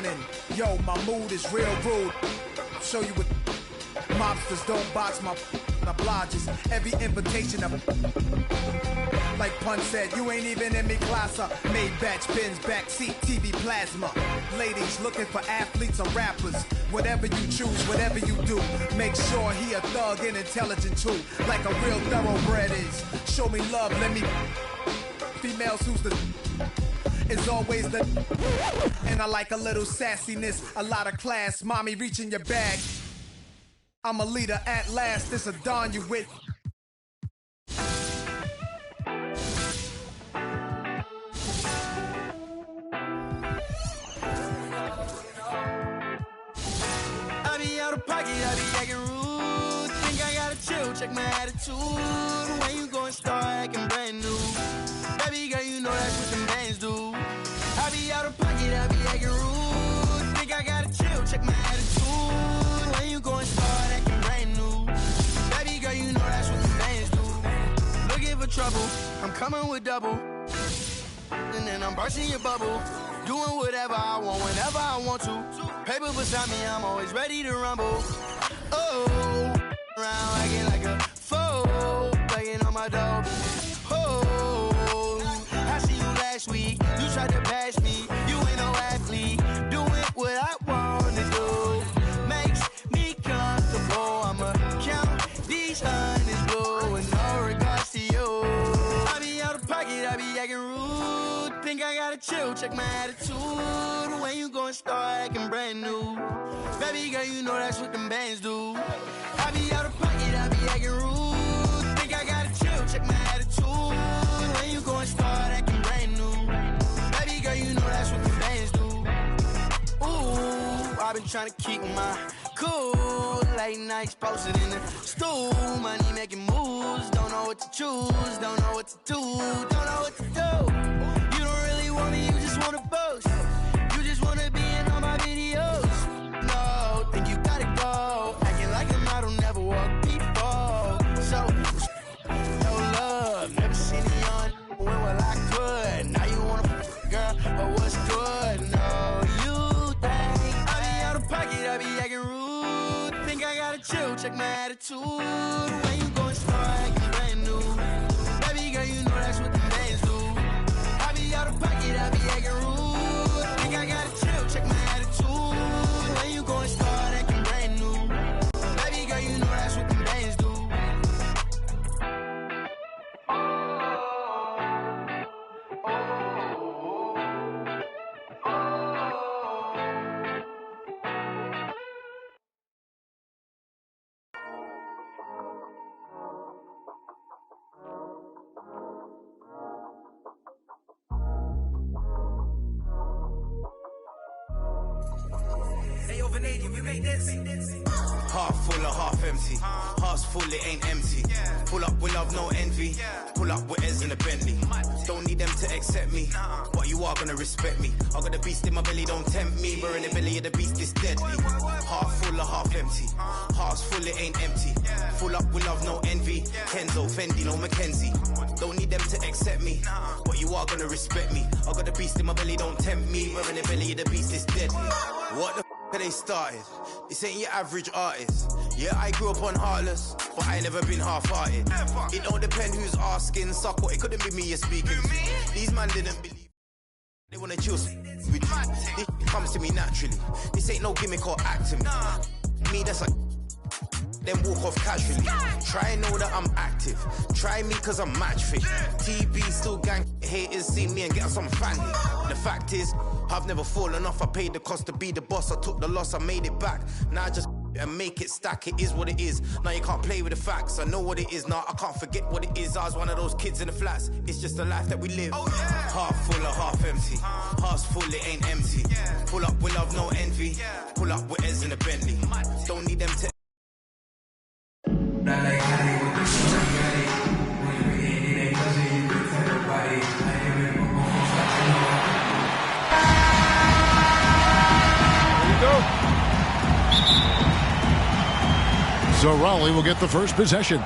morning. Yo, my mood is real rude. I'll show you what mobsters don't box my obliges. Every invitation of like Pun said, you ain't even in me class. Made batch pins, backseat, TV plasma. Ladies looking for athletes or rappers. Whatever you choose, whatever you do, make sure he a thug and intelligent too, like a real thoroughbred is. Show me love, let me. Females who's the is always the. And I like a little sassiness, a lot of class. Mommy, reach in your bag. I'm a leader at last. This a dawn you with. Out of pocket, I be acting rude. Think I gotta chill, check my attitude. When you gon' start acting brand new, baby girl, you know that's what the mans do. I be out of pocket, I be acting rude. Think I gotta chill, check my attitude. When you gon' start acting brand new, baby girl, you know that's what the mans do. Looking for trouble, I'm coming with double, and then I'm bursting your bubble. Doing whatever I want, whenever I want to. Paper beside me, I'm always ready to rumble. Oh, around acting like a foe, begging on my dog. Oh, I see you last week. You tried to pass me. You ain't no athlete. Doing what I want to do makes me comfortable. I'ma count these hundreds blue with no regards to you. I be out of pocket, I be acting rude. Think I gotta chill, check my attitude. When you gon' start acting brand new, baby girl, you know that's what them bands do. I be out of pocket, I be acting rude. Think I gotta chill, check my attitude. When you gon' start acting brand new, baby girl, you know that's what them bands do. Ooh, I've been trying to keep my cool. Late nights posted in the stool. Money making moves, don't know what to choose, don't know what to do, don't know what to do. You don't really want me, you just wanna boast. You just wanna be in all my videos. No, think you gotta go. Acting like a model, never walked before. So, no love, never seen it on. When will I could? Now you wanna girl, but what's good? No, you think I be out of pocket, I be acting rude. Think I gotta chill, check my attitude. When you gon' start acting brand new, baby girl, you know that's what the bands do. I be out of pocket, I be acting rude. Think I gotta chill, check my attitude. When you gon' start acting brand new, baby girl, you know that's what the bands do. Half full or half empty. Heart's full, it ain't empty. Pull up with love, no envy. Pull up with Ez in a Bentley. Don't need them to accept me, but you are gonna respect me. I got the beast in my belly, don't tempt me. We're in the belly of the beast, it's deadly. Half full or half empty. Heart's full, it ain't empty. Full up with love, no envy. Kenzo, Fendi, no Mackenzie. Don't need them to accept me, but you are gonna respect me. I got the beast in my belly, don't tempt me. We're in the belly of the beast, it's deadly. What the they started? This ain't your average artist. Yeah, I grew up on Heartless, but I never been half-hearted. It don't depend who's asking, suck what, it couldn't be me you're speaking to. These man didn't believe. They wanna chill with you. This comes to me naturally. This ain't no gimmick or acting. Me, that's like then walk off casually. Try and know that I'm active. Try me cause I'm match fit. TB still gang haters see me and get some family. The fact is, I've never fallen off. I paid the cost to be the boss. I took the loss, I made it back. Now I just and make it stack. It is what it is. Now you can't play with the facts. I know what it is now. I can't forget what it is. I was one of those kids in the flats. It's just the life that we live. Half full or half empty. Heart's full, it ain't empty. Pull up with love, no envy. Pull up with Ez in a Bentley. Don't need them to. So Raleigh will get the first possession.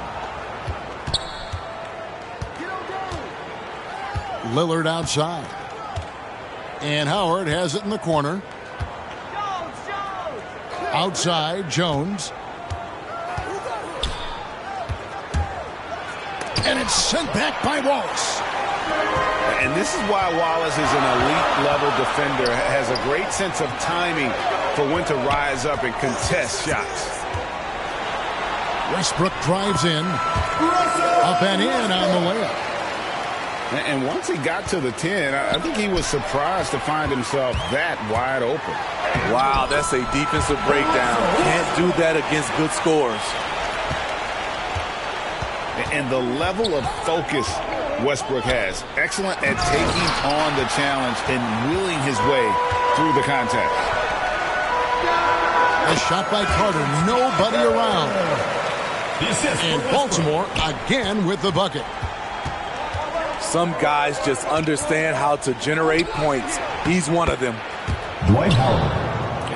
Lillard outside. And Howard has it in the corner. Outside, Jones. And it's sent back by Wallace. And this is why Wallace is an elite-level defender, has a great sense of timing for when to rise up and contest shots. Westbrook drives in. Up and in on the layup. And once he got to the 10, I think he was surprised to find himself that wide open. Wow, that's a defensive breakdown. Can't do that against good scores. And the level of focus Westbrook has. Excellent at taking on the challenge and willing his way through the contact. A shot by Carter. Nobody around. And Baltimore again with the bucket. Some guys just understand how to generate points. He's one of them. Dwight Howard.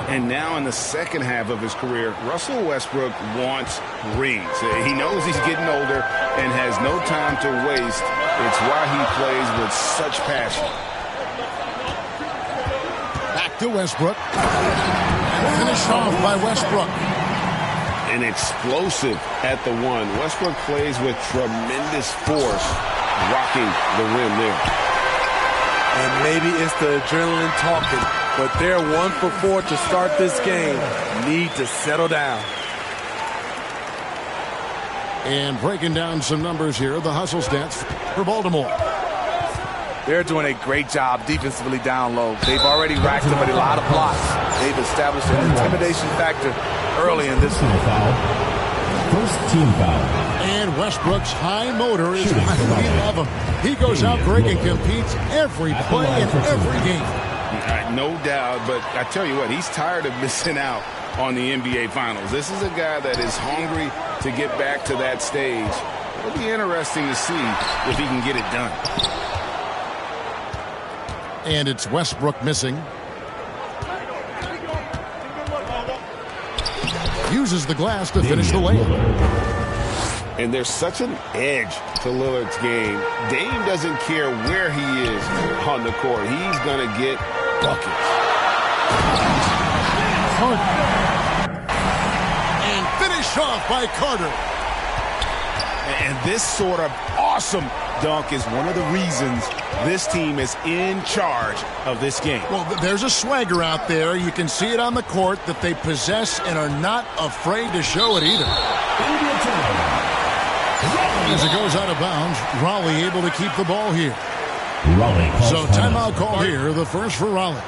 And now in the second half of his career, Russell Westbrook wants rings. He knows he's getting older and has no time to waste. It's why he plays with such passion. Back to Westbrook. And finished off by Westbrook. And explosive at the one. Westbrook plays with tremendous force, rocking the rim there. And maybe it's the adrenaline talking, but they're 1 for 4 to start this game. Need to settle down. And breaking down some numbers here, the hustle stats for Baltimore. They're doing a great job defensively down low. They've already racked up a lot of blocks. They've established an intimidation factor early in this one. First team foul. And Westbrook's high motor is why we love him. He goes out there and competes every play in every game. No doubt, but I tell you what, he's tired of missing out on the NBA Finals. This is a guy that is hungry to get back to that stage. It'll be interesting to see if he can get it done. And it's Westbrook missing. Uses the glass to finish the layup. And there's such an edge to Lillard's game. Dame doesn't care where he is on the court. He's going to get buckets. And finished off by Carter. And this sort of awesome dunk is one of the reasons this team is in charge of this game. Well, there's a swagger out there. You can see it on the court that they possess and are not afraid to show it either. As it goes out of bounds, Raleigh able to keep the ball here. So timeout call here, the first for Raleigh.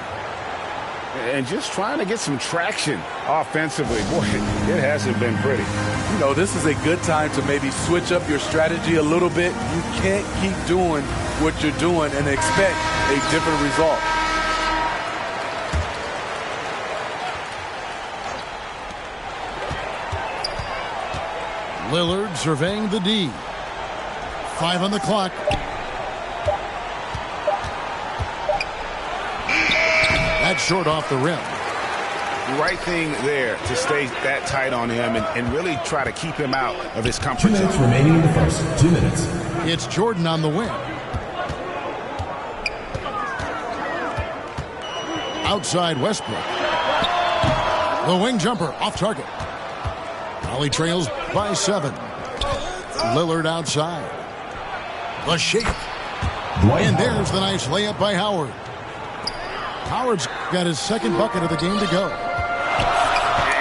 And just trying to get some traction offensively. Boy, it hasn't been pretty. You know, this is a good time to maybe switch up your strategy a little bit. You can't keep doing what you're doing and expect a different result. Lillard surveying the D. 5 on the clock. That's short off the rim. Right thing there to stay that tight on him and really try to keep him out of his comfort 2 zone. minutes remaining in the first. 2 minutes. It's Jordan on the wing. Outside Westbrook. The wing jumper off target. Raleigh trails by 7. Lillard outside. The shake. And there's the nice layup by Howard. Howard's got his second bucket of the game to go.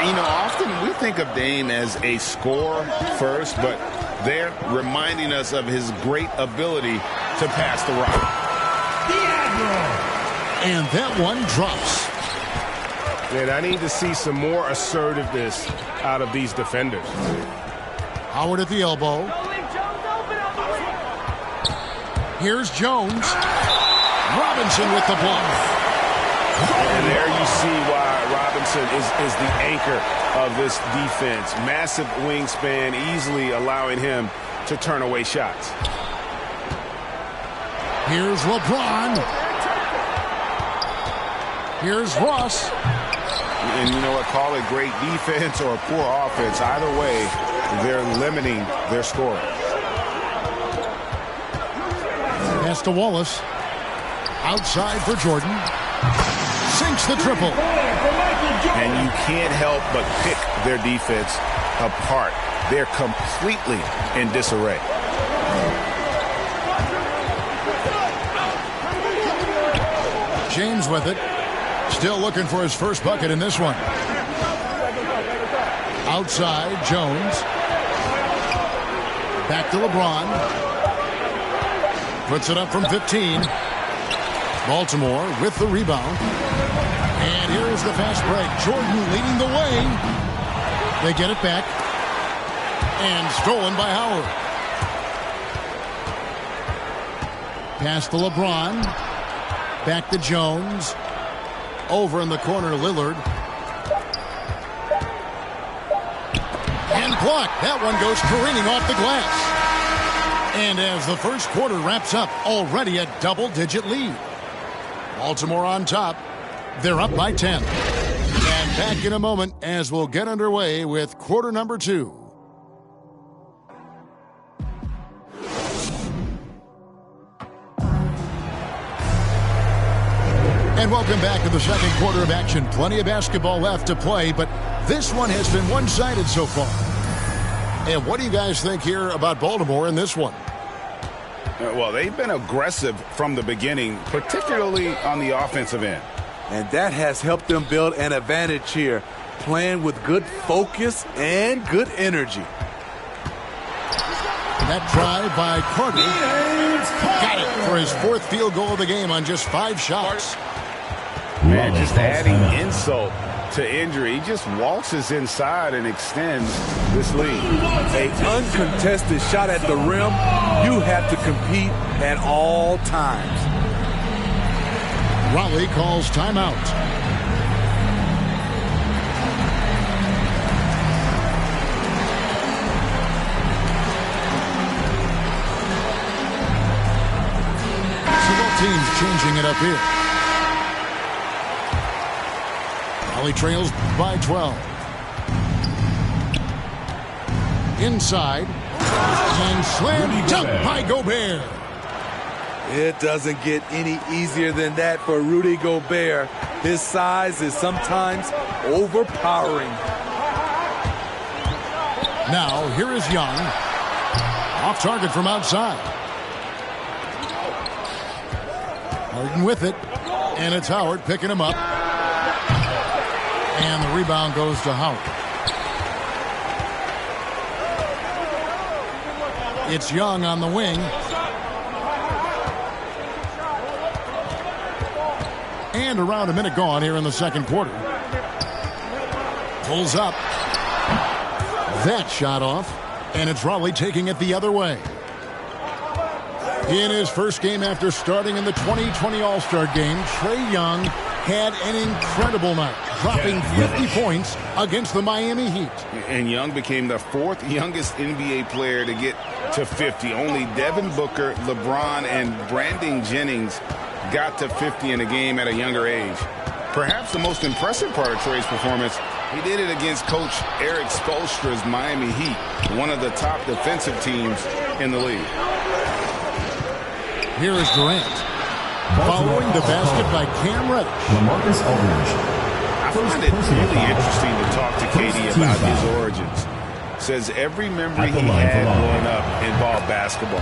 You know, often we think of Dame as a scorer first, but they're reminding us of his great ability to pass the rock. And that one drops. Man, I need to see some more assertiveness out of these defenders. Howard at the elbow. Here's Jones. Robinson with the block. And there you see why Robinson is the anchor of this defense. Massive wingspan, easily allowing him to turn away shots. Here's LeBron. Here's Ross. And you know what? Call it great defense or poor offense. Either way, they're limiting their scoring. Pass to Wallace. Outside for Jordan. Sinks the triple. and you can't help but pick their defense apart. They're completely in disarray. James with it. Still looking for his first bucket in this one. Outside, Jones. Back to LeBron. Puts it up from 15. Baltimore with the rebound. And here's the fast break. Jordan leading the way. They get it back. And stolen by Howard. Pass to LeBron. Back to Jones. Over in the corner, Lillard. And blocked. That one goes careening off the glass. And as the first quarter wraps up, already a double-digit lead. Baltimore on top. They're up by 10. And back in a moment as we'll get underway with quarter number 2. And welcome back to the second quarter of action. Plenty of basketball left to play, but this one has been one-sided so far. And what do you guys think here about Baltimore in this one? Well, they've been aggressive from the beginning, particularly on the offensive end. And that has helped them build an advantage here, playing with good focus and good energy. That try by Carter. Got it for his 4th field goal of the game on just 5 shots. Man, just adding insult to injury. He just waltzes inside and extends this lead. An uncontested shot at the rim. You have to compete at all times. Raleigh calls timeout. So both teams changing it up here. Raleigh trails by 12. Inside. And slam dunk by Gobert. It doesn't get any easier than that for Rudy Gobert. His size is sometimes overpowering. Now, here is Young. Off target from outside. Harden with it. And it's Howard picking him up. And the rebound goes to Howard. It's Young on the wing. And around a minute gone here in the second quarter. Pulls up. That shot off. And it's Raleigh taking it the other way. In his first game after starting in the 2020 All-Star Game, Trae Young had an incredible night, dropping 50 points against the Miami Heat. And Young became the 4th youngest NBA player to get to 50. Only Devin Booker, LeBron, and Brandon Jennings got to 50 in a game at a younger age. Perhaps the most impressive part of Trae's performance, he did it against Coach Eric Spoelstra's Miami Heat, one of the top defensive teams in the league. Here is Durant. Following the basket by Cam Reddish. LaMarcus Aldridge. I find it really interesting to talk to KD about his origins. Says every memory he had growing up involved basketball.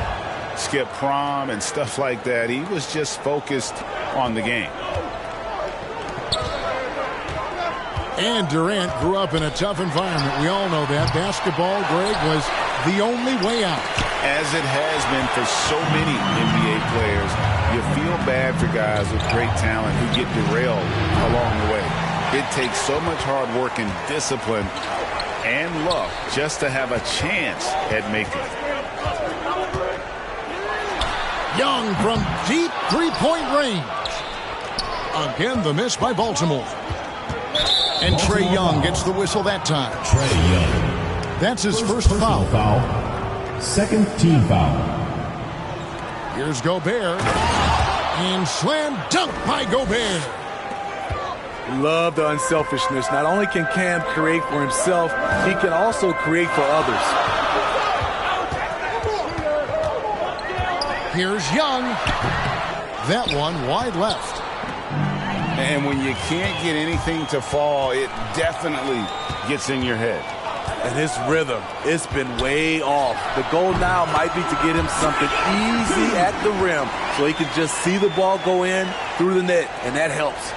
Skip prom and stuff like that. He was just focused on the game. And Durant grew up in a tough environment. We all know that. Basketball, Greg, was the only way out. As it has been for so many NBA players, you feel bad for guys with great talent who get derailed along the way. It takes so much hard work and discipline and luck just to have a chance at making it. Young from deep three-point range. Again, the miss by Baltimore. And Trae Young gets the whistle that time. Trae Young. That's his first foul. Second team foul. Here's Gobert. And slam dunk by Gobert. Love the unselfishness. Not only can Cam create for himself, he can also create for others. Here's Young. That one wide left. And when you can't get anything to fall, it definitely gets in your head. And his rhythm, it's been way off. The goal now might be to get him something easy at the rim so he can just see the ball go in through the net, and that helps.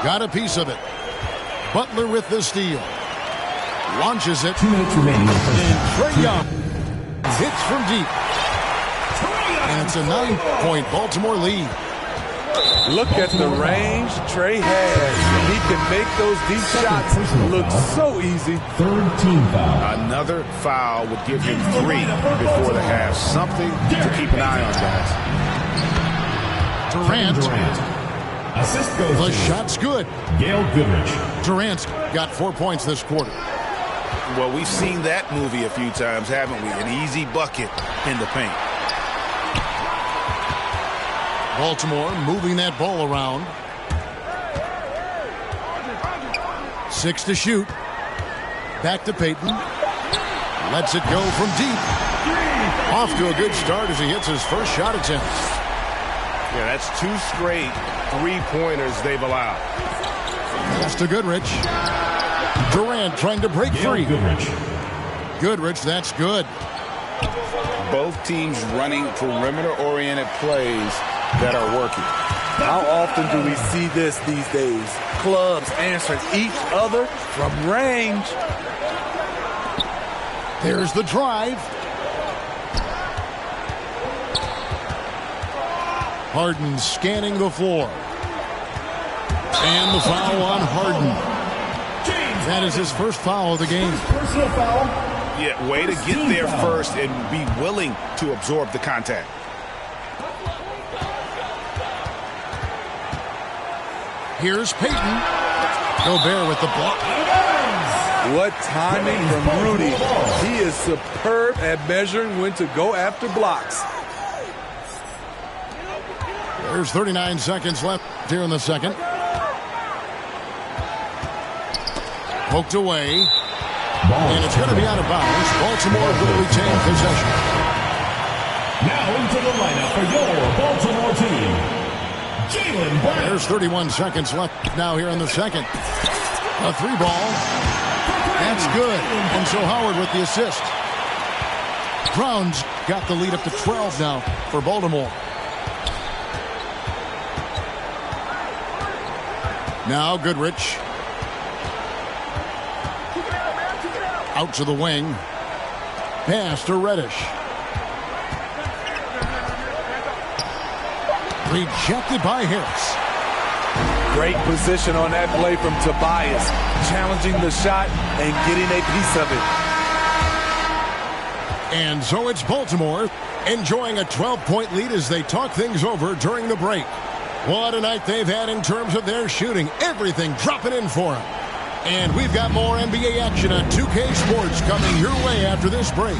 Got a piece of it. Butler with the steal. Launches it. 2 minutes remaining. And Trae Young hits from deep. And it's a 9-point Baltimore lead. Look at the range Trae has. He can make those deep shots look so easy. Third team foul. Another foul would give him 3 before the half. Something to keep an eye on, guys. Durant. Assist goes The to shot's good. Gail Goodrich. Durant's got 4 points this quarter. Well, we've seen that movie a few times, haven't we? An easy bucket in the paint. Baltimore moving that ball around. 6 to shoot. Back to Payton. Lets it go from deep. Off to a good start as he hits his first shot attempt. Yeah, that's 2 straight 3-pointers they've allowed. Pass to Goodrich. Durant trying to break free. Goodrich. Goodrich, that's good. Both teams running perimeter-oriented plays that are working. How often do we see this these days? Clubs answering each other from range. There's the drive. Harden scanning the floor. And the foul on Harden. That is his first foul of the game. Personal foul. Yeah, way to get there first and be willing to absorb the contact. Here's Payton. Gobert with the block. What timing from Rudy. He is superb at measuring when to go after blocks. There's 39 seconds left here in the second. Poked away. And it's going to be out of bounds. Baltimore will retain possession. Now into the lineup for your Baltimore team, Jaylen Brown. There's 31 seconds left now here in the second. A 3-ball. That's good. And so Howard with the assist. Brown's got the lead up to 12 now for Baltimore. Now Goodrich. Out to the wing. Pass to Reddish. Rejected by Harris. Great position on that play from Tobias. Challenging the shot and getting a piece of it. And so it's Baltimore enjoying a 12-point lead as they talk things over during the break. What a night they've had in terms of their shooting. Everything dropping in for them. And we've got more NBA action on 2K Sports coming your way after this break.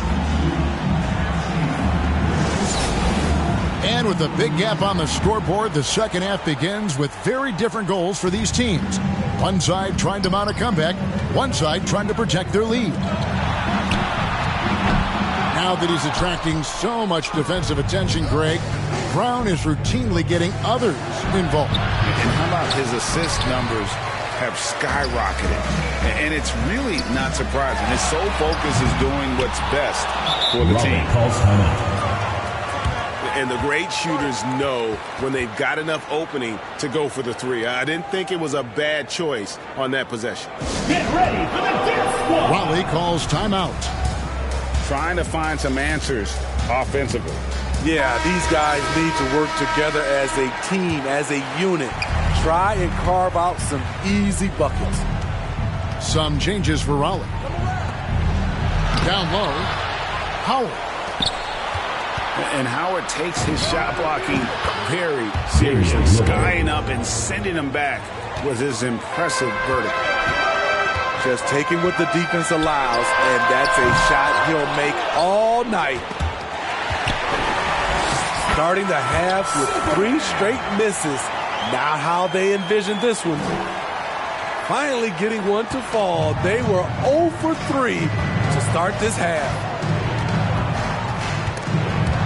And with a big gap on the scoreboard, the second half begins with very different goals for these teams. One side trying to mount a comeback, one side trying to protect their lead. Now that he's attracting so much defensive attention, Greg, Brown is routinely getting others involved. And how about his assist numbers have skyrocketed? And it's really not surprising. His sole focus is doing what's best for the team. Calls timeout. And the great shooters know when they've got enough opening to go for the 3. I didn't think it was a bad choice on that possession. Get ready for the dance squad. Raleigh calls timeout. Trying to find some answers offensively. Yeah, these guys need to work together as a team, as a unit. Try and carve out some easy buckets. Some changes for Raleigh. Down low, Howard. And Howard takes his shot blocking very seriously. Skying up and sending him back was his impressive verdict. Just taking what the defense allows, and that's a shot he'll make all night. Starting the half with 3 straight misses. Not how they envisioned this one. Finally getting one to fall. They were 0 for 3 to start this half.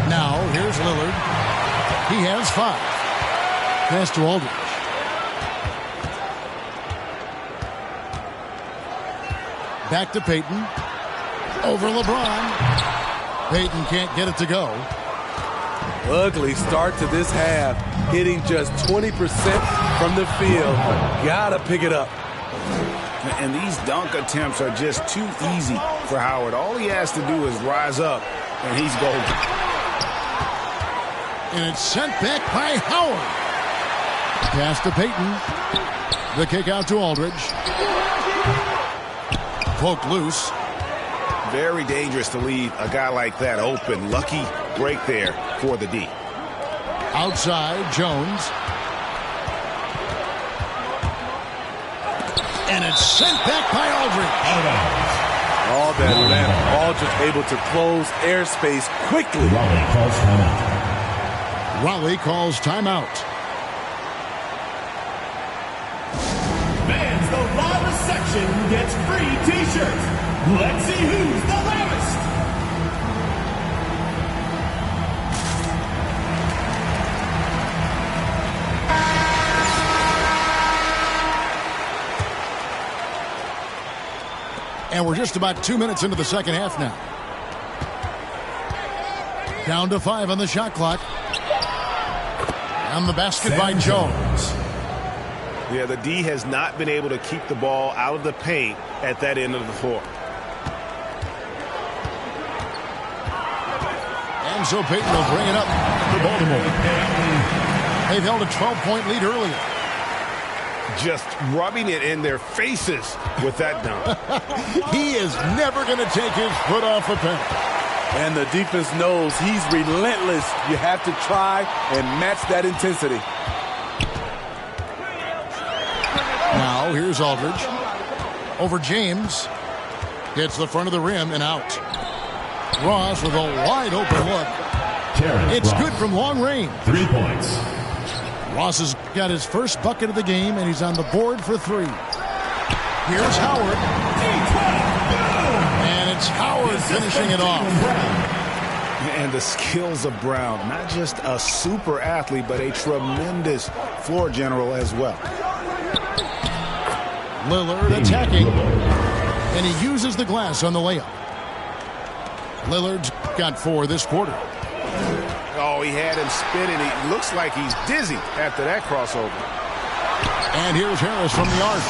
Now, here's Lillard. He has 5. Pass to Aldridge. Back to Payton. Over LeBron. Payton can't get it to go. Ugly start to this half. Hitting just 20% from the field. Gotta pick it up. And these dunk attempts are just too easy for Howard. All he has to do is rise up, and he's golden. And it's sent back by Howard. Pass to Payton. The kick out to Aldridge. Poked loose. Very dangerous to leave a guy like that open. Lucky break there for the D. Outside, Jones. And it's sent back by Aldridge. All that left, Aldridge able to close airspace quickly. Raleigh calls timeout. Fans, the loudest section gets free t-shirts. Let's see who's the loudest. And we're just about 2 minutes into the second half now. Down to 5 on the shot clock. And the basket by Jones. Yeah, the D has not been able to keep the ball out of the paint at that end of the floor. And so Payton will bring it up for Baltimore. They've held a 12-point lead earlier. Just rubbing it in their faces with that dunk. He is never going to take his foot off the pedal. And the defense knows he's relentless. You have to try and match that intensity. Now here's Aldridge. Over James. Hits the front of the rim and out. Ross with a wide open look. It's good from long range. 3 points. Ross has got his first bucket of the game, and he's on the board for 3. Here's Howard. And it's Howard finishing it off. And the skills of Brown, not just a super athlete, but a tremendous floor general as well. Lillard attacking, and he uses the glass on the layup. Lillard's got 4 this quarter. Oh, he had him spinning. He looks like he's dizzy after that crossover. And here's Harris from the arc.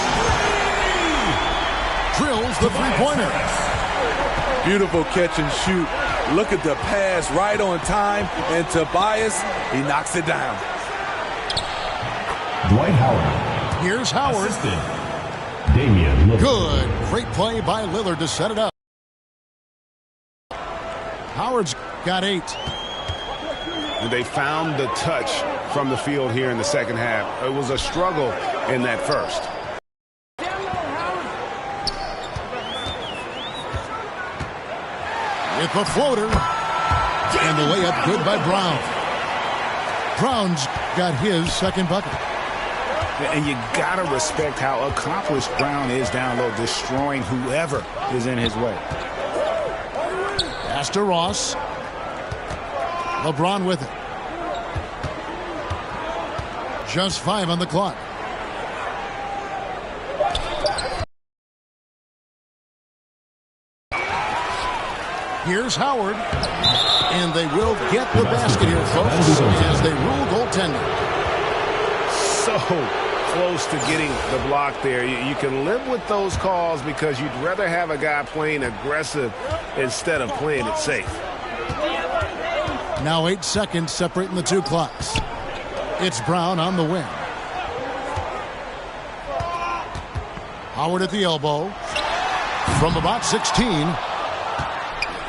Drills the three-pointer. Beautiful catch and shoot. Look at the pass right on time. And Tobias, he knocks it down. Dwight Howard. Here's Howard. Assistant, Damian Lillard. Good. Great play by Lillard to set it up. Howard's got 8. They found the touch from the field here in the second half. It was a struggle in that first. With the floater. And the layup good by Brown. Brown's got his second bucket. And you got to respect how accomplished Brown is down low, destroying whoever is in his way. Pass to Ross. LeBron with it. Just 5 on the clock. Here's Howard. And they will get the basket here, folks, as they rule goaltending. So close to getting the block there. You can live with those calls because you'd rather have a guy playing aggressive instead of playing it safe. Now 8 seconds separating the 2 clocks. It's Brown on the wing. Howard at the elbow. From about 16.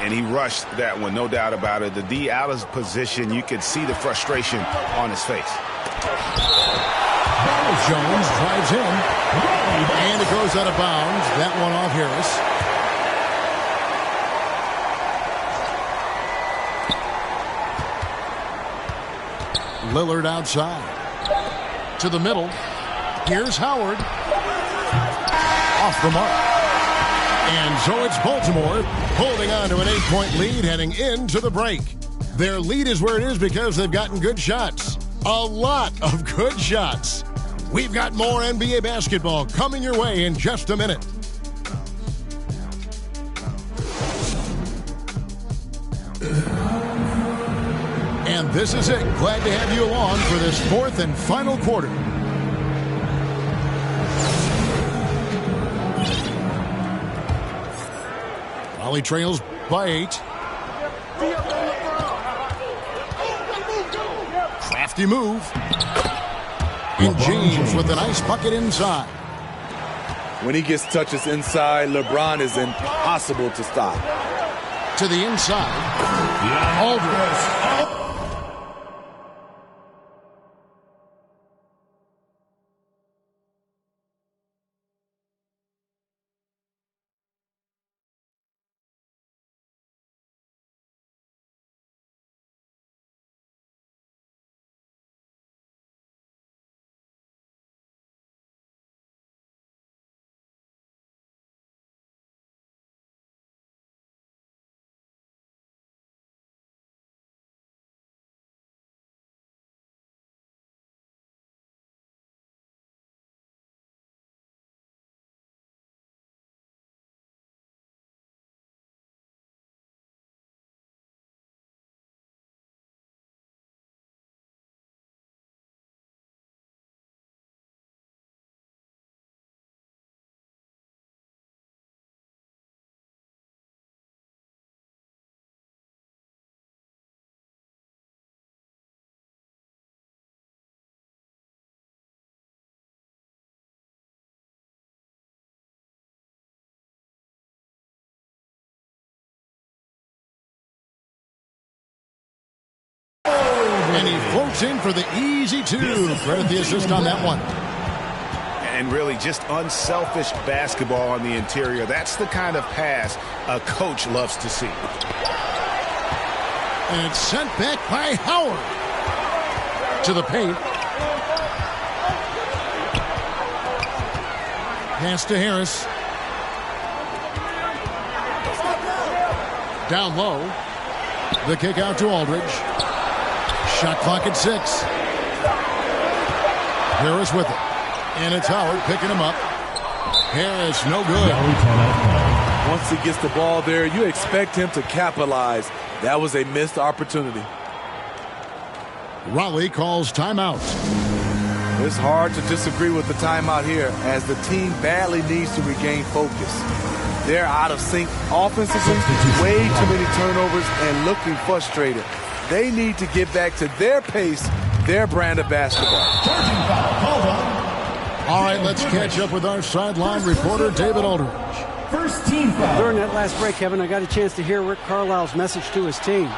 And he rushed that one, no doubt about it. The D out of position, you could see the frustration on his face. Jones drives in. And it goes out of bounds. That one off Harris. Lillard outside. To the middle. Here's Howard. Off the mark. And so it's Baltimore holding on to an 8-point lead heading into the break. Their lead is where it is because they've gotten good shots. A lot of good shots. We've got more NBA basketball coming your way in just a minute. And this is it. Glad to have you along for this fourth and final quarter. Raleigh trails by 8. Crafty move. And James with a nice bucket inside. When he gets touches inside, LeBron is impossible to stop. To the inside. Aldridge. And he floats in for the easy two. Credit the assist on that one. And really just unselfish basketball on the interior. That's the kind of pass a coach loves to see. And it's sent back by Howard. To the paint. Pass to Harris. Down low. The kick out to Aldridge. Shot clock at 6. Harris with it. And it's Howard picking him up. Harris, no good. Once he gets the ball there, you expect him to capitalize. That was a missed opportunity. Raleigh calls timeout. It's hard to disagree with the timeout here as the team badly needs to regain focus. They're out of sync offensively, way too many turnovers and looking frustrated. They need to get back to their pace, their brand of basketball. All right, let's catch up with our sideline reporter, David Aldridge. First team foul. During that last break, Kevin, I got a chance to hear Rick Carlisle's message to his team.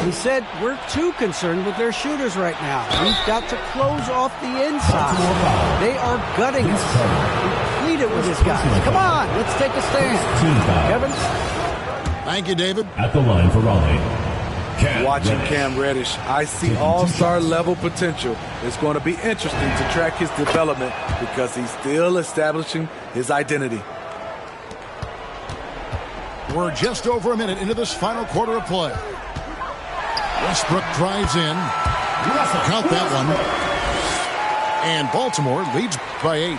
He said, we're too concerned with their shooters right now. We've got to close off the inside. They are gutting us. Complete it with this guy. Come on, let's take a stand. Kevin? Thank you, David. At the line for Raleigh. Watching Cam Reddish, I see all-star level potential. It's going to be interesting to track his development because he's still establishing his identity. We're just over a minute into this final quarter of play. Westbrook drives in. Count that one. And Baltimore leads by 8.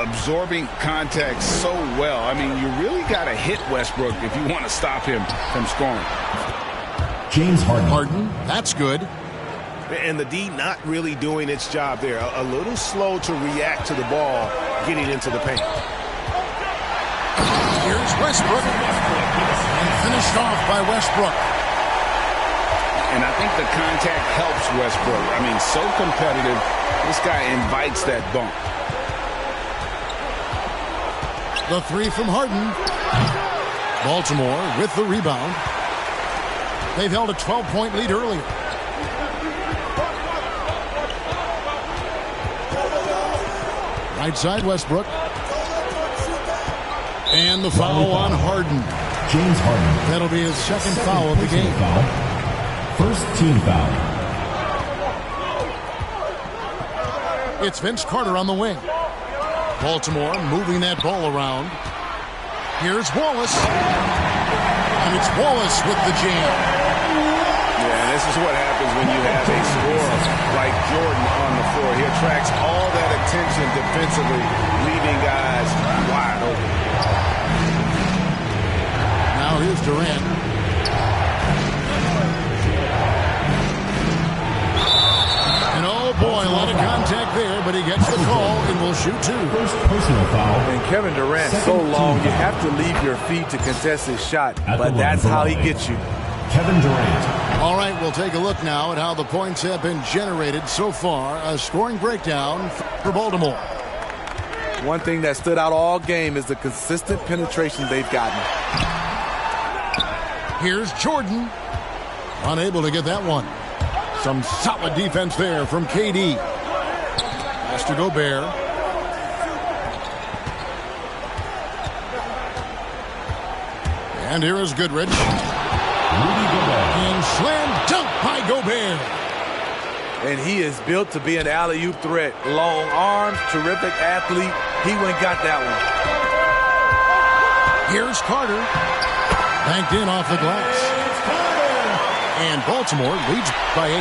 Absorbing contact so well. I mean, you really got to hit Westbrook if you want to stop him from scoring. James Harden. Harden, that's good. And the D not really doing its job there. A little slow to react to the ball getting into the paint. Here's Westbrook. And finished off by Westbrook. And I think the contact helps Westbrook. I mean, so competitive. This guy invites that bump. The three from Harden. Baltimore with the rebound. They've held a 12-point lead earlier. Right side, Westbrook. And the foul on Harden. James Harden. That'll be his second foul of the game. First team foul. It's Vince Carter on the wing. Baltimore moving that ball around. Here's Wallace. And it's Wallace with the jam. Yeah, this is what happens when you have a scorer like Jordan on the floor. He attracts all that attention defensively, leaving guys wide open. Now here's Durant. And oh boy, a lot of contact there, but he gets the call and will shoot two. First personal foul. And Kevin Durant, so long, you have to leave your feet to contest his shot, but that's how he gets you. Kevin Durant. All right, we'll take a look now at how the points have been generated so far. A scoring breakdown for Baltimore. One thing that stood out all game is the consistent penetration they've gotten. Here's Jordan. Unable to get that one. Some solid defense there from KD. Has to Gobert. And here is Goodrich. Rudy Gobert. And slam dunk by Gobert. And he is built to be an alley-oop threat. Long arms, terrific athlete. He went and got that one. Here's Carter. Banked in off the glass. And Baltimore leads by 8.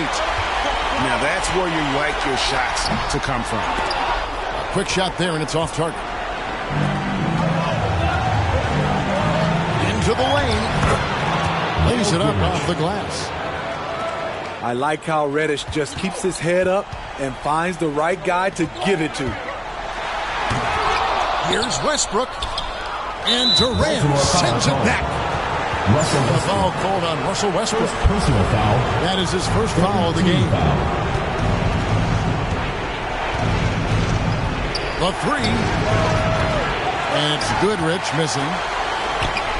Now that's where you like your shots to come from. A quick shot there, and it's off target. Into the lane. Lays it up off the glass. I like how Reddish just keeps his head up and finds the right guy to give it to. Here's Westbrook. And Durant sends it back. Russell A Westbrook. foul called on Russell Westbrook. First personal foul. That is his first foul of the game. Foul. The three. And it's Goodrich missing.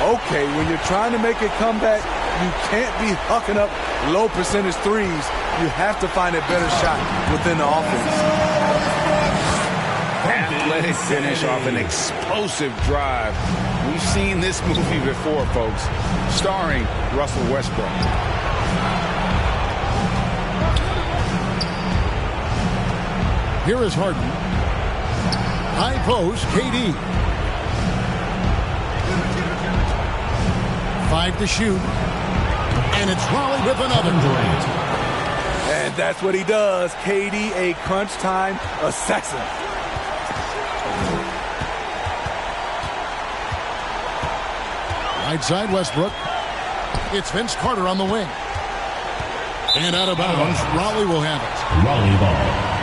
Okay, when you're trying to make a comeback, you can't be hucking up low percentage threes. You have to find a better shot within the offense. Athletic finish off an explosive drive. We've seen this movie before, folks, starring Russell Westbrook. Here is Harden. High post, KD. 5 to shoot. And it's Raleigh with another. And that's what he does. KD, a crunch time assassin. Right side Westbrook. It's Vince Carter on the wing. And out of bounds, Raleigh will have it. Raleigh ball.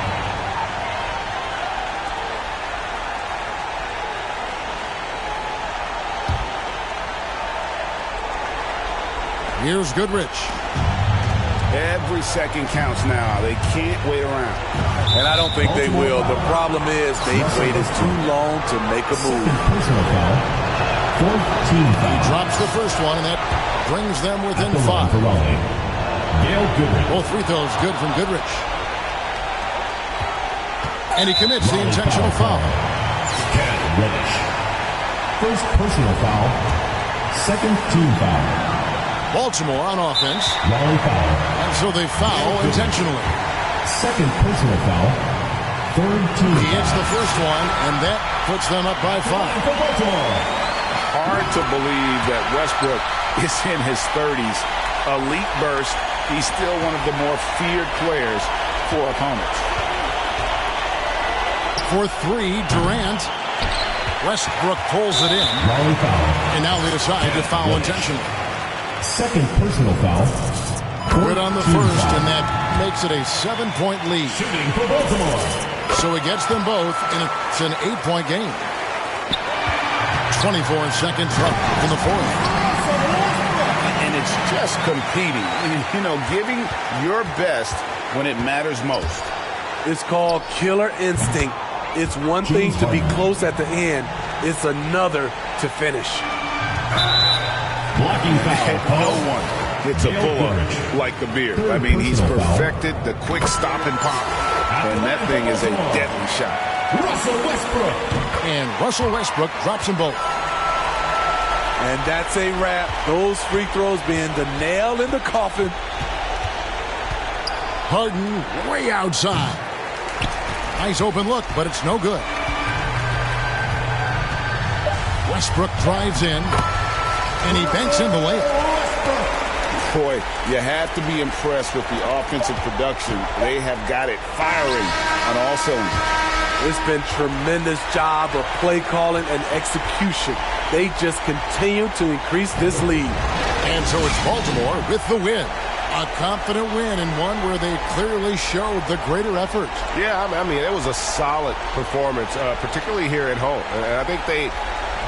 Here's Goodrich. Every second counts now. They can't wait around. And I don't think they will. The problem is they've waited too long to make a move. Personal foul. 14 foul. Drops the first one, and that brings them within 5. For Raleigh. Gail Goodrich. Both free throws good from Goodrich. And he commits the intentional foul. Ken Reddish. First personal foul. Second team foul. Baltimore on offense. Raleigh foul. And so they foul intentionally. Second personal foul. Third team He hits foul. the first one, and that puts them up by 5. For Baltimore. Hard to believe that Westbrook is in his 30s. Elite burst. He's still one of the more feared players for opponents. For 3, Durant. Westbrook pulls it in. Raleigh foul. And now they decide to foul intentionally. Second personal foul. Good on the first, and that makes it a 7-point lead. Shooting for Baltimore. So it gets them both, and it's an 8-point game. 24 seconds left in the fourth. And it's just competing. You know, giving your best when it matters most. It's called killer instinct. It's one thing to be close at the end. It's another to finish. Blocking foul. No one hits a pull-up like the Beard. I mean, he's perfected the quick stop and pop. And that thing is a deadly shot. Russell Westbrook. And Russell Westbrook drops them both. And that's a wrap. Those free throws being the nail in the coffin. Harden way outside. Nice open look, but it's no good. Westbrook drives in, and he banks in the layup. Boy, you have to be impressed with the offensive production. They have got it firing on all cylinders. It's been tremendous job of play calling and execution. They just continue to increase this lead. And so it's Baltimore with the win. A confident win and one where they clearly showed the greater effort. Yeah, I mean, it was a solid performance, particularly here at home. And I think they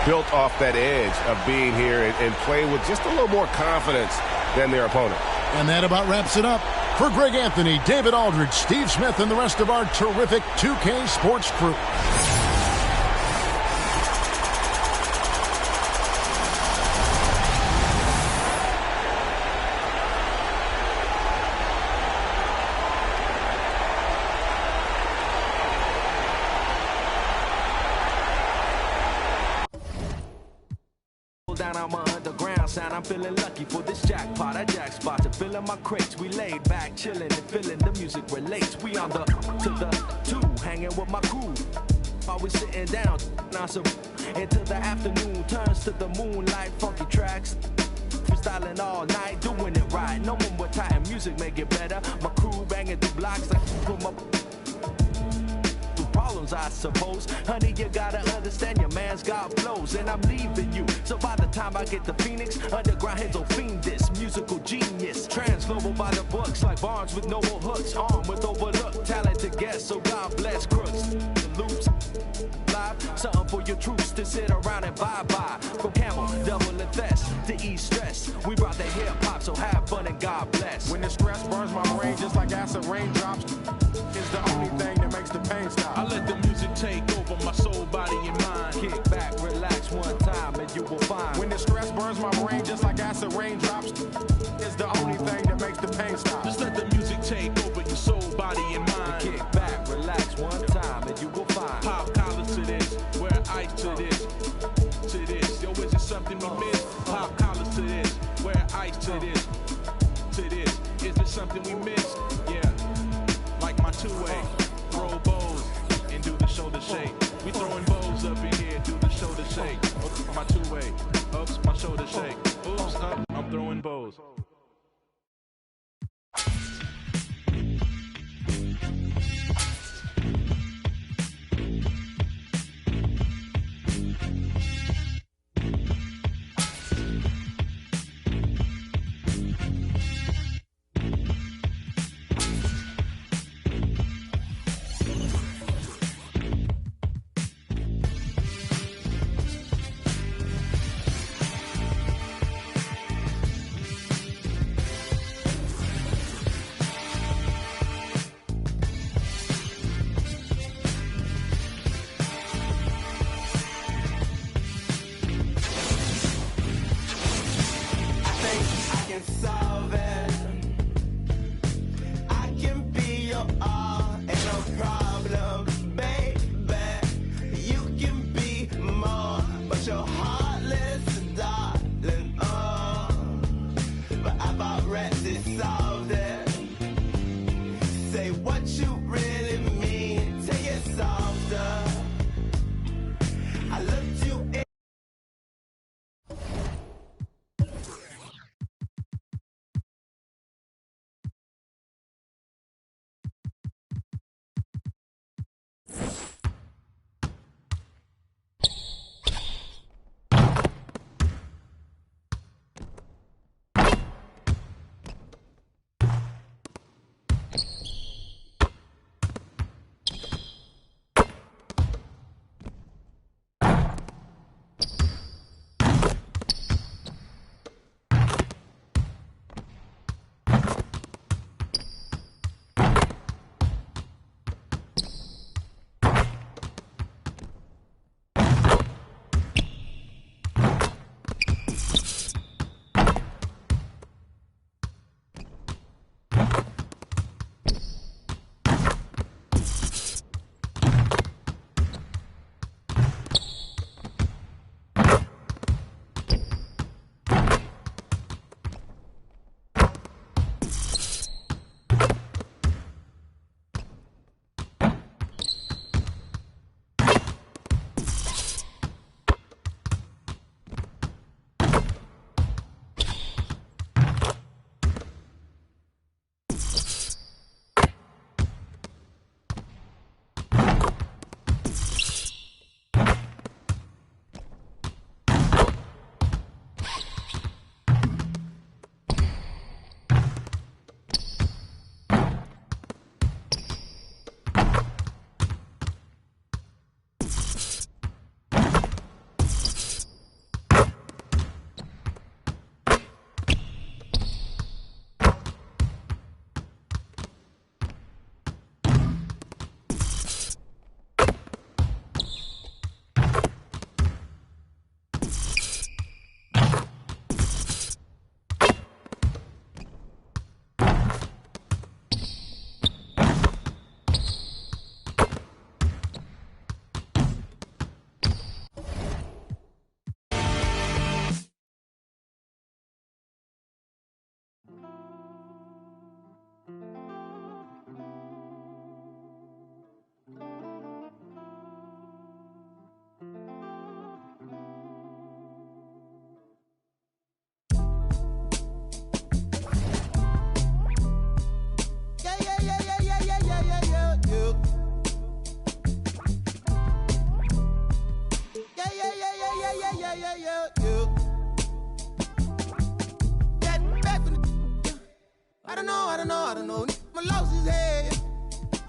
built off that edge of being here and playing with just a little more confidence than their opponent. And that about wraps it up. For Greg Anthony, David Aldridge, Steve Smith, and the rest of our terrific 2K Sports crew. Down on my underground sound, I'm feeling lucky for this jackpot. I jack spot to fill in my crates. We laid back, chilling and feeling the music relates. We on the to the two, hanging with my crew. Always sitting down, now some until the afternoon turns to the moonlight. Funky tracks, freestyling all night, doing it right. No one more time, music make it better. My crew banging through blocks like put my problems, I suppose. Honey, you gotta understand your man's got flows, and I'm leaving you. So by the time I get to Phoenix, underground heads will fiend this musical genius. Trans-global by the books, like Barnes with noble hooks, armed with overlooked talented guests. So God bless crooks. The loops live, something for your troops to sit around and bye-bye. From Camel, double and Thess to East Stress, we brought the hip-hop, so have fun and God bless. When the stress burns my brain just like acid raindrops, it's the only thing that makes the pain stop. I let the music take over my soul, body, and mind. Kick back, relax one time, and you will find. When the stress burns my brain just like acid raindrops, it's the only thing that makes the pain stop. Just let the music take over your soul, body, and mind. Kick back, relax one time, and you will find. Pop collars to this, wear ice to this, to this. Yo, is it something we miss? Pop collars to this, wear ice to this, to this. Is it something we miss? Yeah, like my two-way, throw bows and do the shoulder shake. We throwing bows up in here, do the shoulder shake. Oops, my two-way, oops, my shoulder shake. Oops, up, I'm throwing bows. I don't know. My lost his head.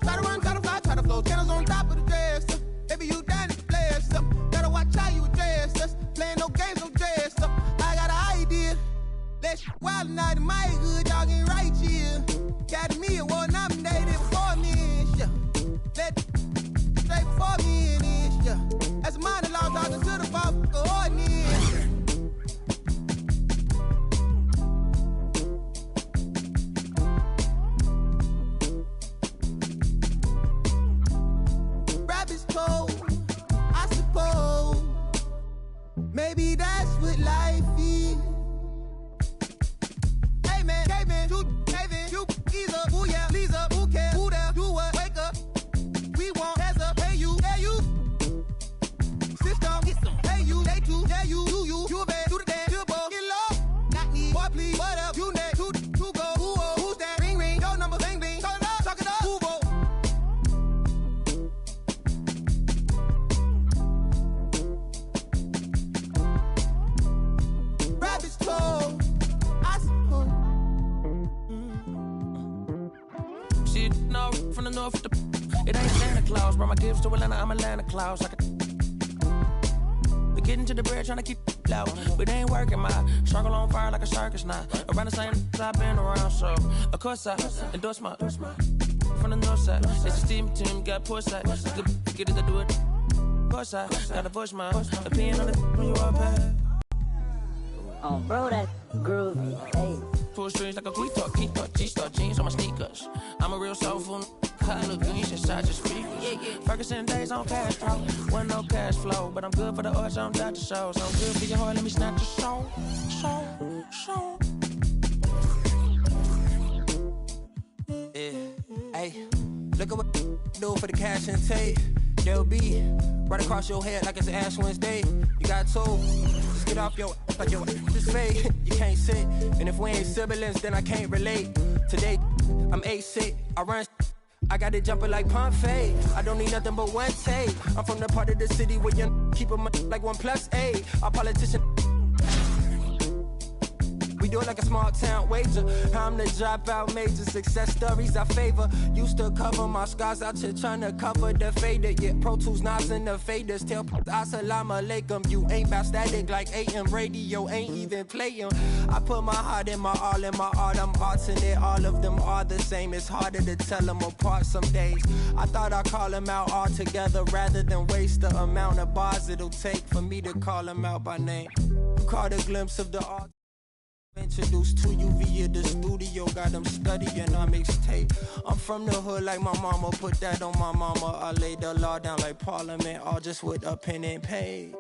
Try to run, try to fly, try to flow. Channels on top of the dress. Baby, you down to play us up. Gotta watch how you address us. Playing no games, no dress up. I got an idea. Let's wild night in my hood, y'all ain't right here. Academy Award nominated before me, yeah. Let straight before me in this, yeah. As a minor law talking to the fuck ordinance. Rabbit's cold, I suppose. Maybe that's what life is. Hey man, you either, who yeah, please up, who care, who there, do what, wake up. We want hands up, hey you, system, hey you, they too, yeah you a bad, do the dance, do ball, get low, not need, boy please, what up, you next, who go, who's that, ring, your number, bing, talk it up, who go. Rabbit's cold, I suppose. Shit, no, from the north to it ain't Santa Claus, brought my gifts to Atlanta, I'm Atlanta Claus. We getting to the bread, trying to keep it loud, but it ain't working. My circle on fire like a circus now. Around the same I've been around, so of course I endorse my from the north side. It's a steam team, got port side. Get it to do it. Port side, gotta push my opinion on it when you up at. Oh, bro, that groovy. Hey. Pull strings like a guitar, G-star jeans on my sneakers. I'm a real soulful color green inside your speakers. Ferguson days on cash flow, wasn't no cash flow, but I'm good for the arts, I'm Dr. Shows. I'm good for your heart, let me snatch your soul. Yeah, hey, look at what do for the cash and take. They'll be right across your head like it's Ash Wednesday. You got told, just get off your like your just fade. You can't sit, and if we ain't siblings, then I can't relate. Today, I'm A-sick, I run. I got it jumping like Pompeii. I don't need nothing but one take. I'm from the part of the city where you keep them like 1+8. Our politician. We do it like a small town wager. I'm the dropout major. Success stories I favor. Used to cover my scars out here trying to cover the fader. Yeah, Pro Tools, knobs and the faders. Tell Assalamu alaikum. You ain't bout static like AM radio. Ain't even playing. I put my heart in my all in my art. I'm arting it. All of them are the same. It's harder to tell them apart some days. I thought I'd call them out all together rather than waste the amount of bars it'll take for me to call them out by name. Caught a glimpse of the art. Introduced to you via the studio, got them studying on mixtape. I'm from the hood like my mama, put that on my mama. I laid the law down like Parliament, all just with a pen and page.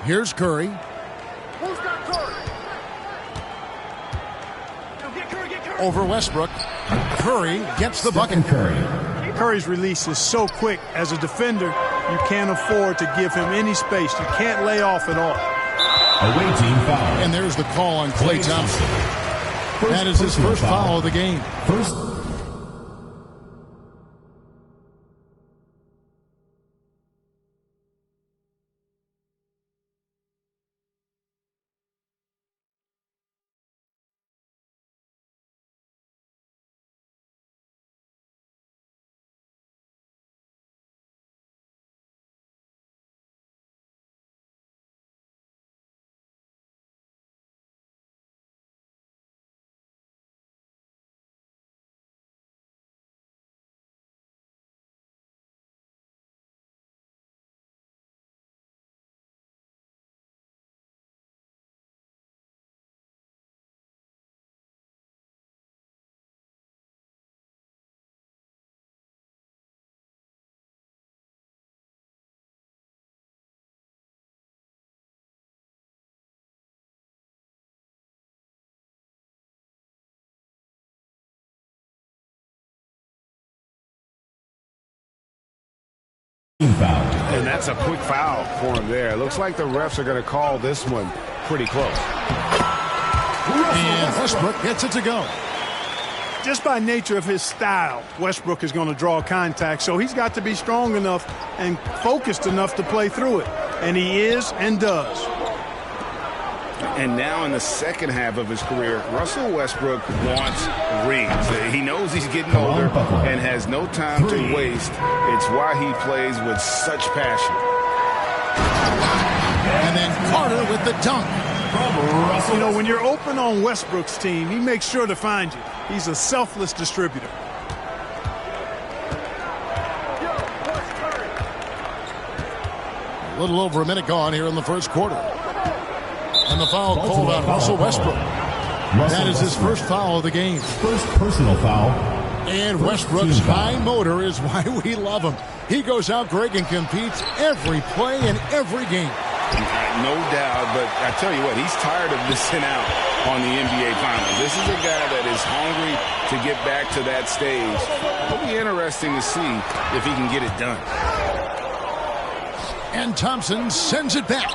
Here's Curry. Who's got Curry? Over Westbrook. Curry gets the bucket. Curry's release is so quick. As a defender, you can't afford to give him any space. You can't lay off at all. Away team foul. And there's the call on Klay Thompson. That is his first foul of the game. First team foul. And that's a quick foul for him there. It looks like the refs are going to call this one pretty close. And Westbrook gets it to go. Just by nature of his style, Westbrook is going to draw contact, so he's got to be strong enough and focused enough to play through it. And he is and does. And now in the second half of his career, Russell Westbrook wants rings. He knows he's getting older and has no time to waste. It's why he plays with such passion. And then Carter with the dunk. You know, when you're open on Westbrook's team, he makes sure to find you. He's a selfless distributor. A little over a minute gone here in the first quarter. And the foul called on Russell Westbrook. That is his first foul of the game. First personal foul. And Westbrook's high motor is why we love him. He goes out, Greg, and competes every play in every game. No doubt, but I tell you what, he's tired of missing out on the NBA Finals. This is a guy that is hungry to get back to that stage. It'll be interesting to see if he can get it done. And Thompson sends it back.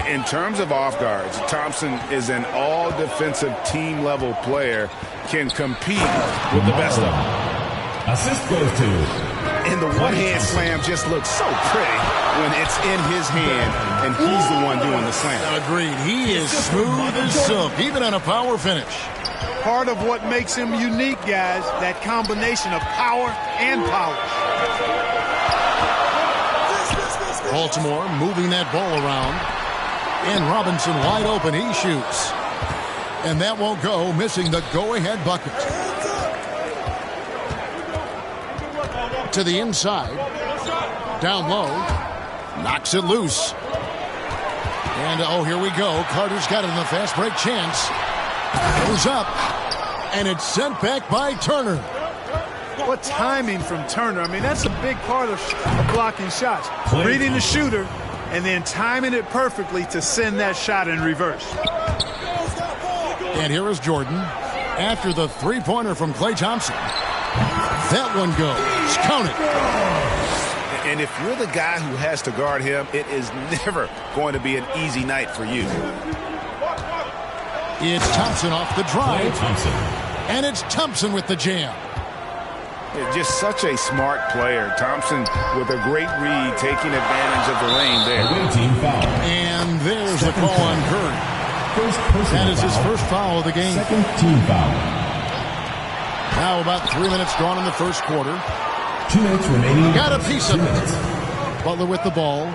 In terms of off guards, Thompson is an all-defensive team-level player, can compete with the best of them. Assist goes to. And the one-hand slam just looks so pretty when it's in his hand and he's the one doing the slam. Agreed. He is smooth as silk, even on a power finish. Part of what makes him unique, guys, that combination of power and polish. Baltimore moving that ball around. And Robinson wide open. He shoots. And that won't go, missing the go-ahead bucket. To the inside. Down low. Knocks it loose. And, oh, here we go. Carter's got it in the fast break chance. Goes up. And it's sent back by Turner. What timing from Turner. I mean, that's a big part of blocking shots. Reading the shooter and then timing it perfectly to send that shot in reverse. And here is Jordan after the three-pointer from Klay Thompson. That one goes. Count it. And if you're the guy who has to guard him, it is never going to be an easy night for you. It's Thompson off the drive. And it's Thompson with the jam. Just such a smart player. Thompson with a great read, taking advantage of the lane there. And there's the call on Curry. That is his first foul of the game. Second team foul. Now about 3 minutes gone in the first quarter. 2 minutes remaining. Got a piece of it. Butler with the ball.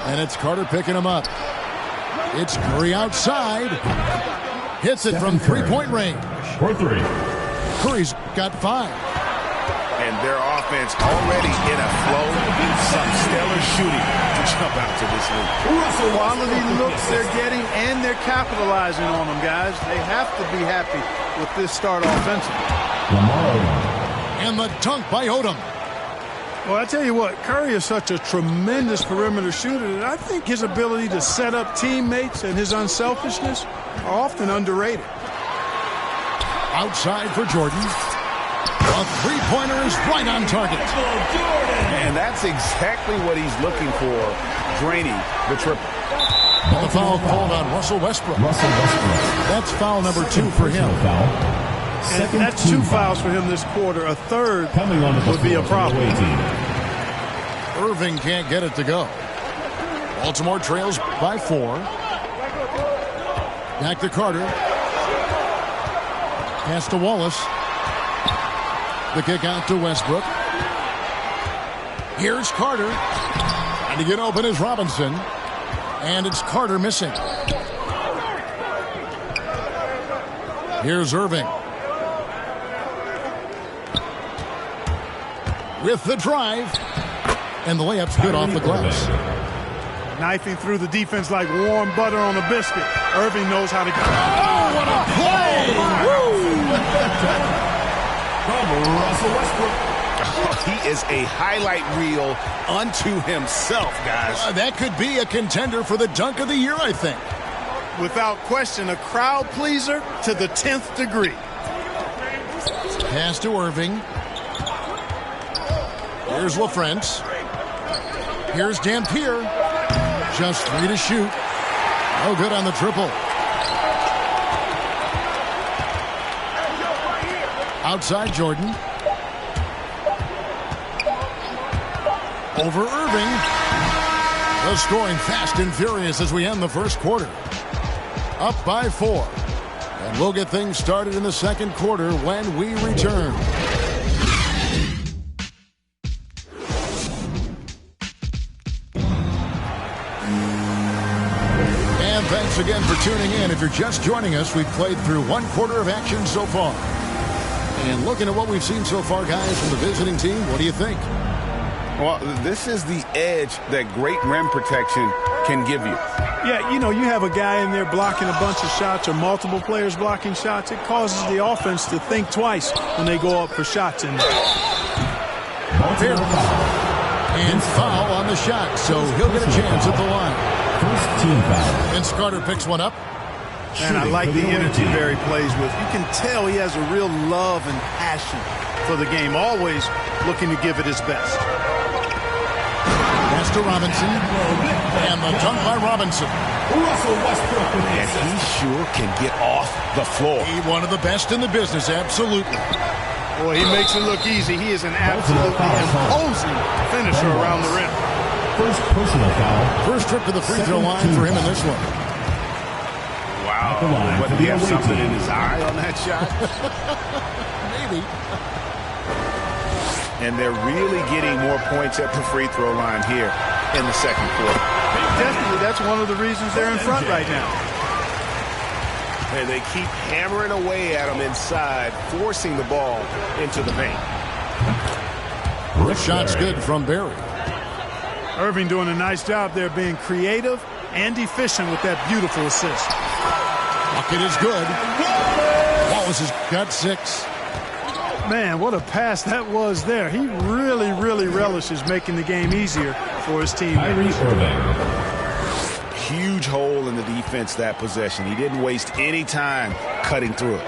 And it's Carter picking him up. It's Curry outside. Hits it from three-point range. For three. Curry's got 5. And their offense already in a flow. Some stellar shooting to jump out to this league. Quality looks they're getting, and they're capitalizing on them, guys. They have to be happy with this start offensively. And the dunk by Odom. Well, I tell you what, Curry is such a tremendous perimeter shooter that I think his ability to set up teammates and his unselfishness are often underrated. Outside for Jordan. A three-pointer is right on target. And that's exactly what he's looking for, draining the triple. And the foul called on Russell Westbrook. That's foul number 2 for him. And that's 2 fouls for him this quarter. A third would be a problem. Irving can't get it to go. Baltimore trails by 4. Back to Carter. Pass to Wallace. The kick out to Westbrook. Here's Carter. And to get open is Robinson. And it's Carter missing. Here's Irving. With the drive. And the layup's good off the glass. Knifing through the defense like warm butter on a biscuit. Irving knows how to get. Oh, what a play! Russell Westbrook. He is a highlight reel unto himself, guys. That could be a contender for the dunk of the year, I think. Without question, a crowd pleaser to the 10th degree. Pass to Irving. Here's LaFrentz. Here's Dampier. Just 3 to shoot. No good on the triple. Outside Jordan. Over Irving. The scoring fast and furious as we end the first quarter. Up by 4. And we'll get things started in the second quarter when we return. And thanks again for tuning in. If you're just joining us, we've played through 1 quarter of action so far. And looking at what we've seen so far, guys, from the visiting team, what do you think? Well, this is the edge that great rim protection can give you. Yeah, you know, you have a guy in there blocking a bunch of shots or multiple players blocking shots. It causes the offense to think twice when they go up for shots in there. And foul on the shot, so he'll get a chance at the line. First team foul. Vince Carter picks one up. And I like the energy Barry plays with. You can tell he has a real love and passion for the game, always looking to give it his best. Pass to Robinson, and the dunk by Robinson. Russell Westbrook with And he sure can get off the floor. He one of the best in the business, absolutely. Boy, he makes it look easy. He is an absolutely imposing finisher around the rim. First personal foul. First trip to the free throw line for him in this one. Wow. Whether he has something in his eye on that shot? Maybe. And they're really getting more points at the free throw line here in the second quarter. Definitely, that's one of the reasons they're in front right now. And they keep hammering away at him inside, forcing the ball into the paint. Shot's good from Barry. Irving doing a nice job there being creative and efficient with that beautiful assist. Bucket is good. Wallace has got 6. Man, what a pass that was there. He really, really relishes making the game easier for his teammates. Huge hole in the defense that possession. He didn't waste any time cutting through it.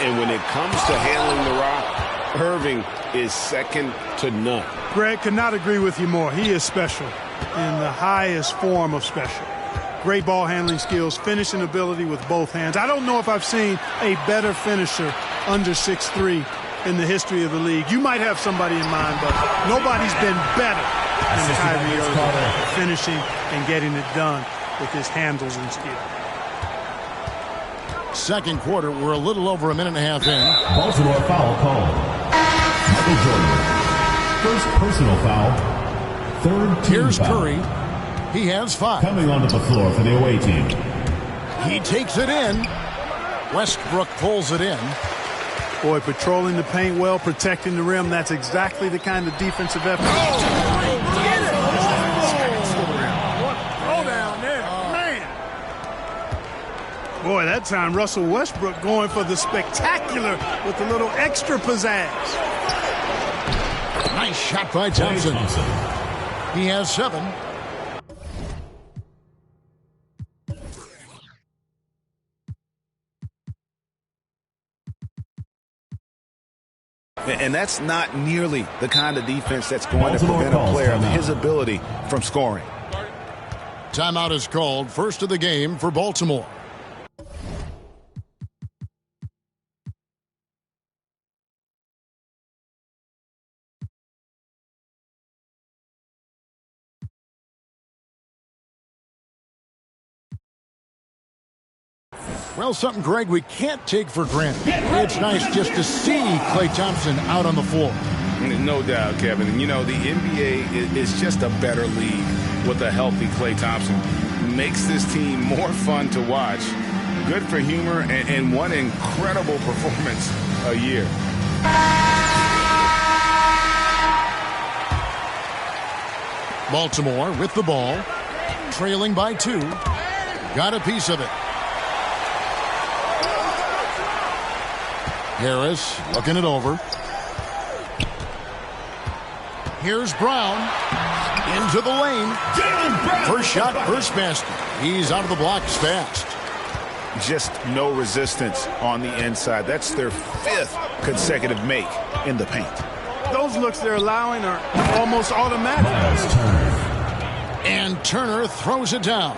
And when it comes to handling the rock, Irving is second to none. Greg, could not agree with you more. He is special in the highest form of special. Great ball handling skills, finishing ability with both hands. I don't know if I've seen a better finisher under 6'3" in the history of the league. You might have somebody in mind, but nobody's been better than Kyrie Irving, finishing and getting it done with his handles and skill. Second quarter, we're a little over a minute and a half in. Baltimore foul called. Michael Jordan. First personal foul. Third team Here's foul. Curry. He has 5. Coming onto the floor for the away team. He takes it in. Westbrook pulls it in. Boy, patrolling the paint well, protecting the rim. That's exactly the kind of defensive effort. Get it! Throw down there, man. Boy, that time Russell Westbrook going for the spectacular with a little extra pizzazz. Nice shot by Thompson. He has 7. And that's not nearly the kind of defense that's going to prevent a player of his ability from scoring. Timeout is called. First of the game for Baltimore. Well, something, Greg, we can't take for granted. It's nice just to see Klay Thompson out on the floor. No doubt, Kevin. And, you know, the NBA is just a better league with a healthy Klay Thompson. Makes this team more fun to watch. Good for humor and one incredible performance a year. Baltimore with the ball, trailing by 2. Got a piece of it. Harris looking it over. Here's Brown into the lane. First shot, first basket. He's out of the blocks fast. Just no resistance on the inside. That's their 5th consecutive make in the paint. those looks they're allowing are almost automatic. And Turner throws it down.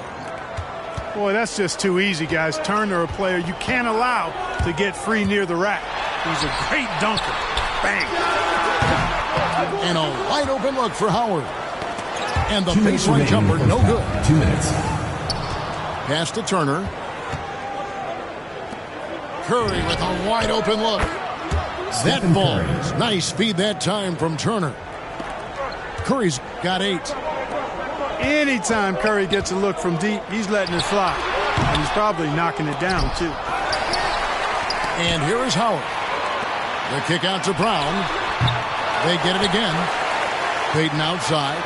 Boy, that's just too easy, guys. Turner, a player you can't allow to get free near the rack. He's a great dunker. Bang. And a wide open look for Howard. And the baseline jumper, no good. 2 minutes. Pass to Turner. Curry with a wide open look. That ball is nice feed that time from Turner. Curry's got 8. Anytime Curry gets a look from deep, he's letting it fly. And he's probably knocking it down, too. And here is Howard. The kick out to Brown. They get it again. Payton outside.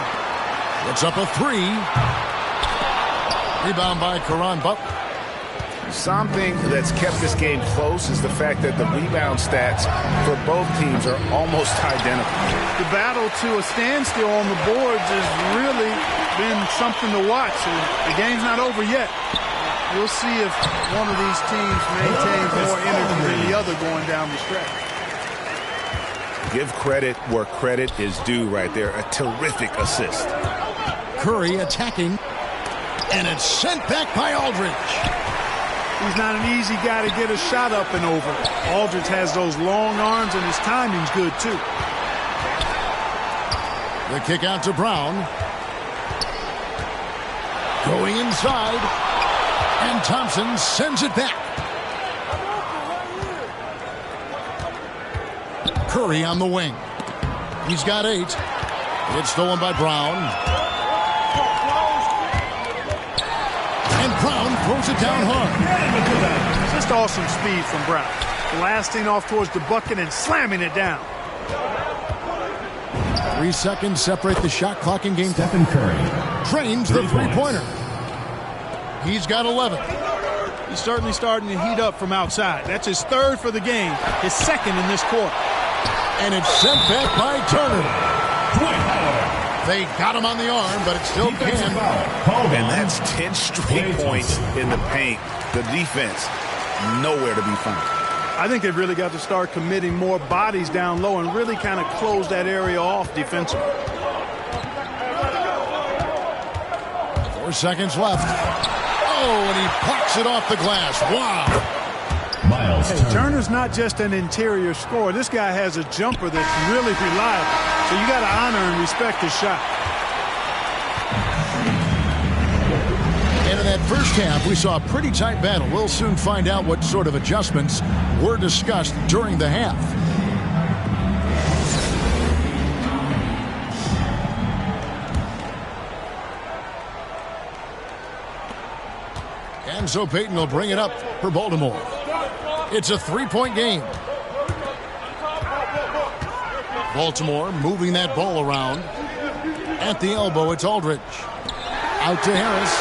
Puts up a 3. Rebound by Caron Butler. Something that's kept this game close is the fact that the rebound stats for both teams are almost identical. The battle to a standstill on the boards has really been something to watch. The game's not over yet. We'll see if one of these teams maintains more energy than the other going down the stretch. Give credit where credit is due right there. A terrific assist. Curry attacking. And it's sent back by Aldridge. He's not an easy guy to get a shot up and over. Aldridge has those long arms, and his timing's good, too. The kick out to Brown. Going inside. And Thompson sends it back. Curry on the wing. He's got 8. It's stolen by Brown. And Brown throws it down hard. Just awesome speed from Brown. Blasting off towards the bucket and slamming it down. 3 seconds separate the shot clock in game. Stephen Curry trains the three-pointer. He's got 11. He's certainly starting to heat up from outside. That's his 3rd for the game, his 2nd in this quarter. And it's sent back by Turner. They got him on the arm, but it still can. And that's 10 straight points in the paint. The defense, nowhere to be found. I think they've really got to start committing more bodies down low and really kind of close that area off defensively. 4 seconds left. Oh, and he pucks it off the glass. Wow. Miles Turner's not just an interior scorer. This guy has a jumper that's really reliable. So you got to honor and respect his shot. And in that first half, we saw a pretty tight battle. We'll soon find out what sort of adjustments were discussed during the half. And so Payton will bring it up for Baltimore. It's a 3-point game. Baltimore moving that ball around. At the elbow, it's Aldridge. Out to Harris.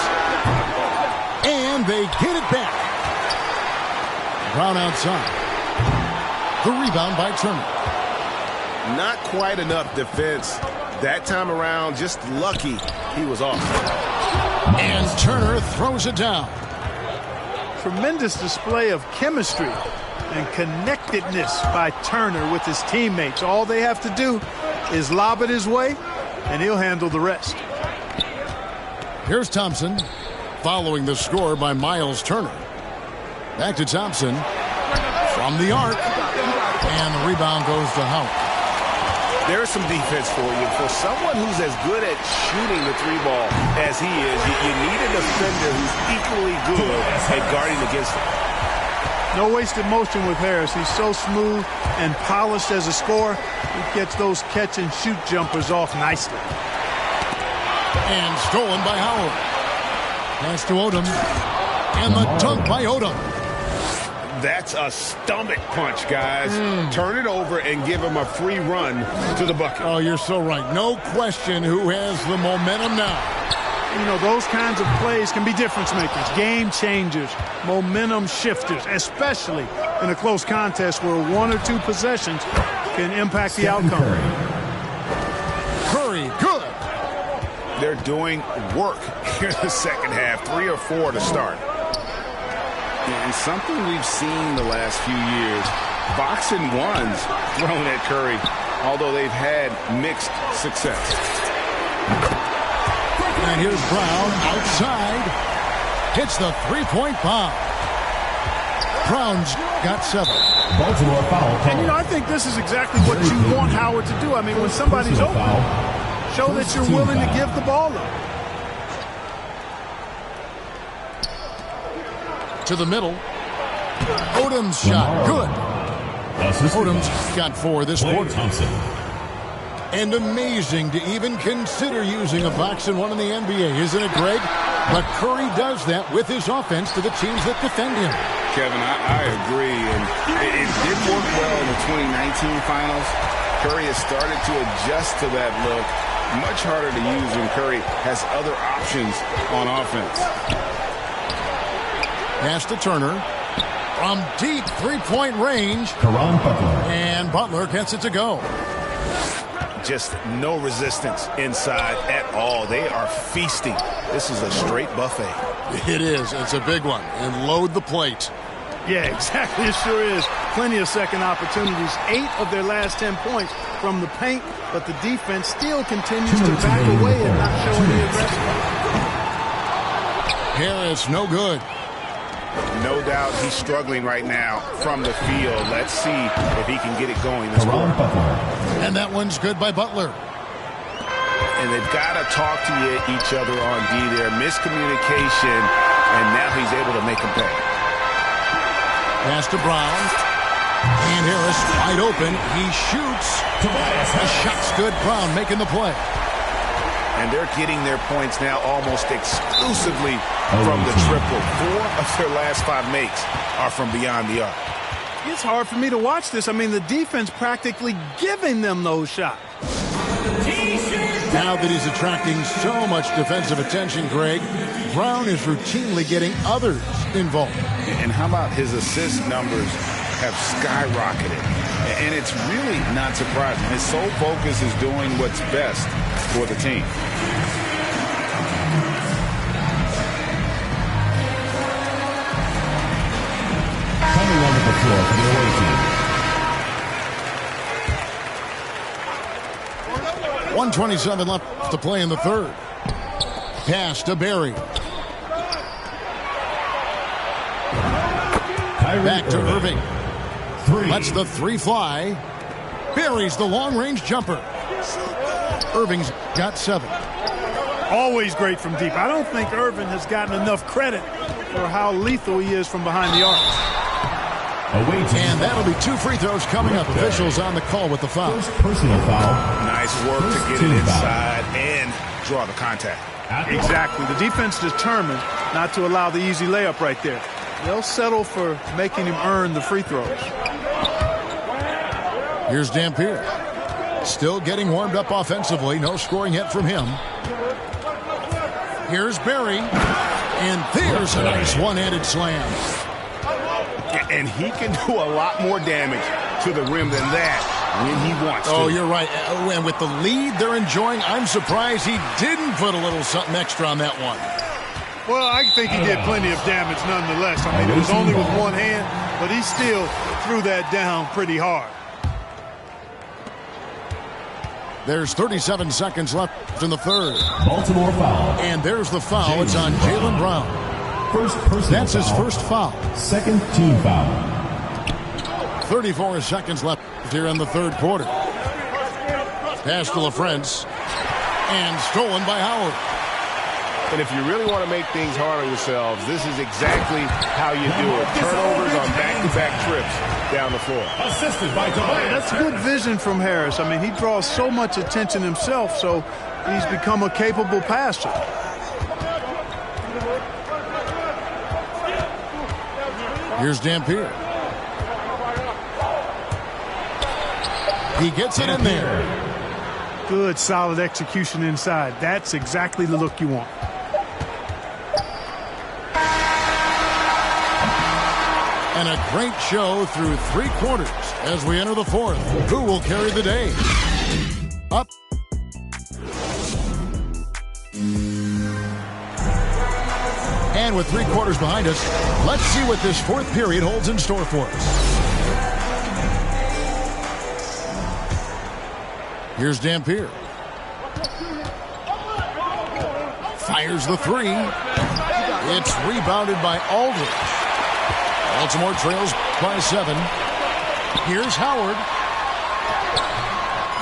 And they get it back. Brown outside. The rebound by Turner. Not quite enough defense. That time around, just lucky he was off. And Turner throws it down. Tremendous display of chemistry and connectedness by Turner with his teammates. All they have to do is lob it his way, and he'll handle the rest. Here's Thompson, following the score by Miles Turner. Back to Thompson from the arc, and the rebound goes to Howard. There's some defense for you. For someone who's as good at shooting the 3-ball as he is, you need a defender who's equally good at guarding against him. No wasted motion with Harris. He's so smooth and polished as a scorer. He gets those catch-and-shoot jumpers off nicely. And stolen by Howard. Pass to Odom. And the dunk by Odom. That's a stomach punch, guys. Turn it over and give him a free run to the bucket. Oh, you're so right. No question who has the momentum now. You know, those kinds of plays can be difference makers, game changers, momentum shifters, especially in a close contest where 1 or 2 possessions can impact the outcome. Curry, good. They're doing work here in the second half, 3 or 4 to start. And something we've seen the last few years, box and ones thrown at Curry. although they've had mixed success. And here's Brown outside. Hits the three-point bomb. Brown's got 7. Baltimore foul. And, I think this is exactly what you want Howard to do. I mean, when somebody's open, show that you're willing to give the ball up. To the middle. Odom's shot. Good. Odom's got 4 this quarter. And amazing to even consider using a box and one in the NBA, isn't it, Greg? But Curry does that with his offense to the teams that defend him. Kevin, I agree. And it did work well in the 2019 finals. Curry has started to adjust to that look. Much harder to use when Curry has other options on offense. Pass to Turner. From deep three-point range. Caron Butler. And Butler gets it to go. Just no resistance inside at all. They are feasting. This is a straight buffet. It is. It's a big one. And load the plate. Yeah, exactly. It sure is. Plenty of second opportunities. 8 of their last 10 points from the paint, but the defense still continues to back away and not show any aggression. Harris, no good. No doubt he's struggling right now from the field. Let's see if he can get it going this quarter. And that one's good by Butler. And they've got to talk to each other on D there. Miscommunication, and now he's able to make them pay. Pass to Brown. And Harris wide open. He shoots. The shot's good. Brown making the play. And they're getting their points now almost exclusively from the triple. 4 of their last 5 makes are from beyond the arc. It's hard for me to watch this. I mean, the defense practically giving them those shots. Now that he's attracting so much defensive attention, Greg, Brown is routinely getting others involved. And how about his assist numbers have skyrocketed? And it's really not surprising. His sole focus is doing what's best for the team. Coming onto the floor for the away team. 1:27 left to play in the third. Pass to Barry. Back to Irving. Lets the 3 fly. Barry's the long-range jumper. Irving's got 7. Always great from deep. I don't think Irving has gotten enough credit for how lethal he is from behind the arc. And that'll be 2 free throws coming up. Officials on the call with the foul. Personal foul. Nice work to get it inside and draw the contact. Exactly. The defense determined not to allow the easy layup right there. They'll settle for making him earn the free throws. Here's Dampier. Still getting warmed up offensively. No scoring yet from him. Here's Barry. And there's a nice one-handed slam. And he can do a lot more damage to the rim than that when he wants to. Oh, you're right. And with the lead they're enjoying, I'm surprised he didn't put a little something extra on that one. Well, I think he did plenty of damage nonetheless. I mean, it was only with one hand, but he still threw that down pretty hard. There's 37 seconds left in the third. Baltimore foul. And there's the foul. It's on Jaylen Brown. First personal That's his foul. first foul. Second team foul. 34 seconds left here in the third quarter. Pass to LaFrance. And stolen by Howard. And if you really want to make things hard on yourselves, this is exactly how you do it. Turnovers on back-to-back trips down the floor. Assisted by Tobias. That's good vision from Harris. I mean, he draws so much attention himself, so he's become a capable passer. Here's Dampier. He gets it in there. Good, solid execution inside. That's exactly the look you want. And a great show through 3 quarters as we enter the fourth. Who will carry the day? Up. And with 3 quarters behind us, let's see what this fourth period holds in store for us. Here's Dampier. Fires the three. It's rebounded by Aldridge. Baltimore trails by 7. Here's Howard.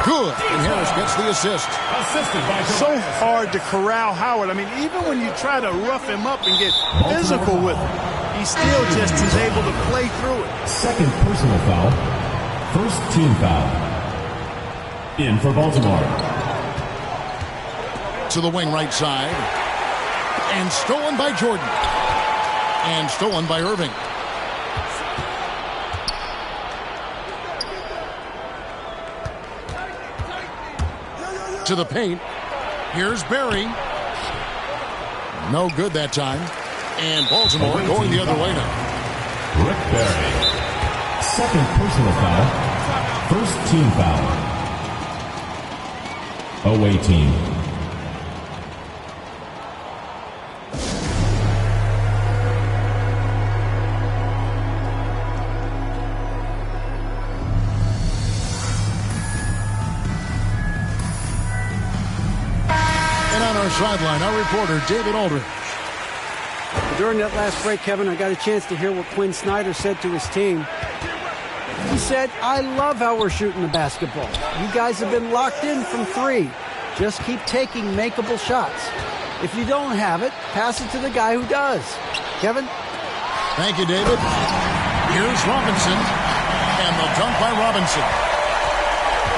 Good. And Harris gets the assist. So hard to corral Howard. I mean, even when you try to rough him up and get physical with him, he still just is able to play through it. Second personal foul. First team foul. In for Baltimore. To the wing right side. And stolen by Jordan. And stolen by Irving. To the paint. Here's Barry. No good that time. And Baltimore going the other way now. Rick Barry. Second personal foul. First team foul. Away team. Sideline, our reporter, David Aldridge. During that last break, Kevin, I got a chance to hear what Quinn Snyder said to his team. He said, I love how we're shooting the basketball. You guys have been locked in from 3. Just keep taking makeable shots. If you don't have it, pass it to the guy who does. Kevin? Thank you, David. Here's Robinson. And the dunk by Robinson.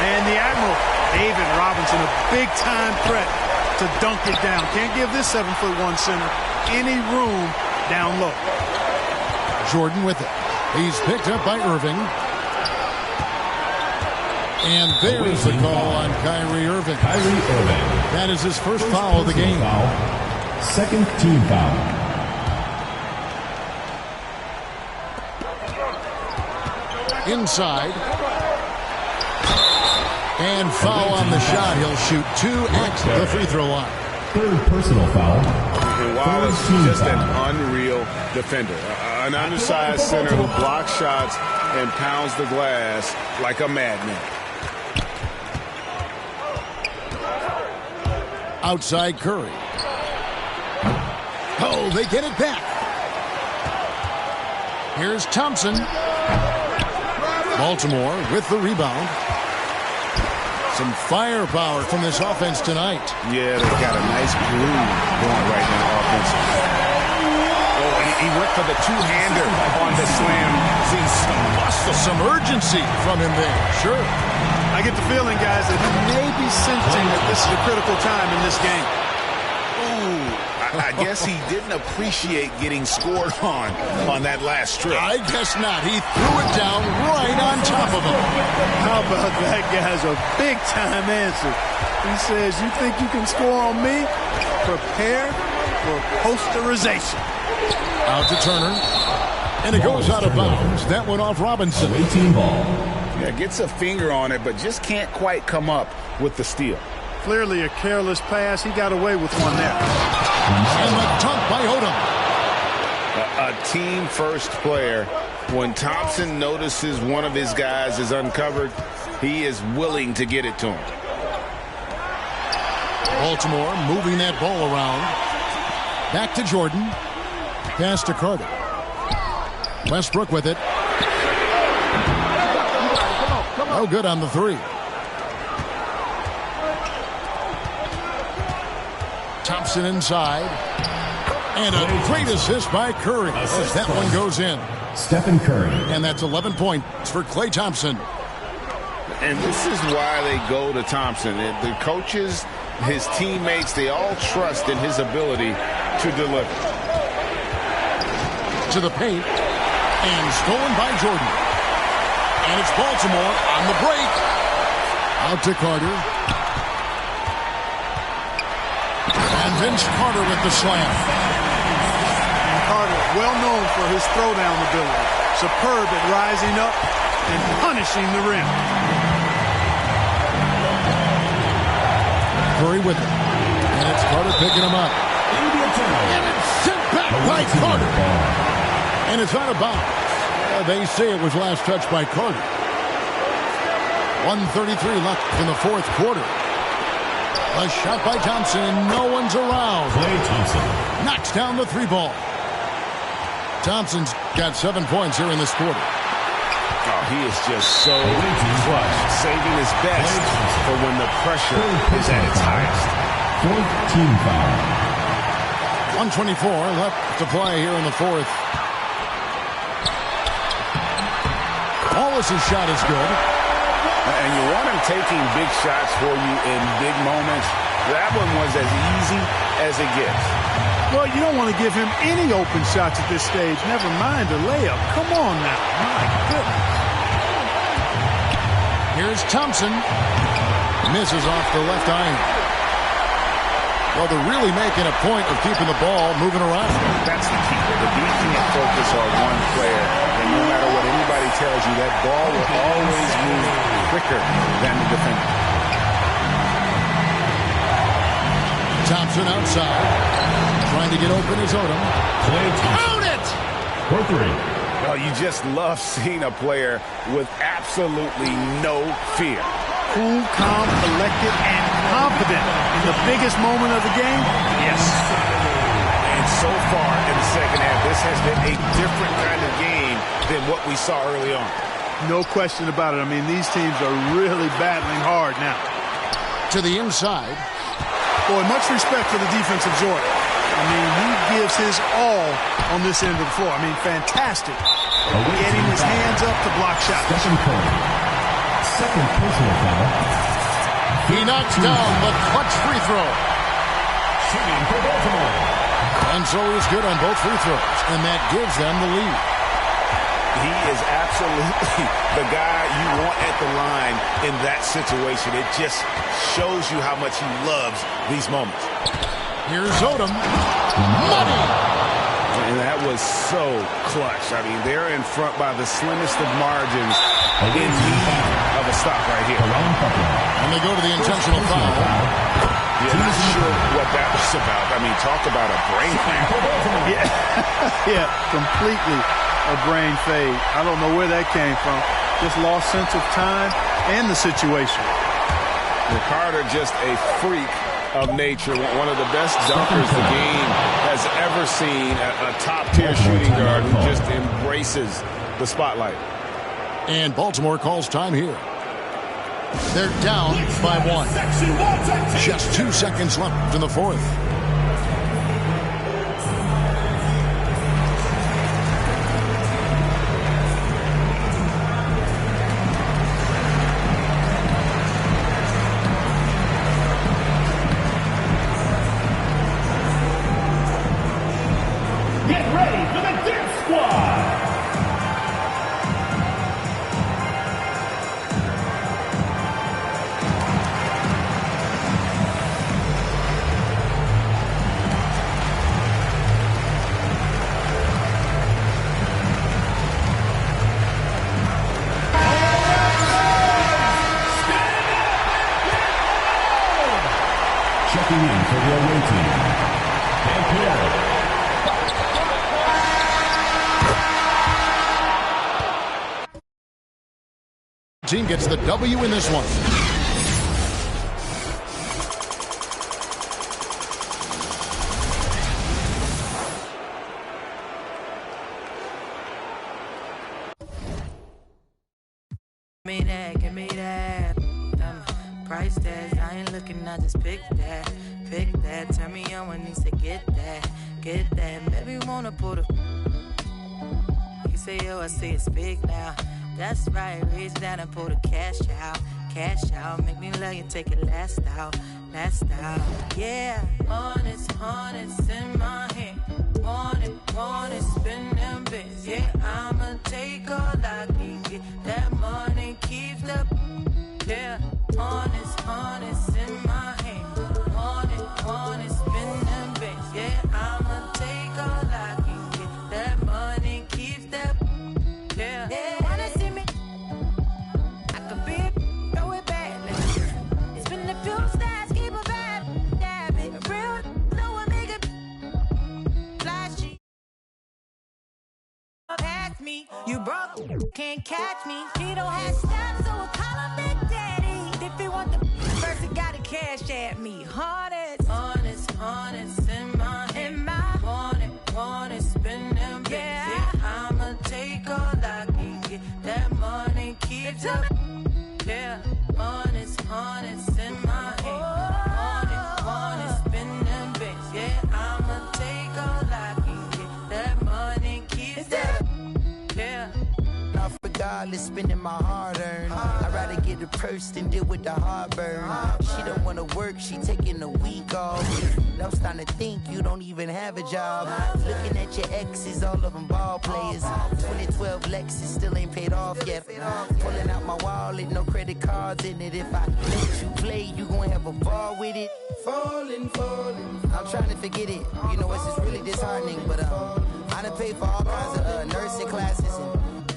And the Admiral, David Robinson, a big-time threat to dunk it down. Can't give this 7'1" center any room down low. Jordan with it. He's picked up by Irving. And there's the call on Kyrie Irving. That is his first foul of the game. Second team foul. Inside. And foul on the shot. He'll shoot 2 at the free throw line. Third personal foul. And Wallace is just an unreal defender. An undersized center who blocks shots and pounds the glass like a madman. Outside Curry. Oh, they get it back. Here's Thompson. Baltimore with the rebound. Some firepower from this offense tonight. Yeah, they've got a nice groove going right now offensively. Oh, he went for the two-hander on the slam. Seeing some muscle, some urgency from him there. Sure. I get the feeling, guys, that he may be sensing that this is a critical time in this game. I guess he didn't appreciate getting scored on that last strip. I guess not. He threw it down right on top of him. How about that, guys? A big-time answer. He says, you think you can score on me? Prepare for posterization. Out to Turner. And it goes out of bounds. That went off Robinson. 18 ball. Yeah, gets a finger on it, but just can't quite come up with the steal. Clearly a careless pass. He got away with one there. And the dunk by Odom. A team-first player. When Thompson notices one of his guys is uncovered, he is willing to get it to him. Baltimore moving that ball around. Back to Jordan. Pass to Carter. Westbrook with it. No good on the 3. Thompson inside. And a great assist by Curry as that one goes in. Stephen Curry. And that's 11 points for Klay Thompson. And this is why they go to Thompson. The coaches, his teammates, they all trust in his ability to deliver. To the paint. And stolen by Jordan. And it's Baltimore on the break. Out to Carter. And Vince Carter with the slam. And Carter, well known for his throwdown ability. Superb at rising up and punishing the rim. Curry with it. And it's Carter picking him up. And it's sent back by Carter. And it's out of bounds. They say it was last touched by Carter. 1:33 left in the fourth quarter. A shot by Thompson. No one's around. Klay Thompson knocks down the three ball. Thompson's got 7 points here in this quarter. Oh, he is just so clutch, saving his best for when the pressure is at its highest. 14 foul. 1:24 left to play here in the fourth. Wallace's shot is good. And you want him taking big shots for you in big moments. That one was as easy as it gets. Well, you don't want to give him any open shots at this stage. Never mind a layup. Come on now. My goodness. Here's Thompson. Misses off the left iron. Well, they're really making a point of keeping the ball moving around. That's the key. The D can't focus on one player. And no matter what anybody tells you, that ball will always move quicker than the defender. Thompson outside. Trying to get open is Odom. Count it! For three. Well, you just love seeing a player with absolutely no fear. Cool, calm, collected, and confident in the biggest moment of the game? Yes. And so far in the second half, this has been a different kind of game than what we saw early on. No question about it. I mean, these teams are really battling hard now. To the inside. Boy, much respect for the defensive Jordan. I mean, he gives his all on this end of the floor. I mean, fantastic. Getting his hands up to block shots. Second personal foul. He knocks down the clutch free throw. Shooting for Baltimore. And so he's good on both free throws, and that gives them the lead. He is absolutely the guy you want at the line in that situation. It just shows you how much he loves these moments. Here's Odom. Money! And that was so clutch. I mean, they're in front by the slimmest of margins in need of a stop right here. And they go to the intentional foul. Yeah, not sure what that was about. I mean, talk about a brain fade. Yeah, completely a brain fade. I don't know where that came from. Just lost sense of time and the situation. Carter just a freak of nature, one of the best dunkers the game has ever seen, a top-tier shooting guard who just embraces the spotlight. And Baltimore calls time here. They're down by 1. Just 2 seconds left in the fourth. Get ready for the Dip Squad. Checking in for the away team. And Pierre. Team gets the W in this one. Give me that. Price tags, I ain't looking, I just pick that. Turn me on when he say get that. Baby, wanna put a. You say, yo, I say it's big now. That's right, reach down and pull the cash out, make me love you, take it last out, yeah. Honest in my hand, want it, spend them bits, yeah. I'ma take all I can get, that money keeps the, yeah. Honest in my hand, want it, spend them bits, yeah. I'ma take all I can get, that money keeps the, yeah. You broke, can't catch me. He don't have steps, so we'll call him Big Daddy. flash at me. Honest, honest, honest in my hand. Want it, spend them bits. Yeah, I'ma take all I can get. That money keeps up. Yeah, honest, honest in my hand. Want it, spend them bits. Yeah, I'ma take all I can get. That money keeps up. Yeah. Regardless, spending my hard-earned. I'd rather get a purse than deal with the heartburn. She don't wanna work, she taking a week off. I'm starting to think you don't even have a job. Looking at your exes, all of them ball players. 2012 Lexus still ain't paid off yet. Pulling out my wallet, no credit cards in it. If I let you play, you gon' have a ball with it. Falling. I'm trying to forget it. You know, it's just really disheartening. But I done paid for all kinds of nursing classes.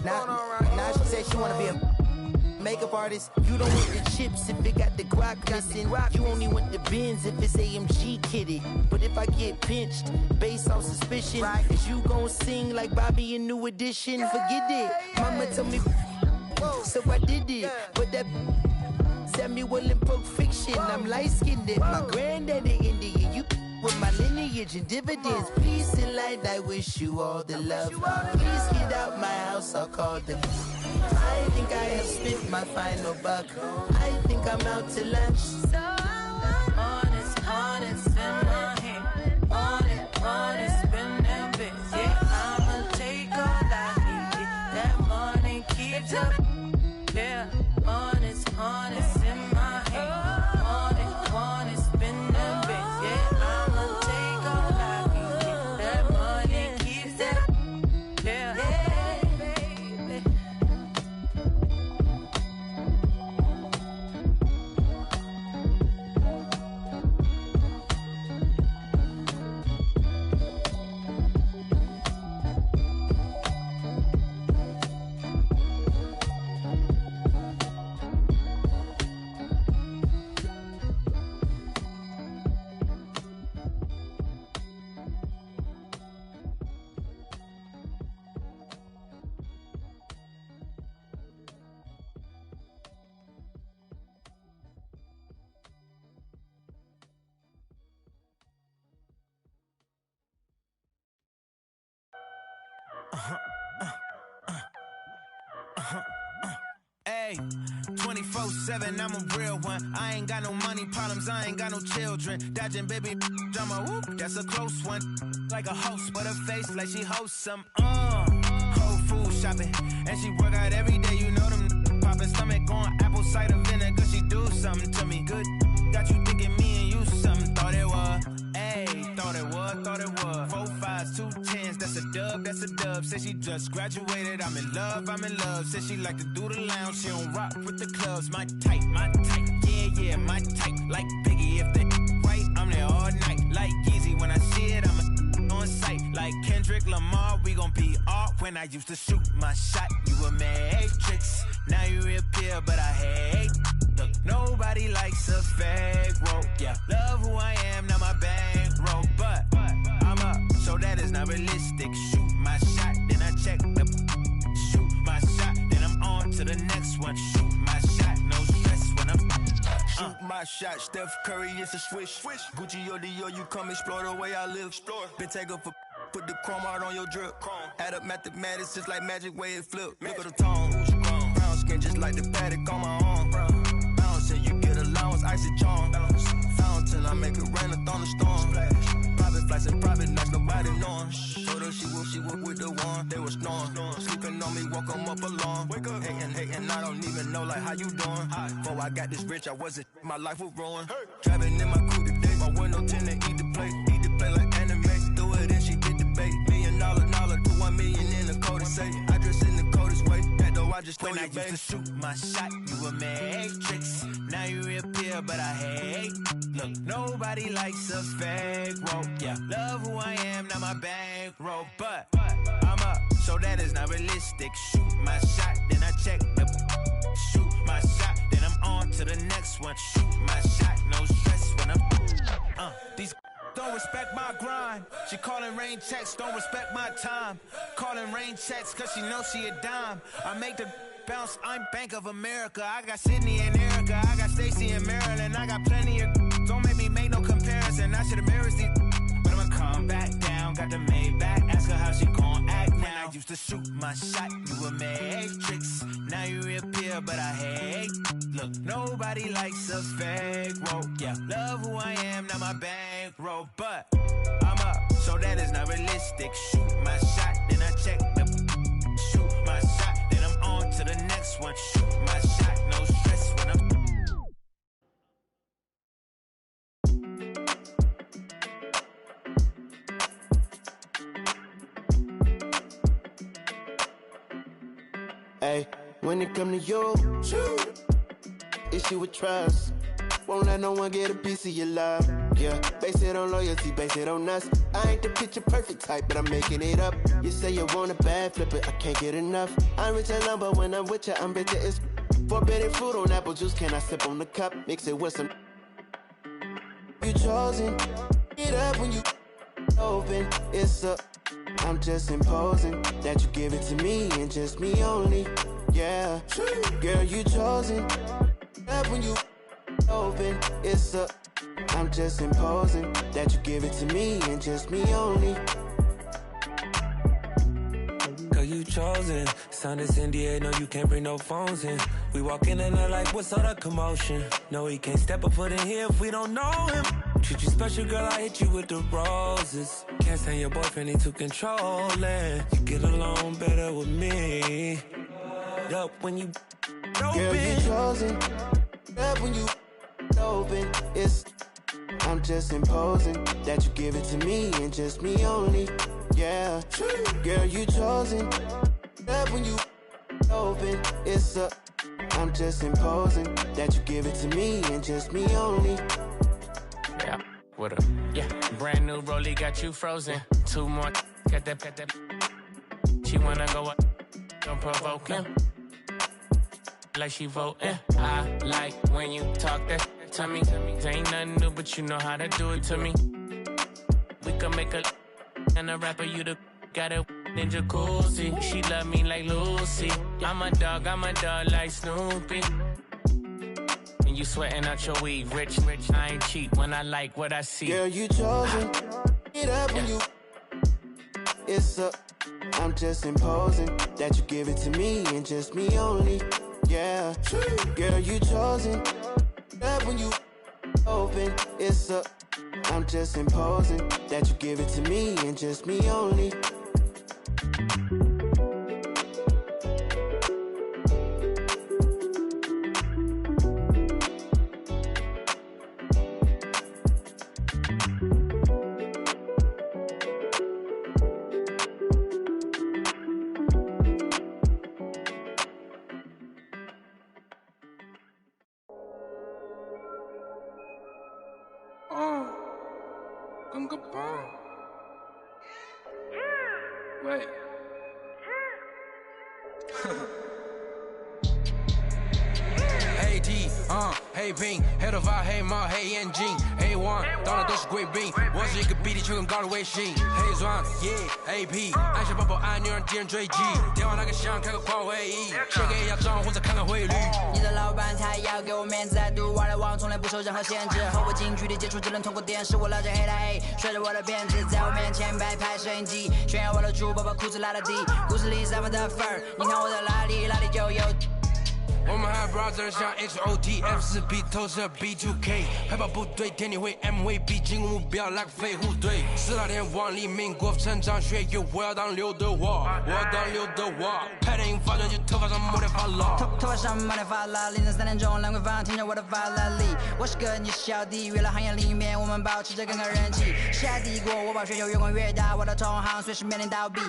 And now she said she wanna be a makeup artist. You don't want the chips if it got the guac missing. You only want the Benz if it's AMG kitted. But if I get pinched based on suspicion, is you gon' sing like Bobby in New Edition? Forget it. Mama told me, so I did it. But that Samuel in Pulp Fiction, I'm light-skinned. My granddaddy Indian, you with my lineage and dividends. Peace and light, I wish you all the love. Please get out my house, I'll call them. I think I have spent my final buck. I think I'm out to lunch. So honest in my hand. Honest, spend them bits. Yeah, I'ma take all I can get. That money keeps up. Yeah, honest in my hand. Honest, spend them bits. Yeah, I'ma take all I can get. That money keeps up. Yeah, baby. Hey, 24/7, I'm a real one. I ain't got no money problems, I ain't got no children. Dodging baby, I'm a whoop, that's a close one. Like a host, but her face like she hosts some. Whole food shopping, and she work out every day. You know them popping stomach on apple cider vinegar. She do something to me good. Got you thinking me and you something. Thought it was. Ayy, thought it was. 4 5s, 2 10s, that's a dub. Said she just graduated, I'm in love. Said she like to do the lounge, she don't rock with the clubs. My type, yeah, my type. Like Biggie, if they right, I'm there all night. Like Yeezy, when I see it, I'm on sight. Like Kendrick Lamar, we gon' be off. When I used to shoot my shot, you a matrix. Now you reappear, but I hate. Look, nobody likes a fake rope. Yeah, love who I am, not my bankroll. But I'm up, so that is not realistic. Shoot my shot, then I check the. Shoot my shot, then I'm on to the next one. Shoot my shot, no stress when I'm. Shoot my shot, Steph Curry, it's a swish. Gucci or Dior, you come explore the way I live. Been taken for. Put the chrome out on your drip. Add up mathematics just like magic way it flip. Look at the tone. Brown skin just like the paddock on my arm. Bouncing, you get allowance, icy charm. Fountain, I make it rain, a thunderstorm. Private flights and private nights, nobody knowing. Told her she would with the one, they was snoring. Sleeping on me, woke them up alone. Hating, I don't even know like how you doing. Before I got this rich, I wasn't, my life was ruined. Driving in my coupe today, my window tinted, eat the plate like anime. Do it and she did the bait. $1 million, put 1 million in the code to say. I dress in the coldest way, that though I just when I used to shoot my shot, you a matrix. Now you reappear, but I hate. Look, nobody likes a fake rope. Yeah, love who I am, not my bankroll. But I'm up, so that is not realistic. Shoot my shot, then I check the. Shoot my shot, then I'm on to the next one. Shoot my shot, no stress when I'm. These don't respect my grind. She calling rain checks, don't respect my time. Calling rain checks, cause she knows she a dime. I make the bounce, I'm Bank of America. I got Sydney and Erica, I got Stacy and Maryland. I got plenty of my shot, you a matrix. Now you reappear, but I hate. Look, nobody likes a fake roll. Yeah, love who I am, not my bankroll. But I'm up, so that is not realistic. Shoot my shot, then I check the. Shoot my shot, then I'm on to the next one. Shoot my shot, no stress when I'm. Hey, when it come to you, issue with trust. Won't let no one get a piece of your love. Yeah, base it on loyalty, base it on us. I ain't the picture perfect type, but I'm making it up. You say you want a bad flip it, I can't get enough. I'm rich and lumber when I'm with you, I'm bitter. It's forbidden fruit on apple juice. Can I sip on the cup? Mix it with some. You chosen. Get up when you open. It's a. I'm just imposing that you give it to me and just me only. Yeah, girl, you chosen. Up when you open, it's a. I'm just imposing that you give it to me and just me only. Girl, you chosen. Sign this NDA, no, you can't bring no phones in. We walk in and they're like, what's all the commotion? No, he can't step a foot in here if we don't know him. Treat you special, girl, I hit you with the roses. Can't stand your boyfriend, he too controlling. You get along better with me. Up when you open. Girl, you chosen. Up when you open. It's. I'm just imposing that you give it to me and just me only. Yeah, girl, you chosen. Up when you open. It's a. I'm just imposing that you give it to me and just me only. Yeah, what up? Yeah, brand new rollie got you frozen. Two more, got that. She wanna go up, don't provoke him. Like she voting. I like when you talk that to me. Ain't nothing new, but you know how to do it to me. We can make a and a rapper, you the got a in jacuzzi. She love me like Lucy. I'm a dog like Snoopy. You sweating out your weed, rich, I ain't cheap when I like what I see. Girl, you chosen. Get up when you. It's a. I'm just imposing that you give it to me and just me only. Yeah, girl, you chosen. Up when you open. It's a. I'm just imposing that you give it to me and just me only. Gunga bomb. Wait. Hey D, hey Ping， 黑头发，黑猫，黑眼睛，黑王，当然都是贵宾。我是一个比地球更高的卫星。黑钻，AP， 按下抱抱按钮让敌人追击。电话那个响，开个跨会议，先给压账户再看看汇率。你的老板他要给我面子，在赌玩的网从来不受任何限制。和我近距离接触只能通过电视，我拉着黑带 A， 甩着我的辫子，在我面前摆拍摄影机，炫耀我的珠宝，把裤子拉得低。故事里散发的粉儿，你看我的哪里就有。我们还 brother 像 HOT F4P 投射 B2K 海豹部队天地会 MVP 进攻目标来个飞虎队4大天王黎明国父成长学友我要当刘德华拍电影发专辑头发上抹点发蜡头发上抹点发蜡凌晨3点钟兰桂坊听着我的法拉利我是个你是小弟娱乐行业里面我们保持着更高人气下帝国我把全球越滚越大我的同行随时面临倒闭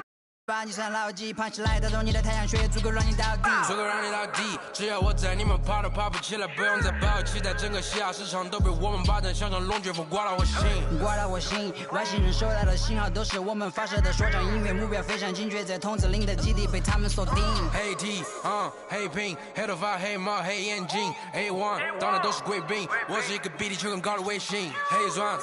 把你算牢记胖起来打中你的太阳穴足够让你倒地足够让你倒地只要我在你们爬都爬不起来不用再抱期待整个西亚市场都被我们霸占像场龙卷风刮到我心外星人收到的信号都是我们发射的说唱音乐目标非常精确在筒子林的基地被他们锁定黑 T 黑 Pink 黑头发黑猫黑眼睛 A1 当然都是贵宾我是一个比地球更高的卫星黑钻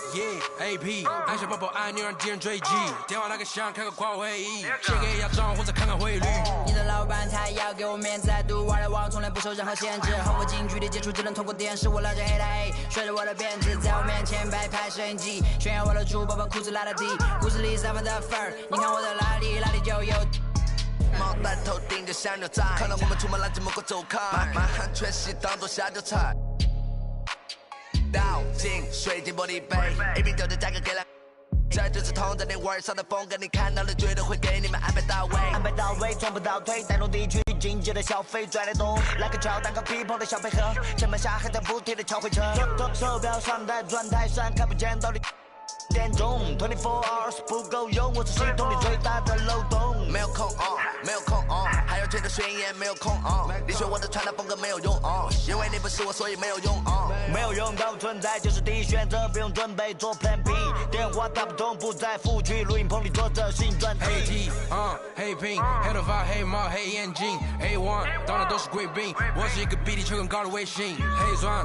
AP 按下抱抱按钮让敌人追击电话那个响开个跨会议给压账或者看看汇率你的老板他要给我面子在赌玩的网从来不受任何限制和我近距离接触只能通过电视我拉着黑带 A 甩着我的辫子在我面前摆拍摄影机炫耀我的珠宝把裤子拉得低故事里散发的粉儿你看我的哪里就有毛带头顶着香牛仔，看到我们出门拦着某个走开，满汉全席当做下酒菜。倒进水晶玻璃杯，A B 调的价格给了。这就是同在你玩上的风格，你看到了绝对会给你们安排到位，安排到位，从不倒退，带动地区经济的消费，拽得动，来个超单个 people 的小配合，成本下还在补贴的超会车，手表上带转台上看不见到底。点钟24 hours 不够用，我是系统里最大的漏洞。没有空没有空还要觉得宣言没有空你学我的穿搭风格没有用因为你不是我，所以没有用没有用到存在就是第一选择，不用准备做 Plan B。电话打不通，不在副局，录音棚里做着新专辑。黑 T 黑 Pink 黑头发黑毛黑眼睛 A1 当然都是贵宾，我是一个比地球更高的卫星。黑钻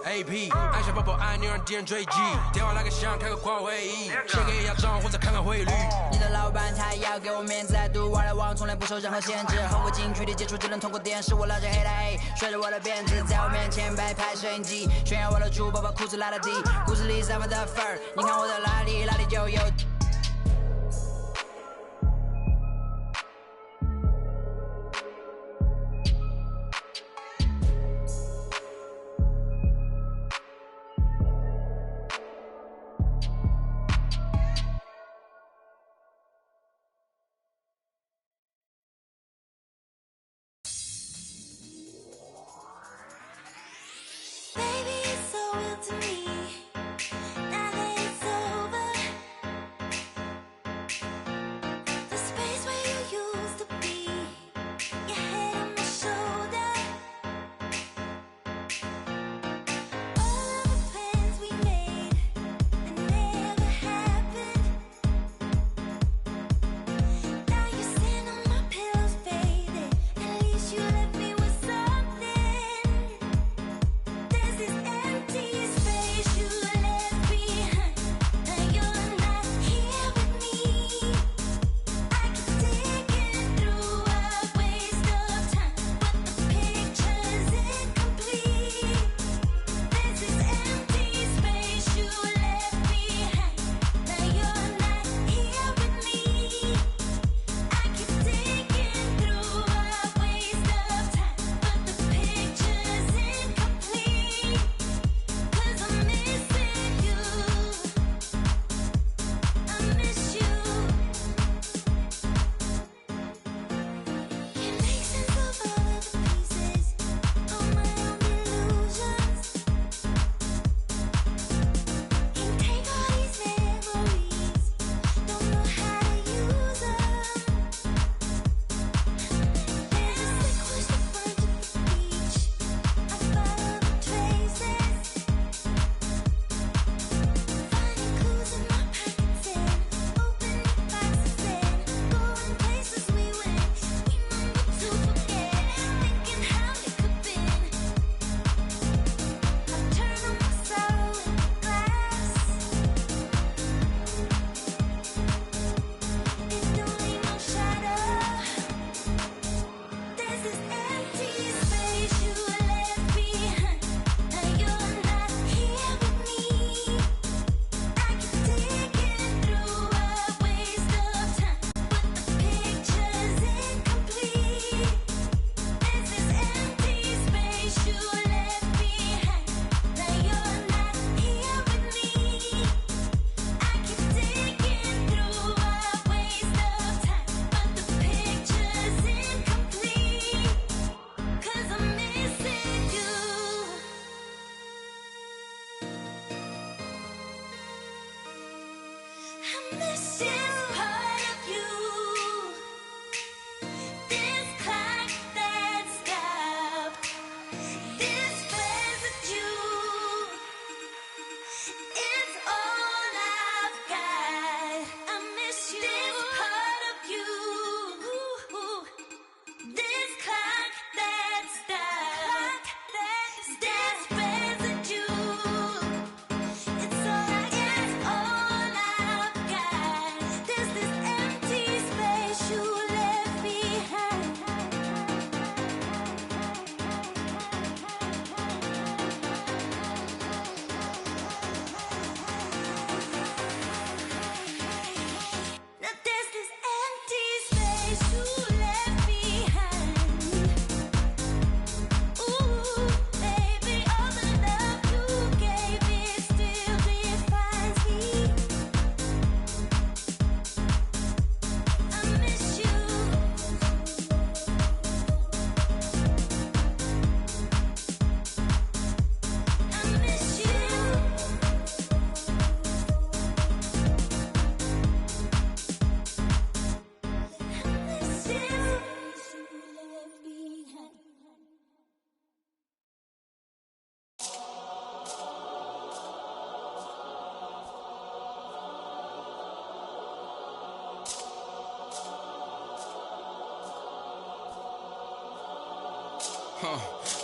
AP 爱小宝宝爱女人敌人追击，电话来个响开个跨会议，先给压账或者看看汇率。你的老板他要给我面子，来读外来网从来不受任何限制，后会近距离接触只能通过电视，我拉着黑的 A 甩着我的辫子，在我面前摆拍摄影机，炫耀我的珠宝把裤子拉得低，故事里散发的粉儿，你看我的哪里就有。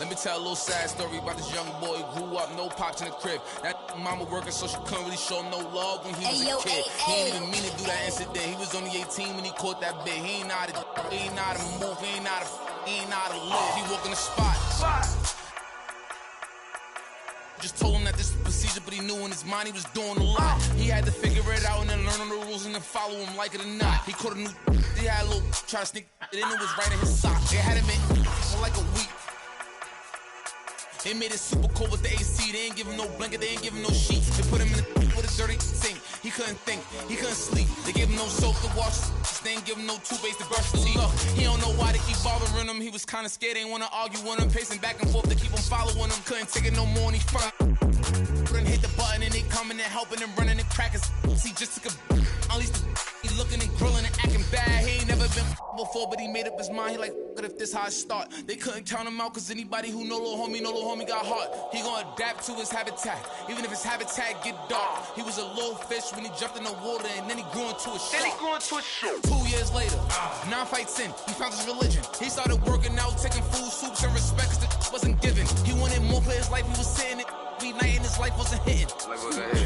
Let me tell a little sad story about this young boy who grew up, no pops in the crib. That mama working, so she couldn't really show no love when he was a kid. He ain't even mean to do that incident. He was only 18 when he caught that bit. He ain't know how to move, he ain't know how to live. He walk in the spot. Just told him that this is procedure, but he knew in his mind he was doing a lot. He had to figure it out and then learn on the rules and then follow him like it or not. He caught a new, he had a little, try to sneak it in, it was right in his sock. They had him in for like a week. They made it super cold with the AC. They ain't give him no blanket, they ain't give him no sheets. They put him in with a dirty sink. He couldn't think, he couldn't sleep. They gave him no soap to wash. They ain't give him no toothpaste to brush his teeth. He don't know why they keep bothering him. He was kinda scared, ain't wanna argue with him. Pacing back and forth to keep him following him. Couldn't take it no more and he front. Couldn't hit the button and they coming and helping and running and cracking. He just took a at least he looking and grilling and acting bad. He ain't never been before, but he made up his mind. He like, if this how I start. They couldn't count him out, cause anybody who know little homie got heart. He gonna adapt to his habitat, even if his habitat get dark. He was a little fish when he jumped in the water, and then he grew into a shark. 2 years later, 9 fights in, he found his religion. He started working out, taking food, soups, and respect, cause the wasn't given. He wanted more for his life, he was sitting it. Night and his life wasn't hitting.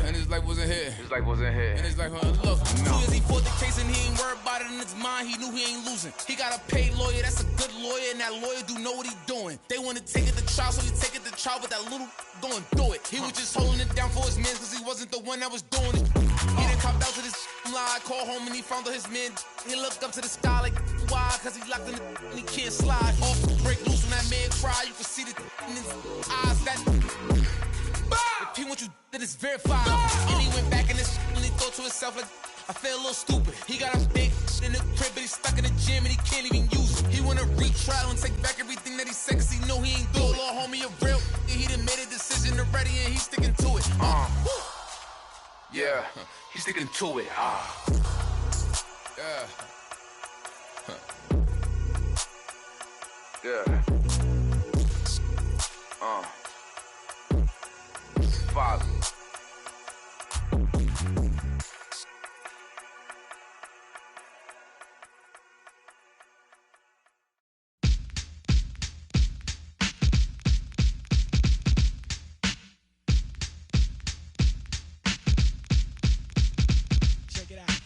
And his life wasn't hitting. And his life wasn't look. 2 years he fought the case and he ain't worried about it in his mind. He knew he ain't losing. He got a paid lawyer, that's a good lawyer, and that lawyer do know what he doing. They want to take it to trial, so he take it to trial, but that little going through it. He was just holding it down for his man, cause he wasn't the one that was doing it. He done copped out to this lie, called home and he found out his man. He looked up to the sky like, why? Cause he locked in the and he can't slide. Off break loose when that man cry, you can see the in his eyes. That if he want you, then it's verified. And he went back in this and he thought to himself like, I feel a little stupid. He got a big in the crib, but he's stuck in the gym and he can't even use it. He wanna retrial and take back everything that he said, cause he know he ain't do it. Little homie a real, he done made a decision already and he's sticking to it. Yeah, he's sticking to it. Yeah. Father. Check it out.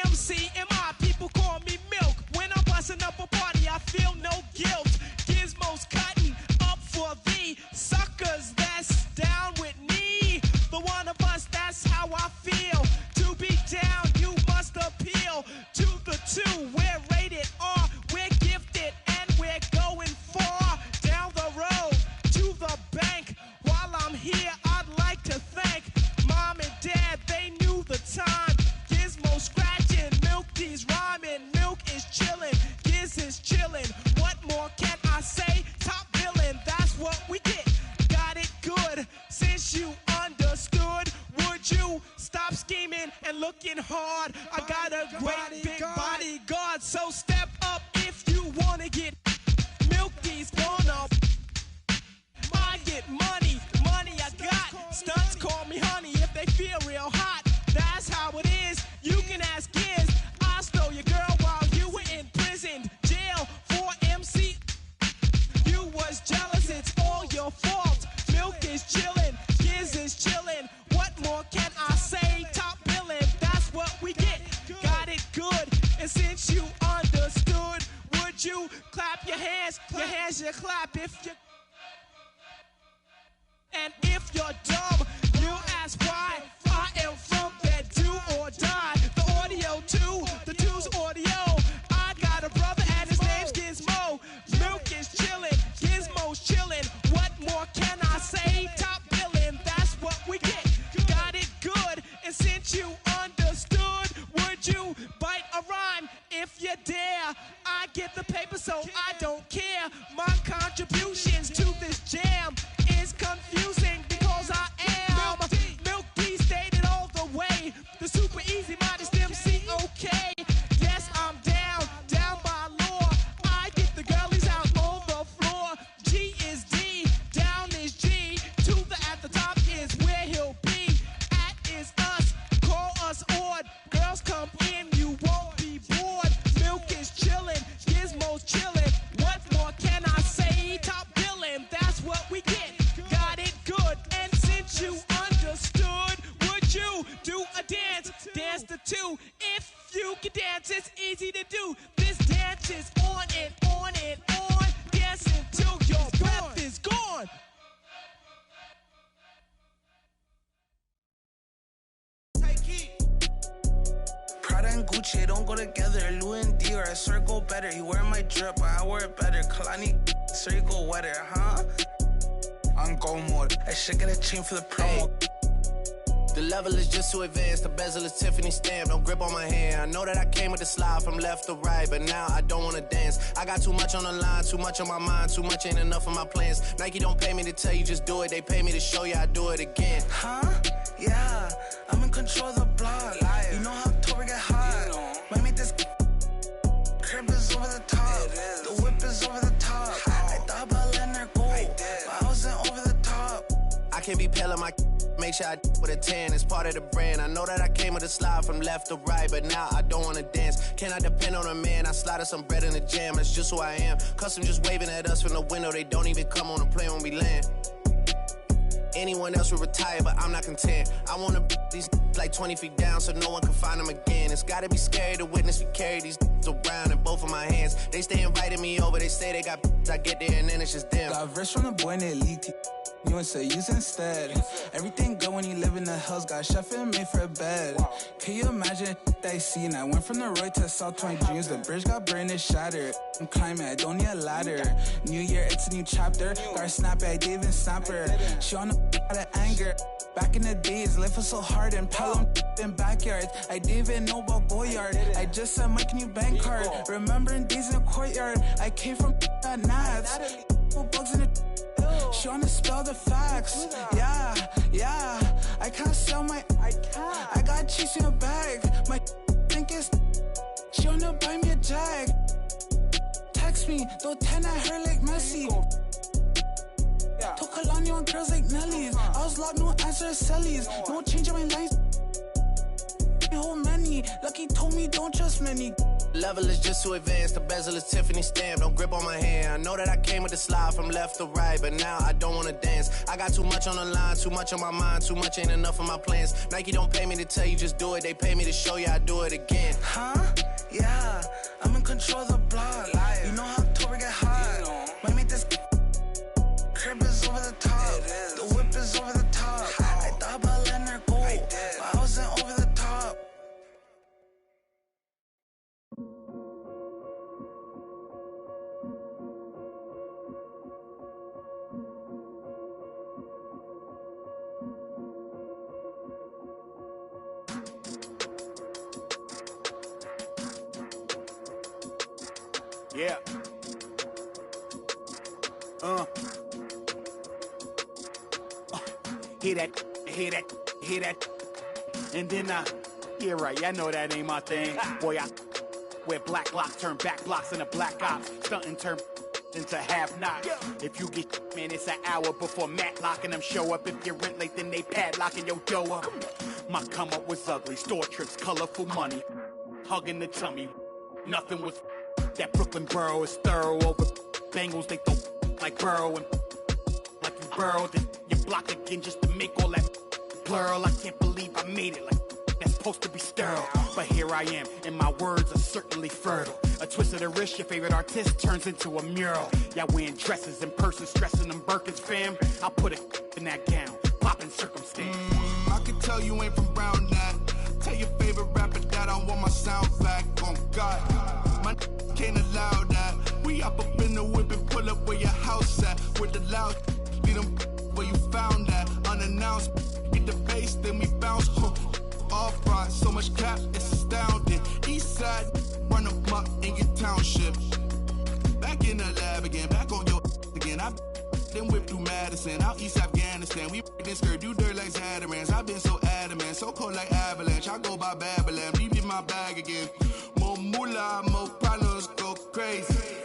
MC and my people call me Milk. When I'm busting up a party, I feel no guilt. Gizmos cutting up for the suckers that's down with me. The one of us, that's how I feel. To be down, you must appeal to the two. We're rated R, we're gifted, and we're going far down the road to the bank. While I'm here, I'd like to thank Mom and Dad, they knew the time. Gizmo scratching, Milk D's rhyming, Milk is chilling, Giz is chilling. What more can I say? Top billing, that's what we get. Got it good, since you understood. Would you stop scheming and looking hard? I got a great big bodyguard, so step up if you wanna get Milk D's gonna. I get money I got. Stunts call me honey if they feel real hot. That's how it is. You can ask Giz. I stole your girl while you were in prison. Jail for MC. You was jealous, it's all your fault. Milk is chillin', Giz is chillin'. What more can I say? Top billing, that's what we get. Got it good, and since you understood, would you clap your hands? Your hands you clap if you. And if you're dumb, you ask why. I am from that do or die. The audio too, the two's audio. I got a brother and his name's Gizmo. Milk is chillin', Gizmo's chillin'. What more can I say? Top billing, that's what we get. Got it good, and since you understood, would you bite a rhyme if you dare? I get the paper, so I don't care. My contributions to this jam is confusing because I am too. If you can dance, it's easy to do. This dance is on and on and on. Dance until your breath is gone. Prada and Gucci don't go together. Louis and Dior, I swear go better. He wear my drip, but I wear it better. Kalani, sir, you go wetter, huh? On go mode. I should get a chain for the promo. The level is just too advanced. The bezel is Tiffany stamp. Don't grip on my hand. I know that I came with the slide from left to right, but now I don't wanna dance. I got too much on the line, too much on my mind, too much ain't enough of my plans. Nike don't pay me to tell you just do it. They pay me to show you I do it again. Huh? Yeah, I'm in control of the block. You know how October get hot. Might make this crib is over the top. The whip is over the top. I thought about letting her go, but I wasn't over the top. I can't be pale on my make sure I with a 10. It's part of the brand. I know that I came with a slide from left to right, but now I don't wanna dance. Can I depend on a man? I slided some bread in the jam. That's just who I am. Custom just waving at us from the window. They don't even come on the plane when we land. Anyone else would retire, but I'm not content. I wanna these like 20 feet down so no one can find them again. It's gotta be scary to witness me carry these around in both of my hands. They stay inviting me over. They say they got I get there and then it's just them. Got rich from the boy named Elite. You would say use instead. Everything good when you live in the hills. Got chef and made for a bed. Can you imagine that I seen? I went from the road to South 20 dreams. The bridge got burned and shattered. I'm climbing, I don't need a ladder. New year, it's a new chapter. Got her snap I didn't even snap her. She on the out of anger. Back in the days, life was so hard and Pelham in backyards. I didn't even know about Goyard. I just sent my new bank card. Remembering days in the courtyard. I came from that Nats. Bugs in the she wanna spell the facts. Yeah. I can't sell my. I got cheese in a bag. My think it's. She wanna buy me a Jag. Text me, throw 10 at her like Messi. Took Kalani on girls like Nelly's. I was locked, no answer to Sally's. No change in my life. Whole many. Lucky told me don't trust many. Level is just too advanced. The bezel is Tiffany stamp. Don't grip on my hand. I know that I came with the slide from left to right, but now I don't wanna dance. I got too much on the line, too much on my mind, too much ain't enough of my plans. Nike don't pay me to tell you just do it. They pay me to show you I do it again. Huh? Yeah, I'm in control of the block. You know how October get hot. Might make this crib is over the top. The whip is over the top. I thought about letting her go, but I wasn't over the top. Yeah. Hear that. And then yeah, right, yeah, I know that ain't my thing. Boy, I wear black locks, turn back blocks into black ops, stunting turn into half knock. If you get, man, it's an hour before Matlock and them show up. If you're rent late, then they padlocking your dough up. My come up was ugly, store trips, colorful money, hugging the tummy. Nothing was that Brooklyn borough is thorough over Bengals. They throw like Burrow and like you burrowed and you block again just to make all that plural. I can't believe I made it like that's supposed to be sterile. But here I am, and my words are certainly fertile. A twist of the wrist, your favorite artist turns into a mural. Y'all wearing dresses in person, stressing them Birkins, fam. I'll put it in that gown, popping circumstance. I can tell you ain't from Brown that. Tell your favorite rapper that I want my sound back. On God, my can't allow that. We up in the whip and pull up where your house at. With the loud, beat them where you found that. Unannounced, get the bass, then we bounce. Off right, so much cap, it's astounding. East side, run them up in your township. Back in the lab again, back on your again. I then whip through Madison, out East Afghanistan. We then skirt, do dirt like Zatarans. I've been so adamant, so cold like avalanche. I go by Babylon, leave in my bag again. More moolah, more problems, go crazy.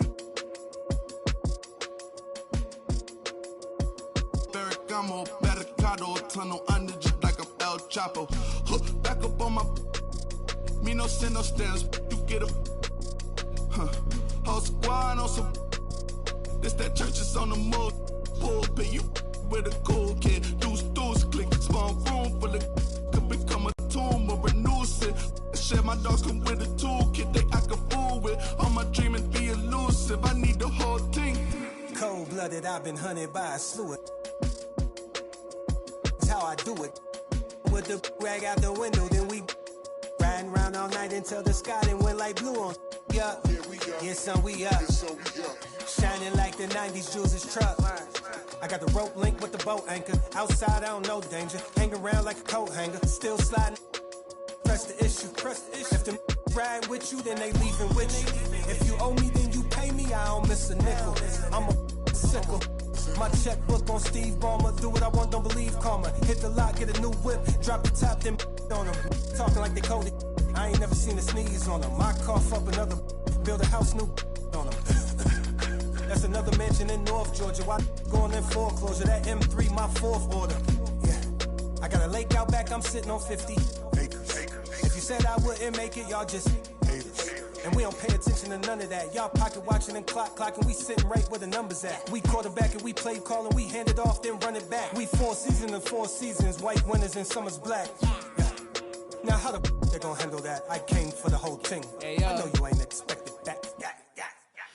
Ferragamo, Barricado, tunnel under just like a El Chapo. Back up on my, me no send no stems, you get a, whole squad on some, this that church is on the move, pulpit, you with a cool kid, deuce, click, small room full of, could become a tomb or a nuisance, share. My dogs come with a toolkit they act a fool with. All my dreaming be elusive. I need the whole thing. Cold-blooded, I've been hunted by a slew of. That's how I do it. With the rag out the window, then we riding around all night until the sky then went like blue on. Yeah, yeah, son, we up. Shining like the 90s Jules' truck. I got the rope link with the boat anchor. Outside, I don't know danger. Hang around like a coat hanger. Still sliding. Press the issue. If them ride with you, then they leaving with you. If you owe me, then you pay me. I don't miss a nickel. I'm a sickle. My checkbook on Steve Ballmer. Do what I want, don't believe karma. Hit the lock, get a new whip. Drop the top, then on them. Talking like they coded. I ain't never seen a sneeze on them. I cough up another. Build a house new on them. That's another mansion in North Georgia. Why going in foreclosure? That M3, my fourth order. Yeah, I got a lake out back. I'm sitting on 50 acres. If you said I wouldn't make it, y'all just haters. And we don't pay attention to none of that. Y'all pocket watching and clocking. We sitting right where the numbers at. We quarterback and we play calling. We hand it off, then run it back. We 4 seasons and 4 seasons. White winners and summer's black. Yeah. Now how the they gonna handle that? I came for the whole thing. Hey, I know you ain't expected that.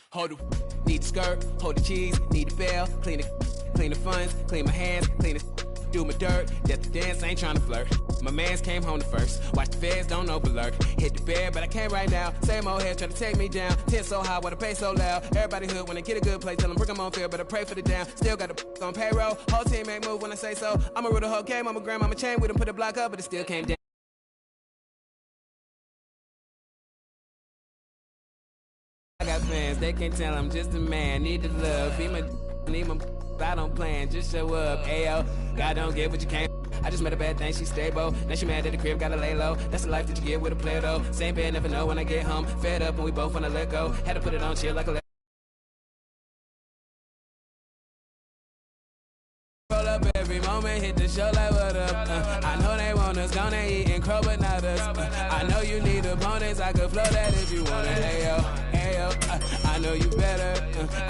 Hold the need the skirt, hold the cheese, need the bell, clean the funds, clean my hands, clean the do my dirt. That the dance ain't trying to flirt. My mans came home the first. Watch the feds, don't overlurk. Hit the bed, but I can't right now. Same old head trying to take me down. 10 so high, while the pay so loud. Everybody hood when they get a good place. Tell them bring them on field, but I pray for the down. Still got the on payroll. Whole team ain't move when I say so. I'ma rule the whole game. I'ma grab my chain with them, put a block up, but it still came down. I got fans, they can't tell I'm just a man. Need the love, be my, need my. I don't plan, just show up. Ayo, God don't get what you can't. I just met a bad thing, she stable. Now she mad at the crib, gotta lay low. That's the life that you get with a player though. Same bed, never know when I get home. Fed up and we both wanna let go. Had to put it on chill like a roll up every moment, hit the show like what up. I know they want us, gonna eat and crow, but not us. I know you need opponents, I could flow that if you want it. Ayo, ayo, I know you better.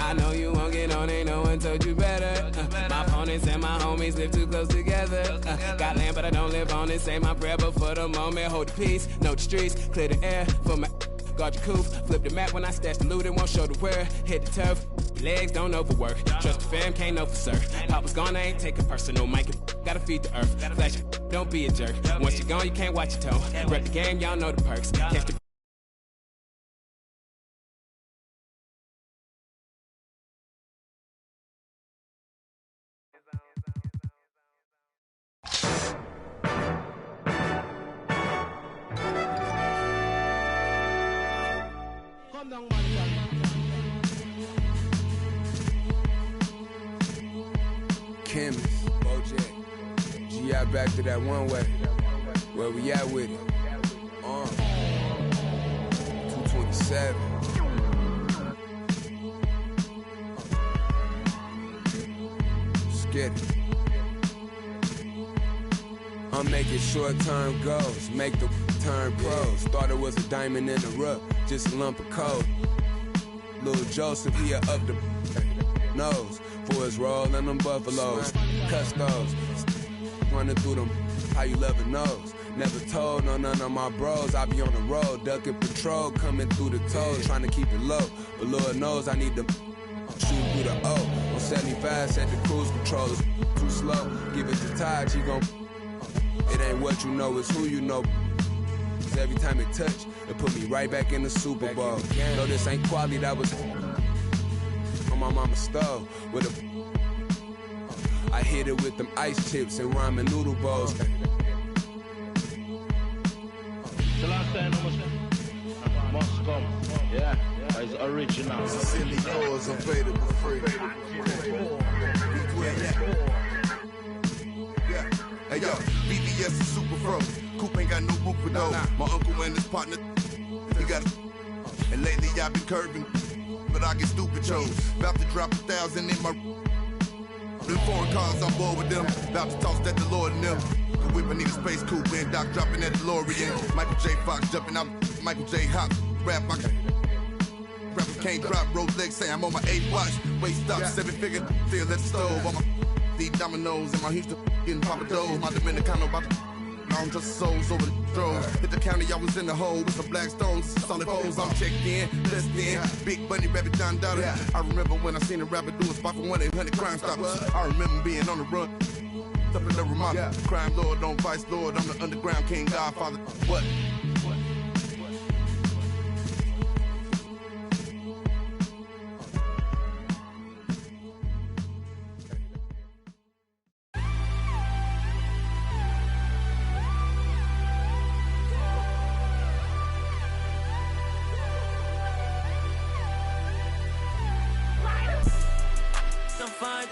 I know you won't get on, ain't no one told you better. My opponents and my homies live too close together. Got land, but I don't live on it. Say my prayer, but for the moment, hold the peace. Know the streets, clear the air for my. Guard your coof, flip the map when I stash the loot and won't show the where. Hit the turf, legs don't overwork. Trust the fam, can't know for sir. Papa's gone, I ain't taking personal. Mike, gotta feed the earth. Flash, don't be a jerk. Once you're gone, you can't watch your tone. Rep the game, y'all know the perks. Catch the Chemist, Bojack, G.I. back to that one way. Where we at with it? 227. Let's get it. I'm making short-term goals, make the turn pros. Thought it was a diamond in the rough, just a lump of coal. Lil Joseph, he up the nose for his roll and them buffaloes. Custos, running through them, how you love it knows. Never told none of my bros, I be on the road, ducking patrol, coming through the toes, trying to keep it low. But Lord knows I need to shoot through the O. On 75, set the cruise controllers too slow. Give it to Taj, he gon' it ain't what you know, it's who you know. Cause every time it touch, it put me right back in the Super Bowl. No, this ain't quality, that was on my mama's stove with a. I hit it with them ice chips and ramen noodle bowls. The last time must come. Yeah, it's original. Silly cause available free. Hey yo, BBS is super fro. Coop ain't got no book for though. My uncle and his partner, he got. And lately I've been curving, but I get stupid chose. About to drop 1,000 in my. Them foreign cars on board with them. About to toss that DeLorean them. The whip I need a space coupe and Doc dropping that DeLorean. Michael J. Fox jumping out. Michael J. Hop rap. Rapper can't drop. Rolex say I'm on my 8th watch. Wait stop 7-figure. Still at the stove. On my. These dominoes and my Houston getting Papa Do's. My Dominicano about to long just souls over the drove. Hit the county, I was in the hole with some black stones, solid foes. I'm checked in, listening. Big Bunny, Rabbit, John Dollar. I remember when I seen a rapper do a spot for 1-800 Crime Stoppers. I remember being on the run. Up in the remark. Crime lord, don't vice lord. I'm the underground king, Godfather. What?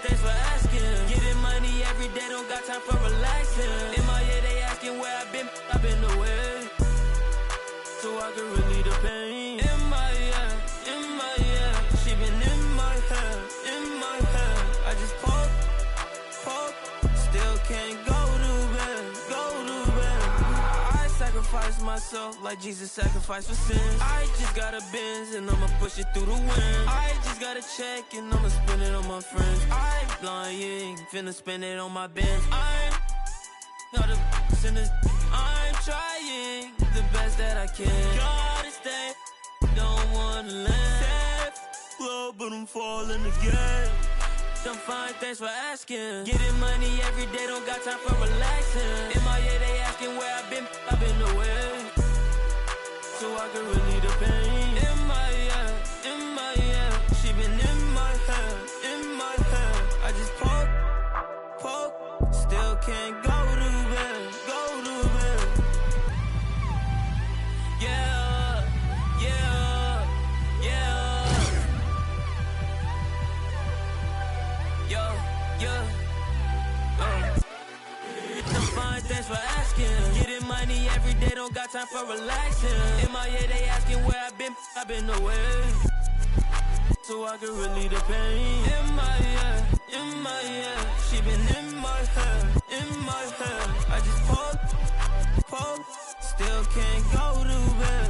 Thanks for asking. Getting money every day, don't got time for relaxing. In my head, they asking where I've been away. So I can relieve the pain. In my head, she been in my head. I just poke, still can't go to bed. I sacrifice myself like Jesus sacrificed for sins. I just got a Benz and I'ma push it through the wind. I just got a check and I'ma spend it on my friends. I'm lying, finna spend it on my Benz. I'm not a sinner. I'm trying the best that I can. Gotta stay, don't wanna land. Safe, low, but I'm falling again. I'm fine, thanks for asking. Getting money every day, don't got time for relaxing. In my head, they asking where I've been away. So I can relieve the pain. In my head, she been in my head. I just poke, still can't go to bed. Yeah. I'm fine, thanks for asking. Getting money every day, don't got time for relaxing. In my head, they asking where I've been away. So I can relieve the pain. In my head, she been in my head. I just poke, still can't go to bed.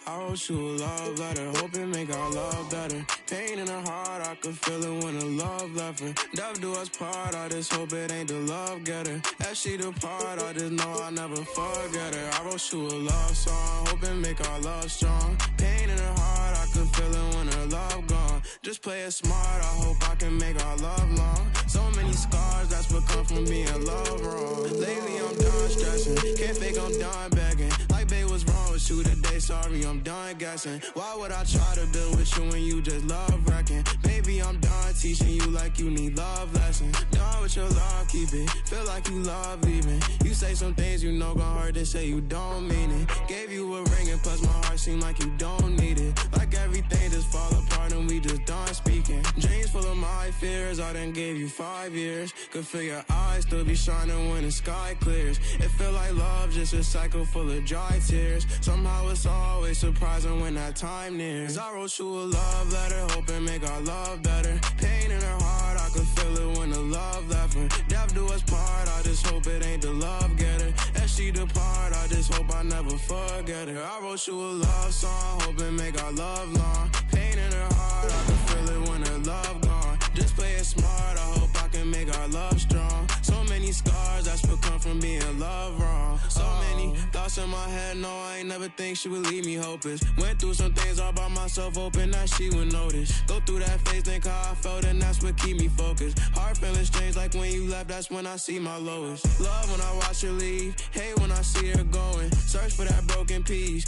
I wrote you a love letter, hoping make our love better. Pain in her heart, I could feel it when the love left her. Death do us part, I just hope it ain't the love getter. As she depart, I just know I'll never forget her. I wrote you a love song, hoping make our love strong. Pain in her heart, I could feel it when her love gone. Just play it smart, I hope I can make our love long. So many scars, that's what come from being loved wrong. Lately I'm done stressing, can't fake I'm done begging. Like babe, what's wrong with you today? Sorry, I'm done guessing. Why would I try to build with you when you just love wrecking? Baby, I'm done teaching you like you need love lessons. Done with your love, keep it. Feel like you love leaving. You say some things you know gon' hurt, they say you don't mean it. Gave you a ring and plus my heart seem like you don't need it. Like everything just fall apart and we just done speaking. Dreams full of my fears, I done gave you 5 years. Could feel your eyes still be shining when the sky clears. It feel like love, just a cycle full of dry tears. Somehow it's always surprising when that time nears. I wrote you a love letter, hoping make our love better. Pain in her heart, I could feel it when the love left her. Death do us part, I just hope it ain't the love getter. As she depart, I just hope I never forget her. I wrote you a love song, hoping make our love long. Pain in her heart, I could feel it when her love gone. Just play it smart, I hope I can make our love strong. So many scars, that's what come from being loved wrong. So many thoughts in my head, no, I ain't never think she would leave me hopeless. Went through some things all by myself, hoping that she would notice. Go through that phase, think how I felt, and that's what keep me focused. Heart feeling strange, like when you left, that's when I see my lowest. Love when I watch her leave, hate when I see her going. Search for that broken piece,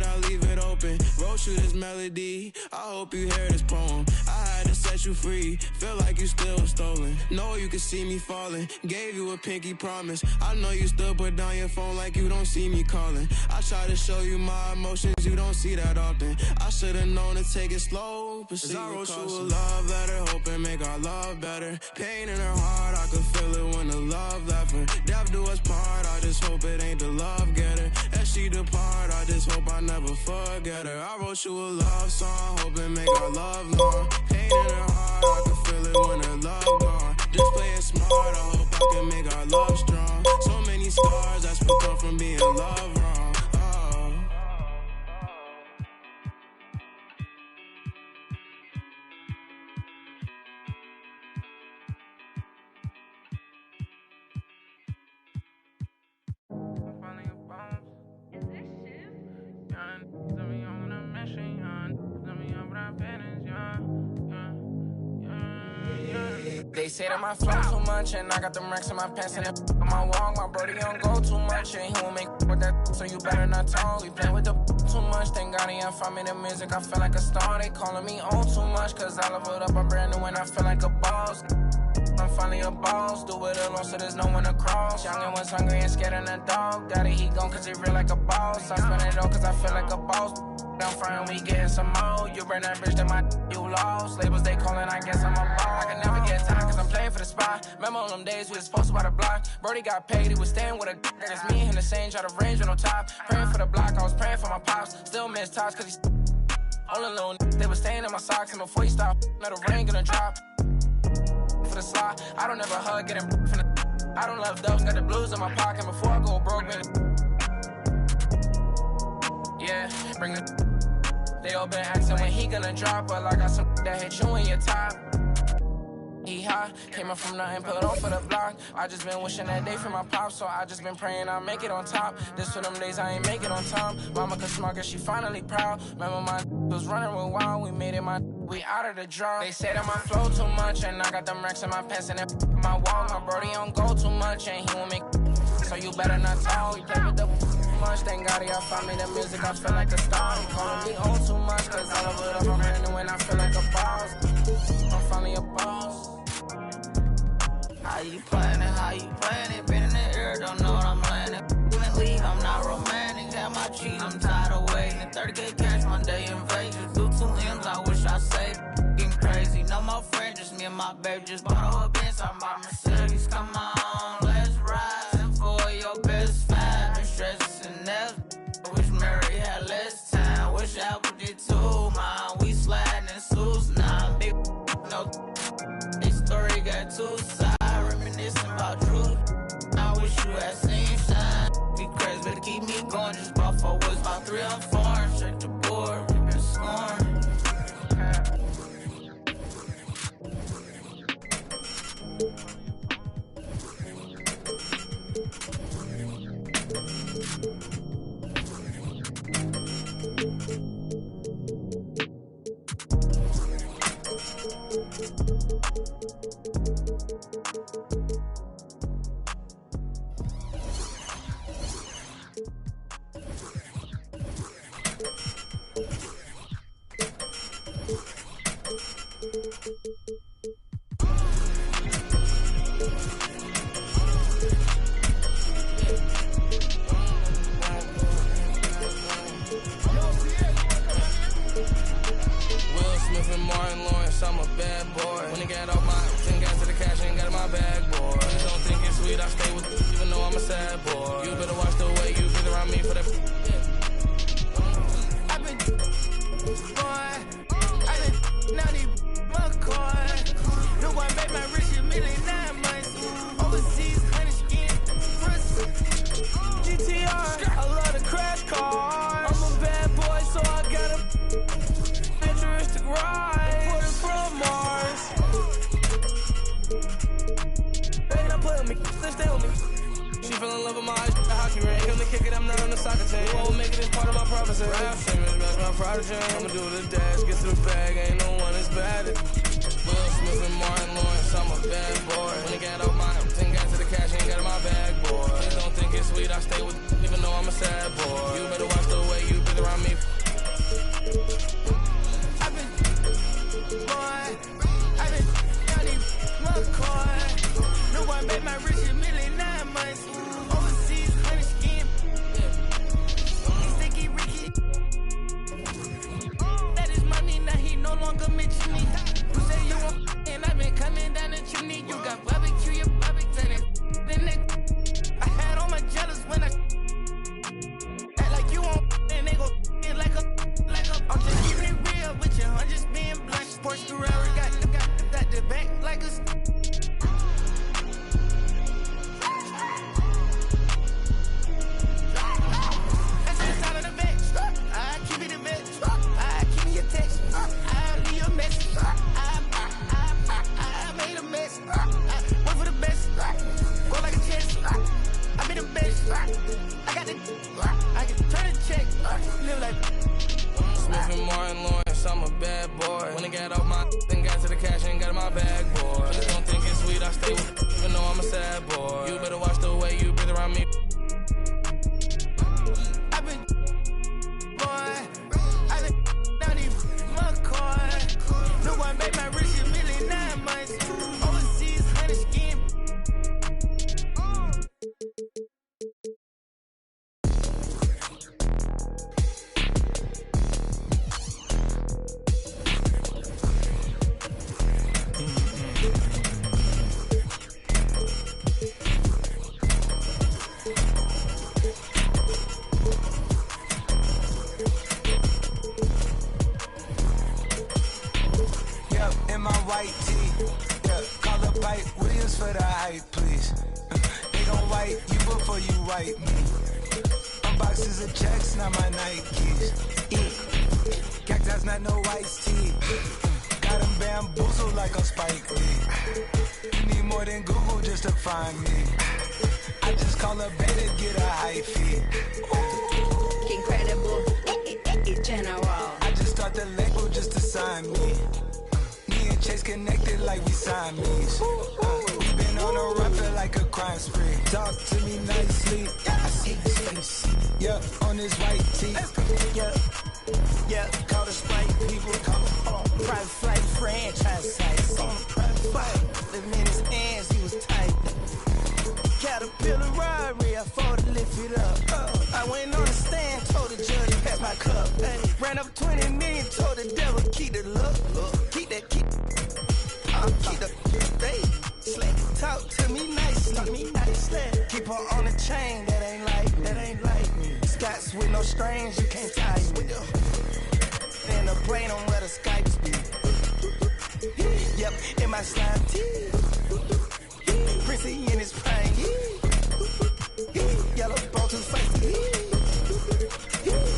I leave it open. Wrote you this melody, I hope you hear this poem. I had to set you free, feel like you still stolen. Know you can see me falling, gave you a pinky promise. I know you still put down your phone like you don't see me calling. I try to show you my emotions, you don't see that often. I should've known to take it slow, but see I wrote you a love letter, hoping make our love better. Pain in her heart, I could feel it when the love left her. Death do us part, I just hope it ain't the love getter. As she depart, I just hope I never forget her. I wrote you a love song, hoping make our love long. Pain in her heart, I can feel it when her love gone. Just play it smart, I hope I can make our love strong. So many scars, that's what come from being loved wrong. They say that my flow too much, and I got them racks in my pants, and on my wall, my brody don't go too much, and he won't make with that, so you better not talk. We play with the too much, thank God he ain't find me the music, I feel like a star. They calling me on too much, cause I leveled up, I'm brand new, and I feel like a boss. I'm finally a boss, do it alone so there's no one to cross. Young and was hungry and scared of the dog. Got it, he gone cause he real like a boss. I spend it all cause I feel like a boss. I'm frying, we getting some more. You burn that bitch, that my you lost. Labels they calling, I guess I'm a ball. I can never get time cause I'm playing for the spot. Remember on them days we was posted by the block. Brody got paid, he was staying with a d***. It's me and him the same, try to range on no top. Praying for the block, I was praying for my pops. Still miss tops cause he's all alone. They was staying in my socks and before he stopped, let the rain gonna drop. For the slide, I don't ever hug, get him from the I don't love dubs, got the blues in my pocket before I go broke, man. Yeah, bring the they all been asking when he gonna drop, but I got some that hit you in your top. He high, came up from nothing, put on for the block. I just been wishing that day for my pop, so I just been praying I'll make it on top. This for them days I ain't make it on time. Mama could smart, she finally proud. Remember my was running with wild, we made it we out of the draw. They say that my flow too much, and I got them racks in my pants and my wall. My brody don't go too much, and he won't make so you better not talk. We play with the much, thank God y'all found me the music, I feel like a star. They calling me on too much, cause I love it up, I'm brand new and I feel like a boss. I'm finally a boss. How you playing it, been in the air, don't know what I'm landing. Leave, I'm not romantic, got my cheese, I'm tired of waiting. 30K cash one day in Vegas, do 2 M's, I wish I saved. Getting crazy, no more friends, just me and my baby, just bought a Benz, I'm by Mercedes, come on, let's ride. And for your best five, been stressing and wish Mary had less time, wish Apple did too, man, we sliding in suits, nah, big no, this story got 2 sides, reminiscing about truth, I wish you had seen shine, be crazy, but keep me going real far, check the board, we been scoring.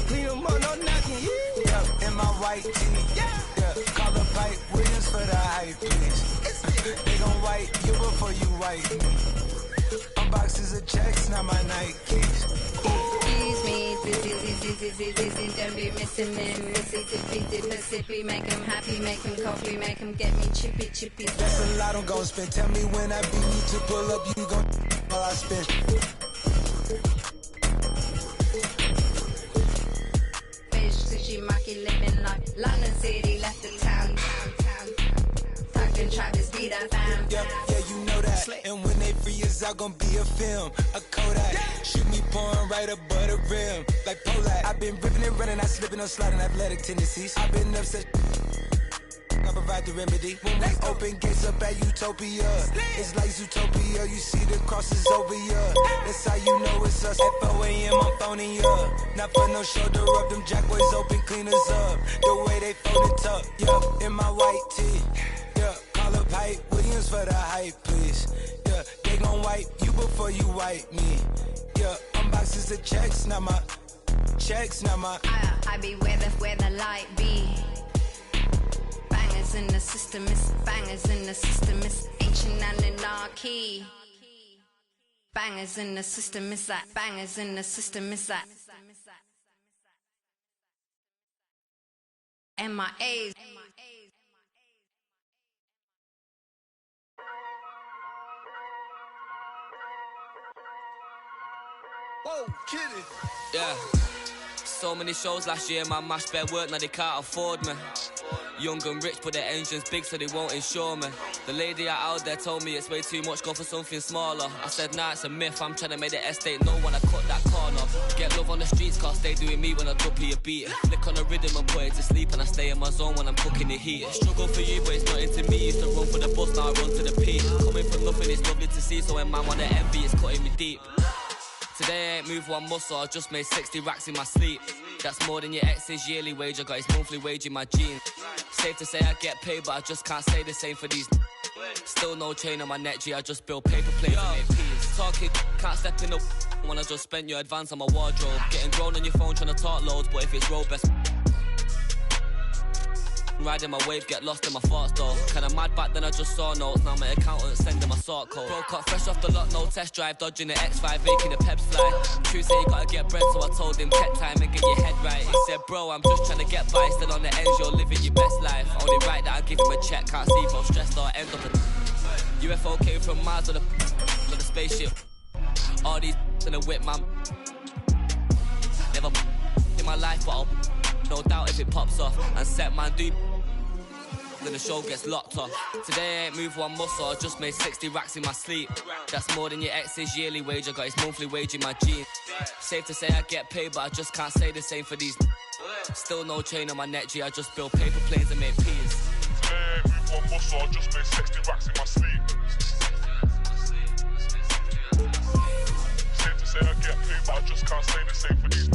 Clean white tee. Yeah, call the pipe Williams for the hype, please. They gon' wipe you before you wipe me. Boxes of checks, not my Nikes. Excuse me, don't be missing them. Mississippi, make him happy, make him coffee, make him get me chippy. That's a lot I'm gon' spend. Tell me when I beat you to pull up, you gon' while I spend. Fish, sushi, maki, living like London City, left the town. Talking Travis, be that fam. Yeah, you know that. And when they free us out, gon' be a film, a Kodak. Shoot me pouring right above the rim, like Polak. I've been ripping and running, I slipping on sliding athletic tendencies. I've been upset. I provide the remedy. When we open gates up at Utopia, it's like Zootopia. You see the crosses over ya. That's how you know it's us. At 4 a.m. I'm phoning ya. Not for no shoulder rub. Them jack boys open, clean us up. The way they fold it up. Yeah, in my white tee. Yeah, call up Hype Williams for the hype, please. Yeah, they gon' wipe you before you wipe me. Yeah, unboxes of checks, not my checks, not my. I be where the light be. Bangers in the system, it's bangers in the system, it's ancient anarchy. Bangers in the system, it's that. Bangers in the system, it's that. MIAs. Whoa, kid it. Yeah. So many shows last year, man, mashed bare work, now they can't afford me. Young and rich, but their engine's big, so they won't insure me. The lady out there told me it's way too much, go for something smaller. I said, nah, it's a myth, I'm trying to make the estate know when I cut that corner. Get love on the streets, cause they doing me when I drop you a beat. Flick on the rhythm and put it to sleep, and I stay in my zone when I'm cooking the heat. Struggle for you, but it's nothing to me. Used to run for the bus, now I run to the peak. Coming from nothing, it's lovely to see, so when man wanna envy, it's cutting me deep. Today I ain't moved one muscle, I just made 60 racks in my sleep. That's more than your ex's yearly wage, I got his monthly wage in my jeans. Safe to say I get paid, but I just can't say the same for these. Still no chain on my neck, G, I just build paper planes and make peas. Talking, can't step in up when I just spent your advance on my wardrobe. Getting grown on your phone trying to talk loads, but if it's road best. Riding my wave, get lost in my thoughts though. Kinda mad back then I just saw notes, now my accountant sending my sort code. Broke up fresh off the lot, no test drive, dodging the X5, making the peps fly. True say you gotta get bread, so I told him take time and get your head right. He said, bro, I'm just trying to get by, still on the ends, you're living your best life. Only right that I give him a check, can't see if I'm stressed or end up a UFO came from Mars on the spaceship. All these in a whip, man. Never in my life, but I'll no doubt if it pops off. And set man do then the show gets locked off. Today I ain't moved one muscle, I just made 60 racks in my sleep. That's more than your ex's yearly wage, I got his monthly wage in my jeans. Safe to say I get paid, but I just can't say the same for these. Still no chain on my neck, G, I just build paper planes and make peas. Today I ain't moved one muscle, I just made 60 racks in my sleep. Safe to say I get paid, but I just can't say the same for these.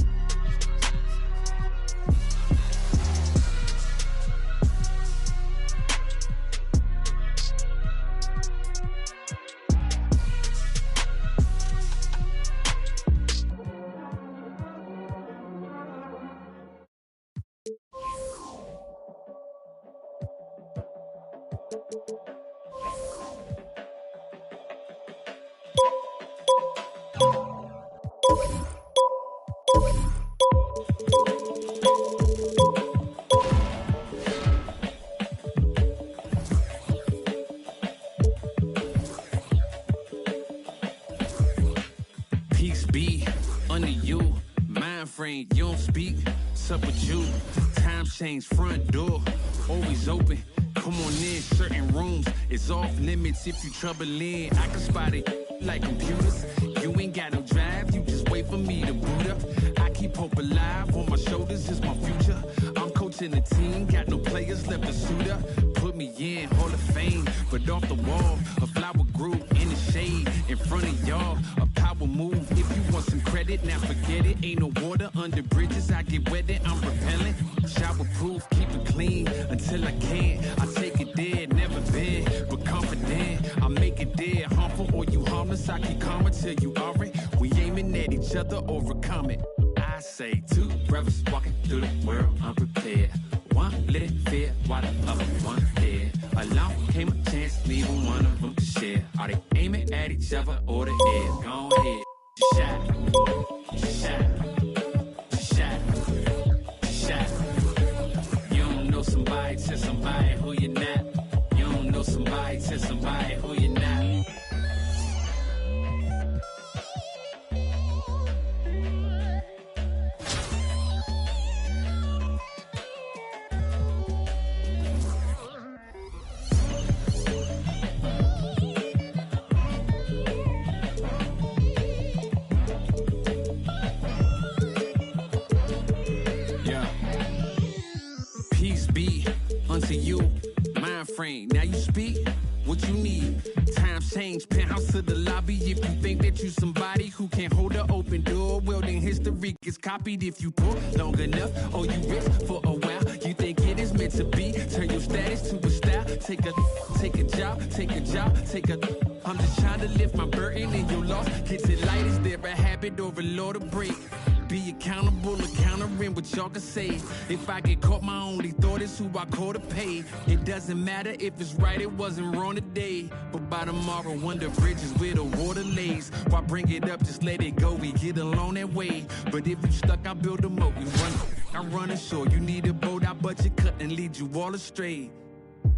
Peace be under you, mind frame, you don't speak, sup with you, times change, front door, always open, come on in, certain rooms, it's off limits if you trouble in, I can spot it like computers, you ain't got no drive, you just wait for me to boot up, I keep hope alive, on my shoulders is my future, I'm coaching the team, got no players left to suit up, put me in, Hall of Fame, but off the wall, a flower grew in the shade, in front of y'all, a power move, if you want some credit, now forget it, ain't no water under bridges, I get wetted, I'm repellent, shower proof, keep it clean, until I can't, I take it there, never been, but confident, I make it there, harmful or you harmless, I keep calm until you are it, we aiming at each other, overcome it, I say two brothers walking through the world unprepared, One lit fear while the other one dead. Along came a chance, leaving one of them to share. Are they aiming at each other or the head? Go ahead, shot, shot, shot, shot. You don't know somebody to somebody who you're not. You don't know somebody to somebody who you're not. Unto you, mind frame. Now you speak what you need. Times change, penthouse to the lobby. If you think that you somebody who can't hold an open door, well then history gets copied. If you pull long enough or you risk for a while, you think it is meant to be. Turn your status to a style. Take a job. I'm just trying to lift my burden and your loss gets it light. Is there a habit or a law to break? Be accountable, countering what y'all can say. If I get caught, my only thought is who I call to pay. It doesn't matter if it's right, it wasn't wrong today. But by tomorrow, wonder bridges where the water lays. Why bring it up, just let it go, we get along that way. But if you stuck, I build a moat, I run ashore. You need a boat, I budget cut and lead you all astray.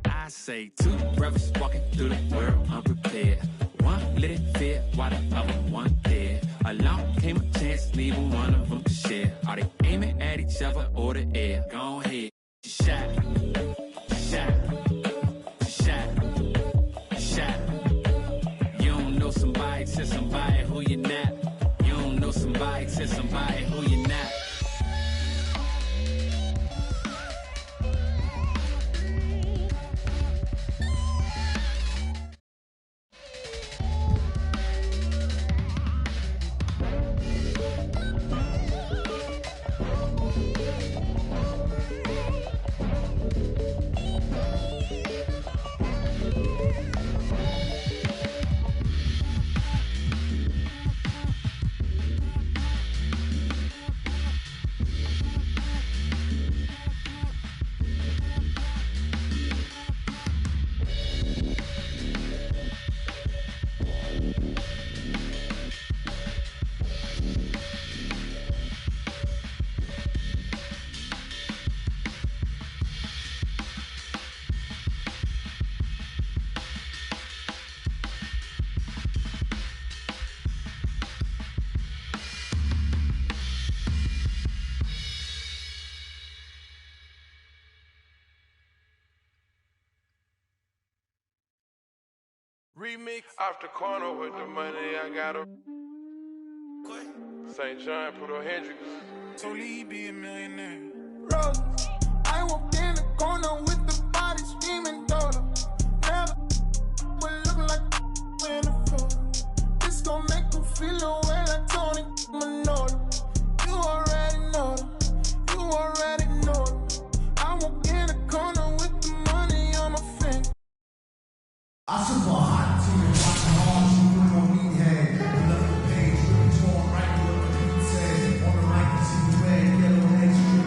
I say two brothers walking through the world unprepared. One lit it fear while the other one dead. Along came a chance, leaving one of them to share. Are they aiming at each other or the air? Go ahead, shot, shot, shot, shot. You don't know somebody to somebody who you're not. You don't know somebody to somebody who you're not. Remix off the corner with the money I got up. St. John, Pluto Hendrix. So Lee be a millionaire. Rose, I walked in the corner with the body screaming daughter. Never would look like in the photo. This gon' make them feel away like Tony Manolo. You already know them. You already know them. I walked in the corner with the money on my finger. I super hot team and watching all she put on me head. Love the page, really torn right, look what it says. On the right, you see the red, yellow, extra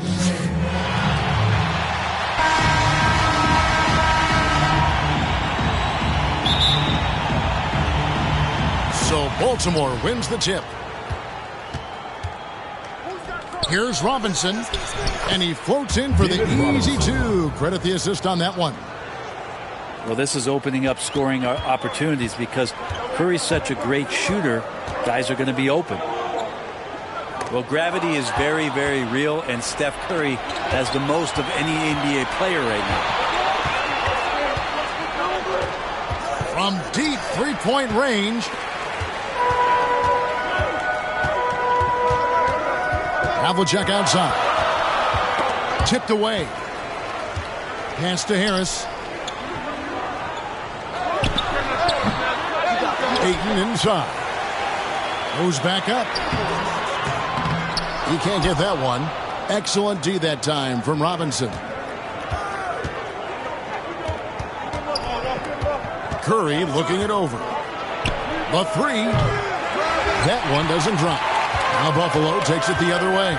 red. So Baltimore wins the tip. Here's Robinson, and he floats in for the easy two. Credit the assist on that one. Well, this is opening up scoring opportunities because Curry's such a great shooter. Guys are going to be open. Well, gravity is very, very real, and Steph Curry has the most of any NBA player right now. From deep three-point range, Havlicek outside. Tipped away. Pass to Harris. Ayton inside. Goes back up. He can't get that one. Excellent D that time from Robinson. Curry looking it over. The three. That one doesn't drop. Now Buffalo takes it the other way.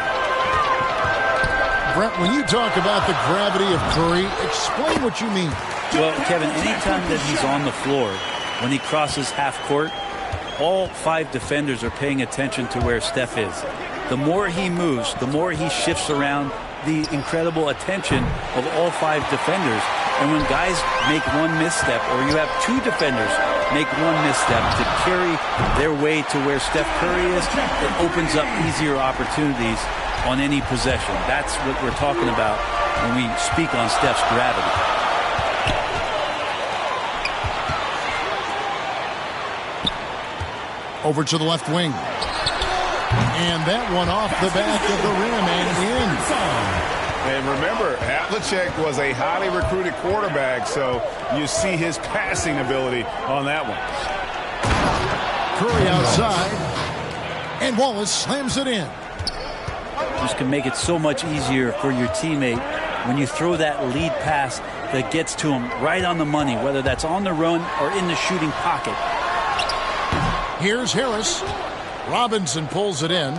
Brent, when you talk about the gravity of Curry, explain what you mean. Well, Kevin, anytime that he's on the floor, when he crosses half court, all 5 defenders are paying attention to where Steph is. The more he moves, the more he shifts around, the incredible attention of all 5 defenders. And when guys make one misstep, or you have 2 defenders make one misstep to carry their way to where Steph Curry is, it opens up easier opportunities on any possession. That's what we're talking about when we speak on Steph's gravity. Over to the left wing. And that one off the back of the rim and in. And remember, Havlicek was a highly recruited quarterback, so you see his passing ability on that one. Curry outside. And Wallace slams it in. This can make it so much easier for your teammate when you throw that lead pass that gets to him right on the money, whether that's on the run or in the shooting pocket. Here's Harris. Robinson pulls it in.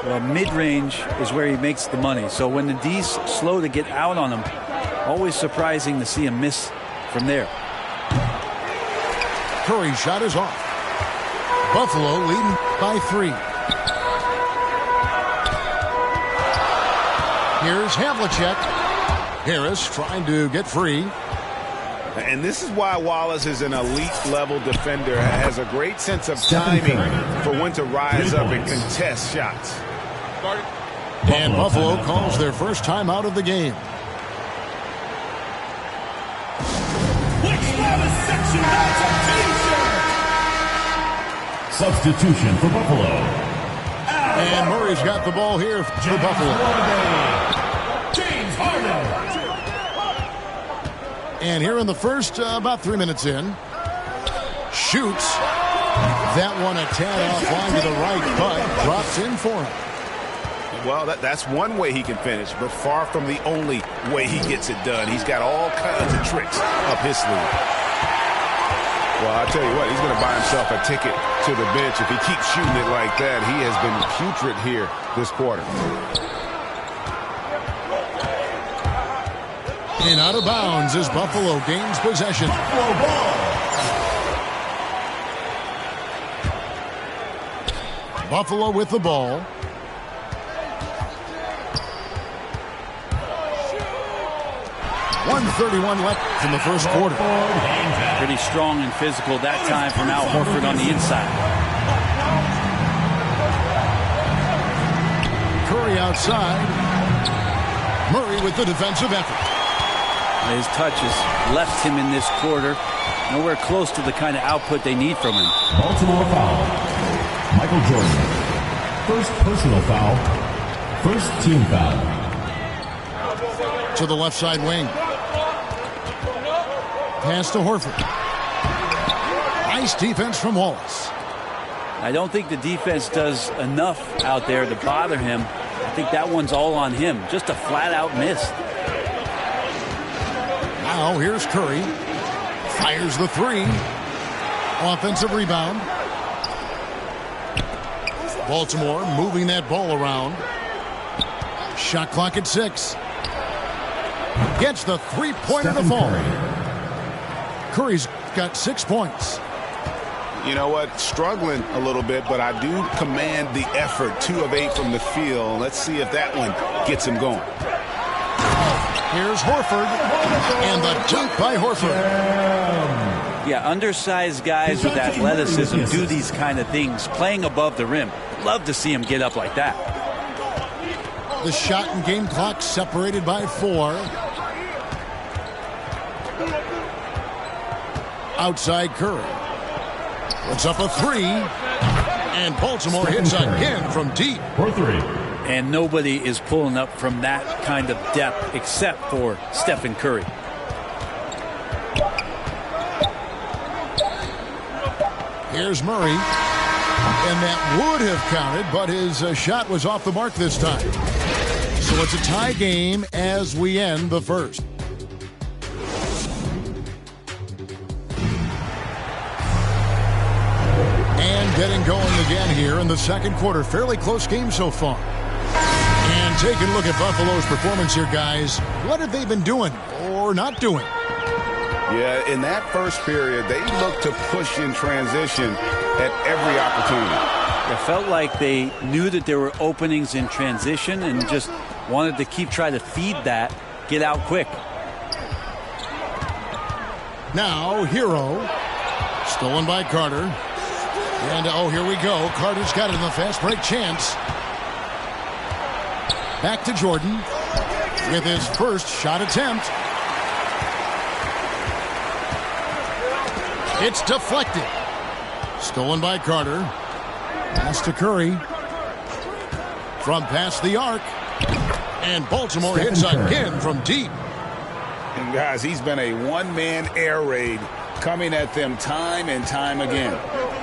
Well, mid-range is where he makes the money. So when the D's slow to get out on him, always surprising to see him miss from there. Curry's shot is off. Buffalo leading by 3. Here's Havlicek. Harris trying to get free. And this is why Wallace is an elite-level defender, has a great sense of timing for when to rise up and contest shots. And Buffalo calls their first time out of the game. Substitution for Buffalo. And Murray's got the ball here for Buffalo. James Harden. And here in the first, about 3 minutes in, shoots. That one a tad offline to the right, but drops in for him. Well, that's one way he can finish, but far from the only way he gets it done. He's got all kinds of tricks up his sleeve. Well, I tell you what, he's going to buy himself a ticket to the bench. If he keeps shooting it like that, he has been putrid here this quarter. And out of bounds as Buffalo gains possession. Buffalo with the ball. .131 left in the first quarter. Pretty strong and physical that time from Al Horford on the inside. Curry outside. Murray with the defensive effort. His touches left him in this quarter. Nowhere close to the kind of output they need from him. Baltimore foul. Michael Jordan. First personal foul. First team foul. To the left side wing. Pass to Horford. Nice defense from Wallace. I don't think the defense does enough out there to bother him. I think that one's all on him. Just a flat-out miss. Now here's Curry. Fires the 3. Offensive rebound. Baltimore moving that ball around. Shot clock at 6. Gets the 3-pointer to fall. Curry's got 6 points. You know what? Struggling a little bit, but I do command the effort. 2 of 8 from the field. Let's see if that one gets him going. Here's Horford. And the dunk by Horford. Yeah, undersized guys with athleticism do these kind of things, playing above the rim. Love to see him get up like that. The shot and game clock separated by 4. Outside Curry. Puts up a 3. And Baltimore hits again from deep. For 3. And nobody is pulling up from that kind of depth except for Stephen Curry. Here's Murray. And that would have counted, but his shot was off the mark this time. So it's a tie game as we end the first. And getting going again here in the second quarter. Fairly close game so far. And Taking a look at Buffalo's performance here, guys. What have they been doing or not doing? Yeah, in that first period, they looked to push in transition at every opportunity. It felt like they knew that there were openings in transition and just wanted to keep trying to feed that, get out quick. Now, Hero. Stolen by Carter. And, oh, here we go. Carter's got it in the fast break chance. Back to Jordan with his first shot attempt. It's deflected. Stolen by Carter. Pass to Curry. From past the arc. And Baltimore hits again from deep. And guys, he's been a one-man air raid coming at them time and time again.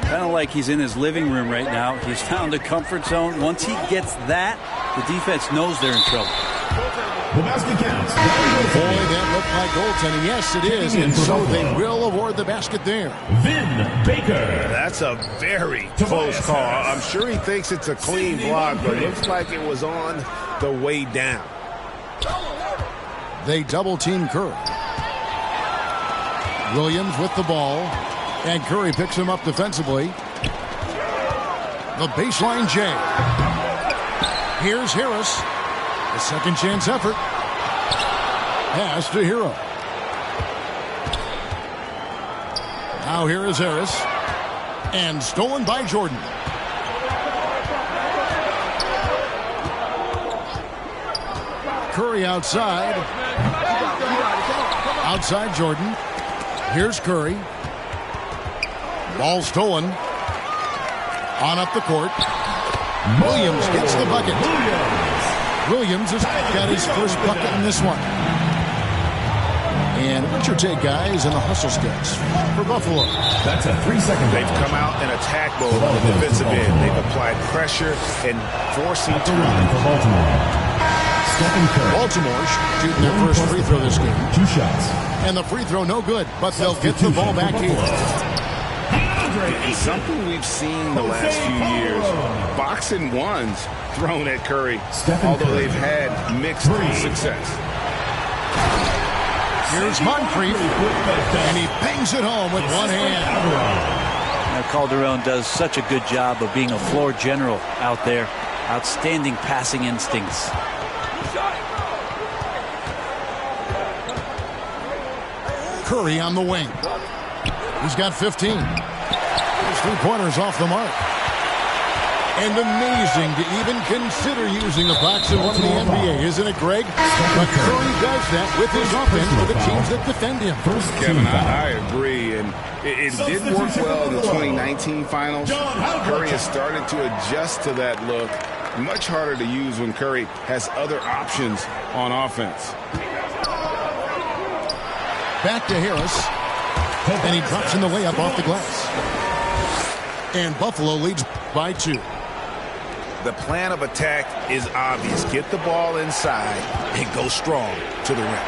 Kind of like he's in his living room right now. He's found a comfort zone. Once he gets that, the defense knows they're in trouble. The basket counts. Boy, that looked like goaltending. Yes, it is. And so they will award the basket there. Vin Baker. That's a very close call. I'm sure he thinks it's a clean block, but it looks like it was on the way down. They double-team Curry. Williams with the ball. And Curry picks him up defensively. The baseline J. Here's Harris. A second chance effort. Pass to Hero. Now here is Harris. And stolen by Jordan. Curry outside. Outside Jordan. Here's Curry. Ball stolen. On up the court. Williams gets the bucket. Williams has got his first bucket in this one. And what's your take, guys, in the hustle steps for Buffalo? That's a 3-second. They've come out in attack mode on the defensive end. They've applied pressure and forcing turnovers. Baltimore shooting their first free throw this game. 2 shots. And the free throw no good, but they'll get the ball back here. It's something we've seen the last few years. Boxing ones thrown at Curry, although they've had mixed success. Here's Moncrief, and he bangs it home with one hand. Now Calderon does such a good job of being a floor general out there. Outstanding passing instincts. Curry on the wing. He's got 15. His three-pointers off the mark. And amazing to even consider using a box and one in the NBA, isn't it, Greg? But Curry does that with his offense for the teams that defend him. Kevin, I agree, and it did work well in the 2019 finals. Curry has started to adjust to that look. Much harder to use when Curry has other options on offense. Back to Harris, and he drops in the layup off the glass. And Buffalo leads by 2. The plan of attack is obvious. Get the ball inside and go strong to the rim.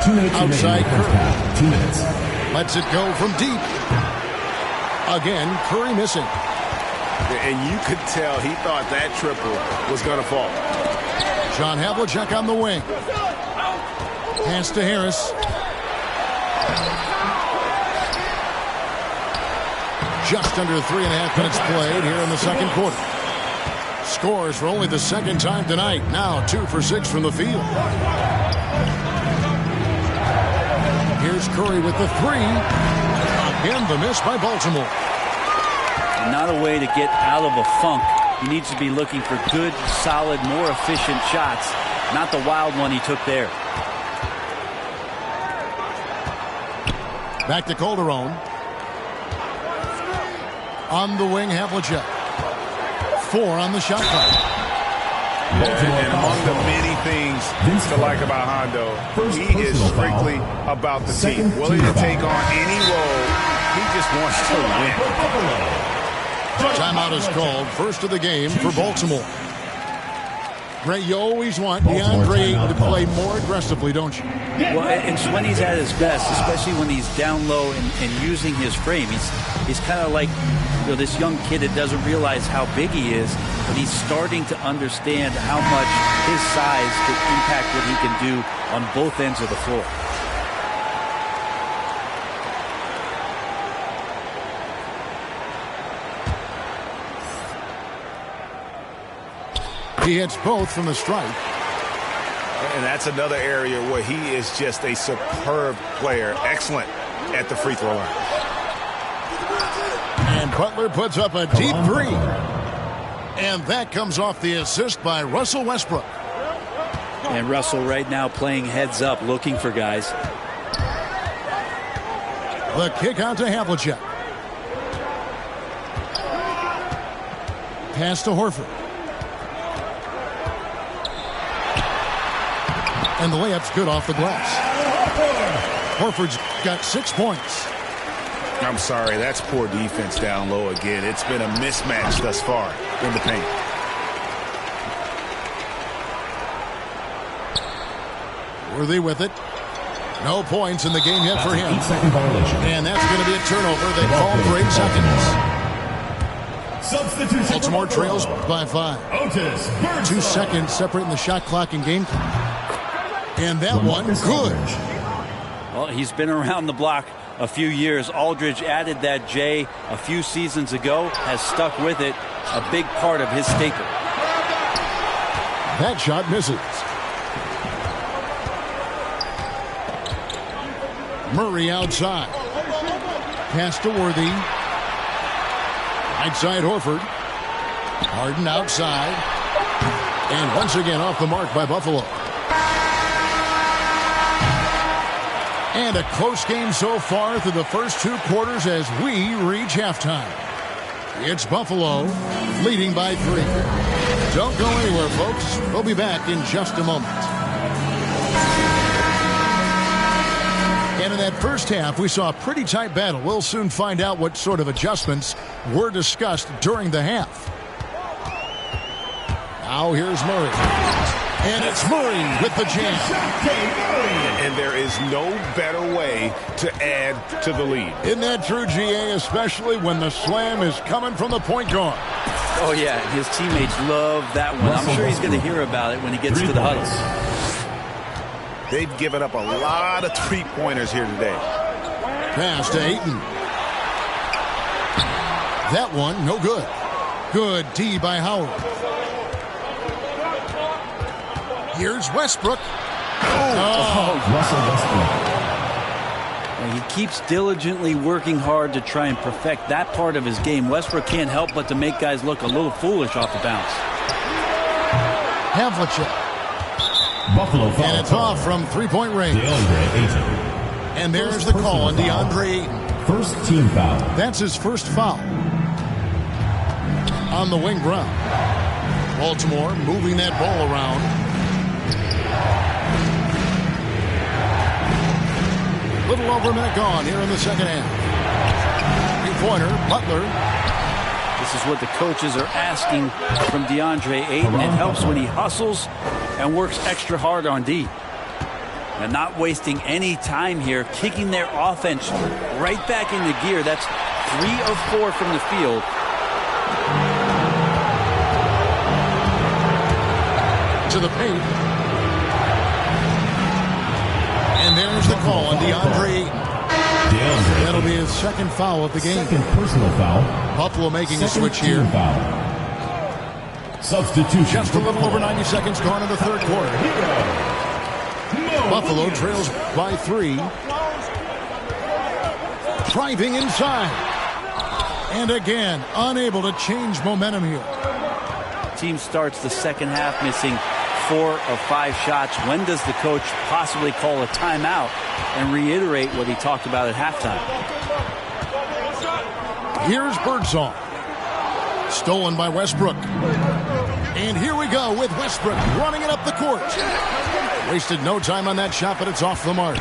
2 minutes outside Curry. 2 minutes. Lets it go from deep. Again, Curry missing. And you could tell he thought that triple was going to fall. John Havlicek on the wing. Pass to Harris. Just under 3.5 minutes played here in the second quarter. Scores for only the second time tonight. Now 2 for 6 from the field. Here's Curry with the 3. Again, the miss by Baltimore. Not a way to get out of a funk. He needs to be looking for good, solid, more efficient shots. Not the wild one he took there. Back to Calderon. On the wing, Havlicek. 4 on the shot clock. And among the many things to like about Hondo, he is strictly about the team. Willing to take on any role. He just wants to win. Timeout is called. First of the game for Baltimore. Ray, you always want DeAndre Ayton to play more aggressively, don't you? Well, it's when he's at his best, especially when he's down low and using his frame. He's kind of like this young kid that doesn't realize how big he is, but he's starting to understand how much his size can impact what he can do on both ends of the floor. He hits both from the stripe. And that's another area where he is just a superb player. Excellent at the free throw line. And Butler puts up a deep three. And that comes off the assist by Russell Westbrook. And Russell right now playing heads up, looking for guys. The kick out to Havlicek. Pass to Horford. And the layup's good off the glass. Horford's got 6 points. I'm sorry, that's poor defense down low again. It's been a mismatch thus far in the paint. Worthy with it. No points in the game yet for him. And that's going to be a turnover. They call for 8 seconds. Substitution. Baltimore trails by 5. 2 seconds separating the shot clock and game clock. And that one, good. Well, he's been around the block a few years. Aldridge added that J a few seasons ago, has stuck with it, a big part of his staple. That shot misses. Murray outside. Pass to Worthy. Right side Horford. Harden outside. And once again off the mark by Buffalo. And a close game so far through the first 2 quarters as we reach halftime. It's Buffalo leading by 3. Don't go anywhere, folks. We'll be back in just a moment. And in that first half, we saw a pretty tight battle. We'll soon find out what sort of adjustments were discussed during the half. Now here's Murray. And it's Murray with the jam. And there is no better way to add to the lead. Isn't that true, GA, especially when the slam is coming from the point guard? Oh, yeah, his teammates love that one. I'm sure he's going to hear about it when he gets to the huddles. They've given up a lot of three-pointers here today. Pass to Ayton. That one, no good. Good D by Howard. Here's Westbrook. Russell Westbrook. He keeps diligently working hard to try and perfect that part of his game. Westbrook can't help but to make guys look a little foolish off the bounce. Havlicek. Buffalo foul. And it's off from 3-point range. DeAndre Ayton. And there's the call on DeAndre Ayton. First team foul. That's his first foul. On the wing Brown. Baltimore moving that ball around. Little over a minute gone here in the second half. 3-pointer, Butler. This is what the coaches are asking from DeAndre Ayton. It helps when he hustles and works extra hard on D. And not wasting any time here, kicking their offense right back into gear. That's 3 of 4 from the field. To the paint. And there's the call on DeAndre Ayton. That'll be his second foul of the game. Second personal foul. Buffalo making a switch here. Foul. Substitution. Just a little over 90 seconds gone in the third quarter. Buffalo trails by 3. Driving inside. And again, unable to change momentum here. Team starts the second half missing 4 of 5 shots. When does the coach possibly call a timeout and reiterate what he talked about at halftime? Here's Birdsong. Stolen by Westbrook. And here we go with Westbrook running it up the court. Wasted no time on that shot, but it's off the mark.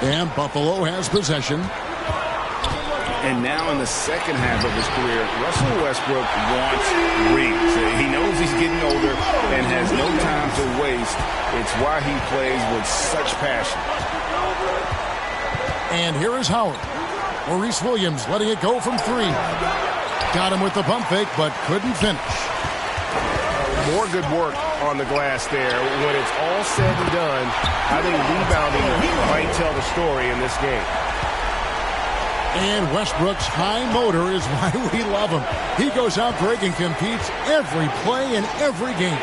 And Buffalo has possession. And now in the second half of his career, Russell Westbrook wants rings. He knows he's getting older and has no time to waste. It's why he plays with such passion. And here is Howard. Maurice Williams letting it go from 3. Got him with the pump fake, but couldn't finish. More good work on the glass there. When it's all said and done, I think rebounding might tell the story in this game. And Westbrook's high motor is why we love him. He goes out break and competes every play in every game.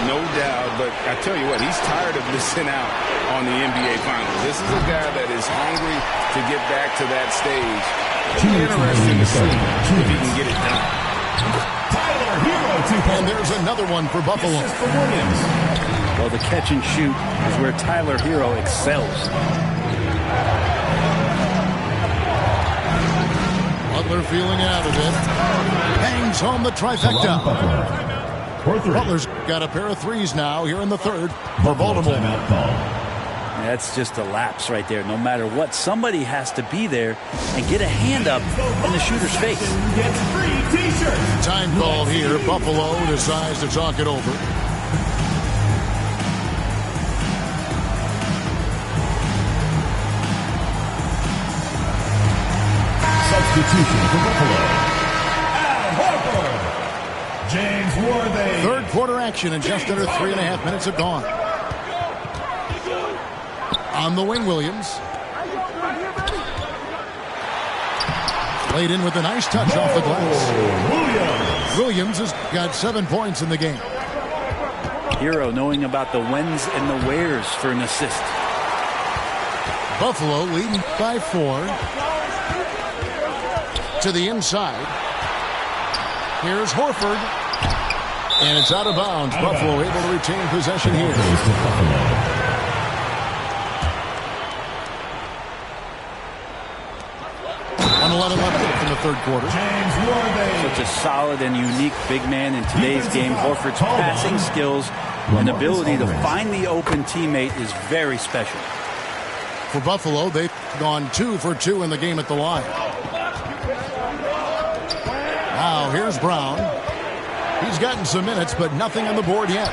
No doubt, but I tell you what, he's tired of missing out on the NBA Finals. This is a guy that is hungry to get back to that stage. It'll be interesting to see if he can get it done. And there's another one for Buffalo. Well, the catch and shoot is where Tyler Hero excels. Butler feeling out of it. Bangs home the trifecta. Butler's got a pair of threes now here in the third for Baltimore. That's just a lapse right there. No matter what, somebody has to be there and get a hand up in the shooter's face. Time call here. Buffalo decides to talk it over. Substitution for Buffalo. Al Horford. James Worthy. Third quarter action and just under 3.5 minutes have gone. On the wing, Williams. Laid in with a nice touch off the glass. Williams has got 7 points in the game. Hero knowing about the whens and the wheres for an assist. Buffalo leading by 4. To the inside. Here's Horford. And it's out of bounds. Buffalo able to retain possession here. 1:11 left in the third quarter. Such a solid and unique big man in today's game. Horford's passing skills and ability to find the open teammate is very special. For Buffalo, they've gone 2 for 2 in the game at the line. Now, here's Brown. He's gotten some minutes, but nothing on the board yet.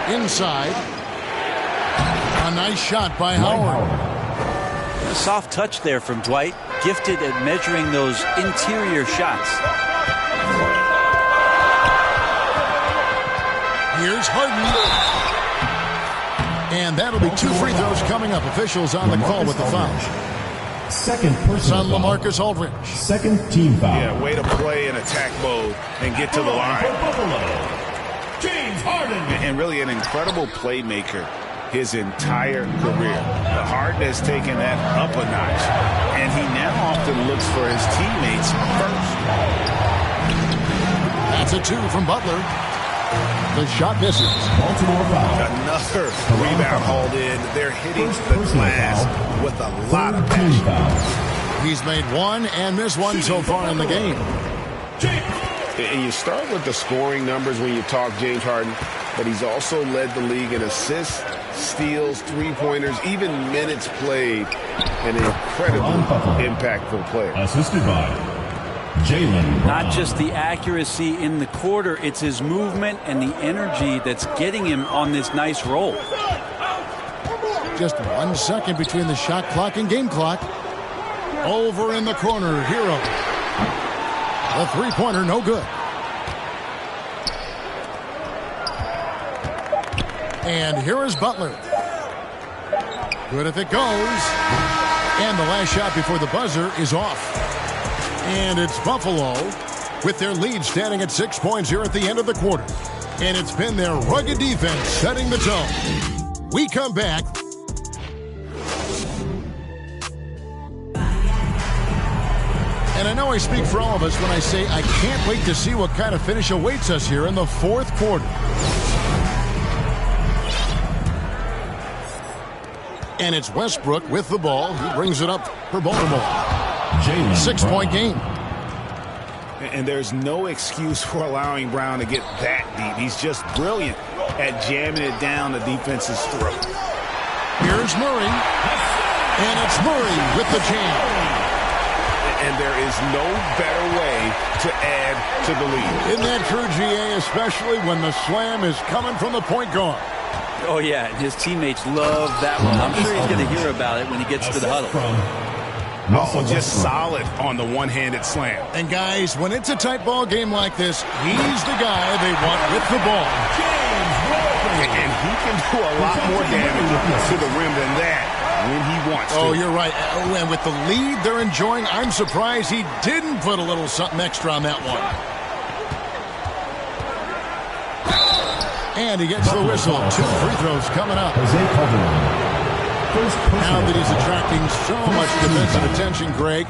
Inside. A nice shot by Howard. A soft touch there from Dwight. Gifted at measuring those interior shots. Here's Harden. And that'll be 2 free throws coming up. Officials on the call with the foul. Second person on LaMarcus Aldridge. Second team foul. Yeah, way to play in attack mode and get to the line. James Harden. And really an incredible playmaker his entire career. But Harden has taken that up a notch, and he now often looks for his teammates first. That's a 2 from Butler. The shot misses. Baltimore foul. Another rebound hauled in. They're hitting the glass with a lot of passion. He's made 1 and missed 1 so far in the game. And you start with the scoring numbers when you talk James Harden, but he's also led the league in assists, steals, three-pointers, even minutes played. An incredibly impactful player. Assisted by Jaylen Brown. Not just the accuracy in the quarter, it's his movement and the energy that's getting him on this nice roll. Just 1 second between the shot clock and game clock. Over in the corner, Hero. The three-pointer, no good. And here is Butler. Good if it goes. And the last shot before the buzzer is off. And it's Buffalo with their lead standing at 6 points here at the end of the quarter. And it's been their rugged defense setting the tone. We come back. And I know I speak for all of us when I say I can't wait to see what kind of finish awaits us here in the fourth quarter. And it's Westbrook with the ball. He brings it up for Baltimore. 6-point game. And there's no excuse for allowing Brown to get that deep. He's just brilliant at jamming it down the defense's throat. Here's Murray. And it's Murray with the jam. And there is no better way to add to the lead. Isn't that true, GA, especially when the slam is coming from the point guard? Oh, yeah, his teammates love that one. I'm sure he's going to hear about it when he gets to the huddle. Oh, just solid on the one-handed slam. And guys, when it's a tight ball game like this, he's the guy they want with the ball. And he can do a lot more damage to the rim than that when he wants to. Oh, you're right. And with the lead they're enjoying, I'm surprised he didn't put a little something extra on that one. And he gets the whistle. 2 free throws coming up. Now that he's attracting so much defensive attention, Greg,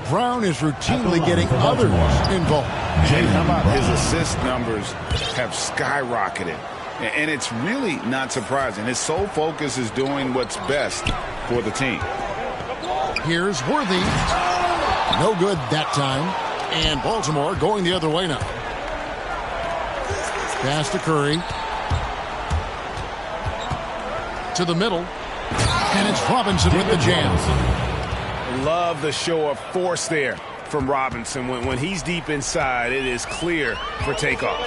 Brown is routinely getting others involved. And how about his assist numbers have skyrocketed? And it's really not surprising. His sole focus is doing what's best for the team. Here's Worthy. No good that time. And Baltimore going the other way now. Pass to Curry. To the middle. And it's Robinson with the jam. Love the show of force there from Robinson. When he's deep inside, it is clear for takeoff.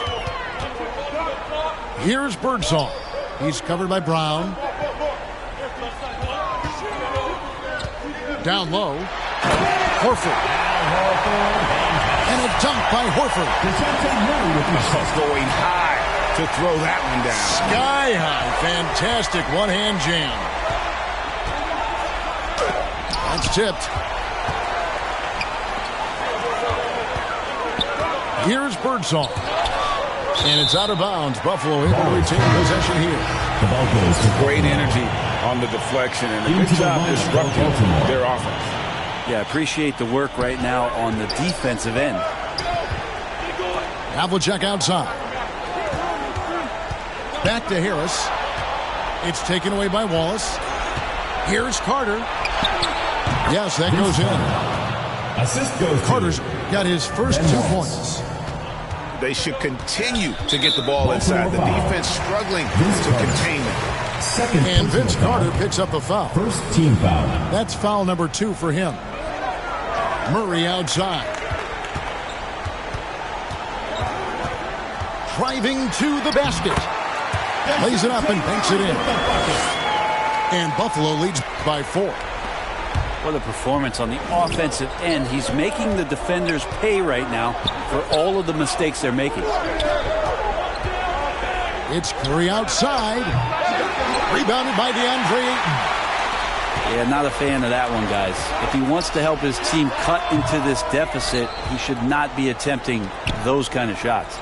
Here's Birdsong. He's covered by Brown. Down low. Horford. And a dunk by Horford. He's going high to throw that one down. Sky high. Fantastic one-hand jam. That's tipped. Here's Birdsong. And it's out of bounds. Buffalo able to retain possession here. Great energy on the deflection and a good job disrupting their offense. Yeah, appreciate the work right now on the defensive end. Havlicek outside. Back to Harris. It's taken away by Wallace. Here's Carter. Yes, that goes in. Assist goes. Carter's got his first 2 points. They should continue to get the ball inside. The defense struggling to contain them. And Vince Carter picks up a foul. First team foul. That's foul number 2 for him. Murray outside. Driving to the basket. Lays it up and banks it in. And Buffalo leads by 4. What a performance on the offensive end. He's making the defenders pay right now for all of the mistakes they're making. It's Curry outside. Rebounded by DeAndre Ayton. Yeah, not a fan of that one, guys. If he wants to help his team cut into this deficit, he should not be attempting those kind of shots.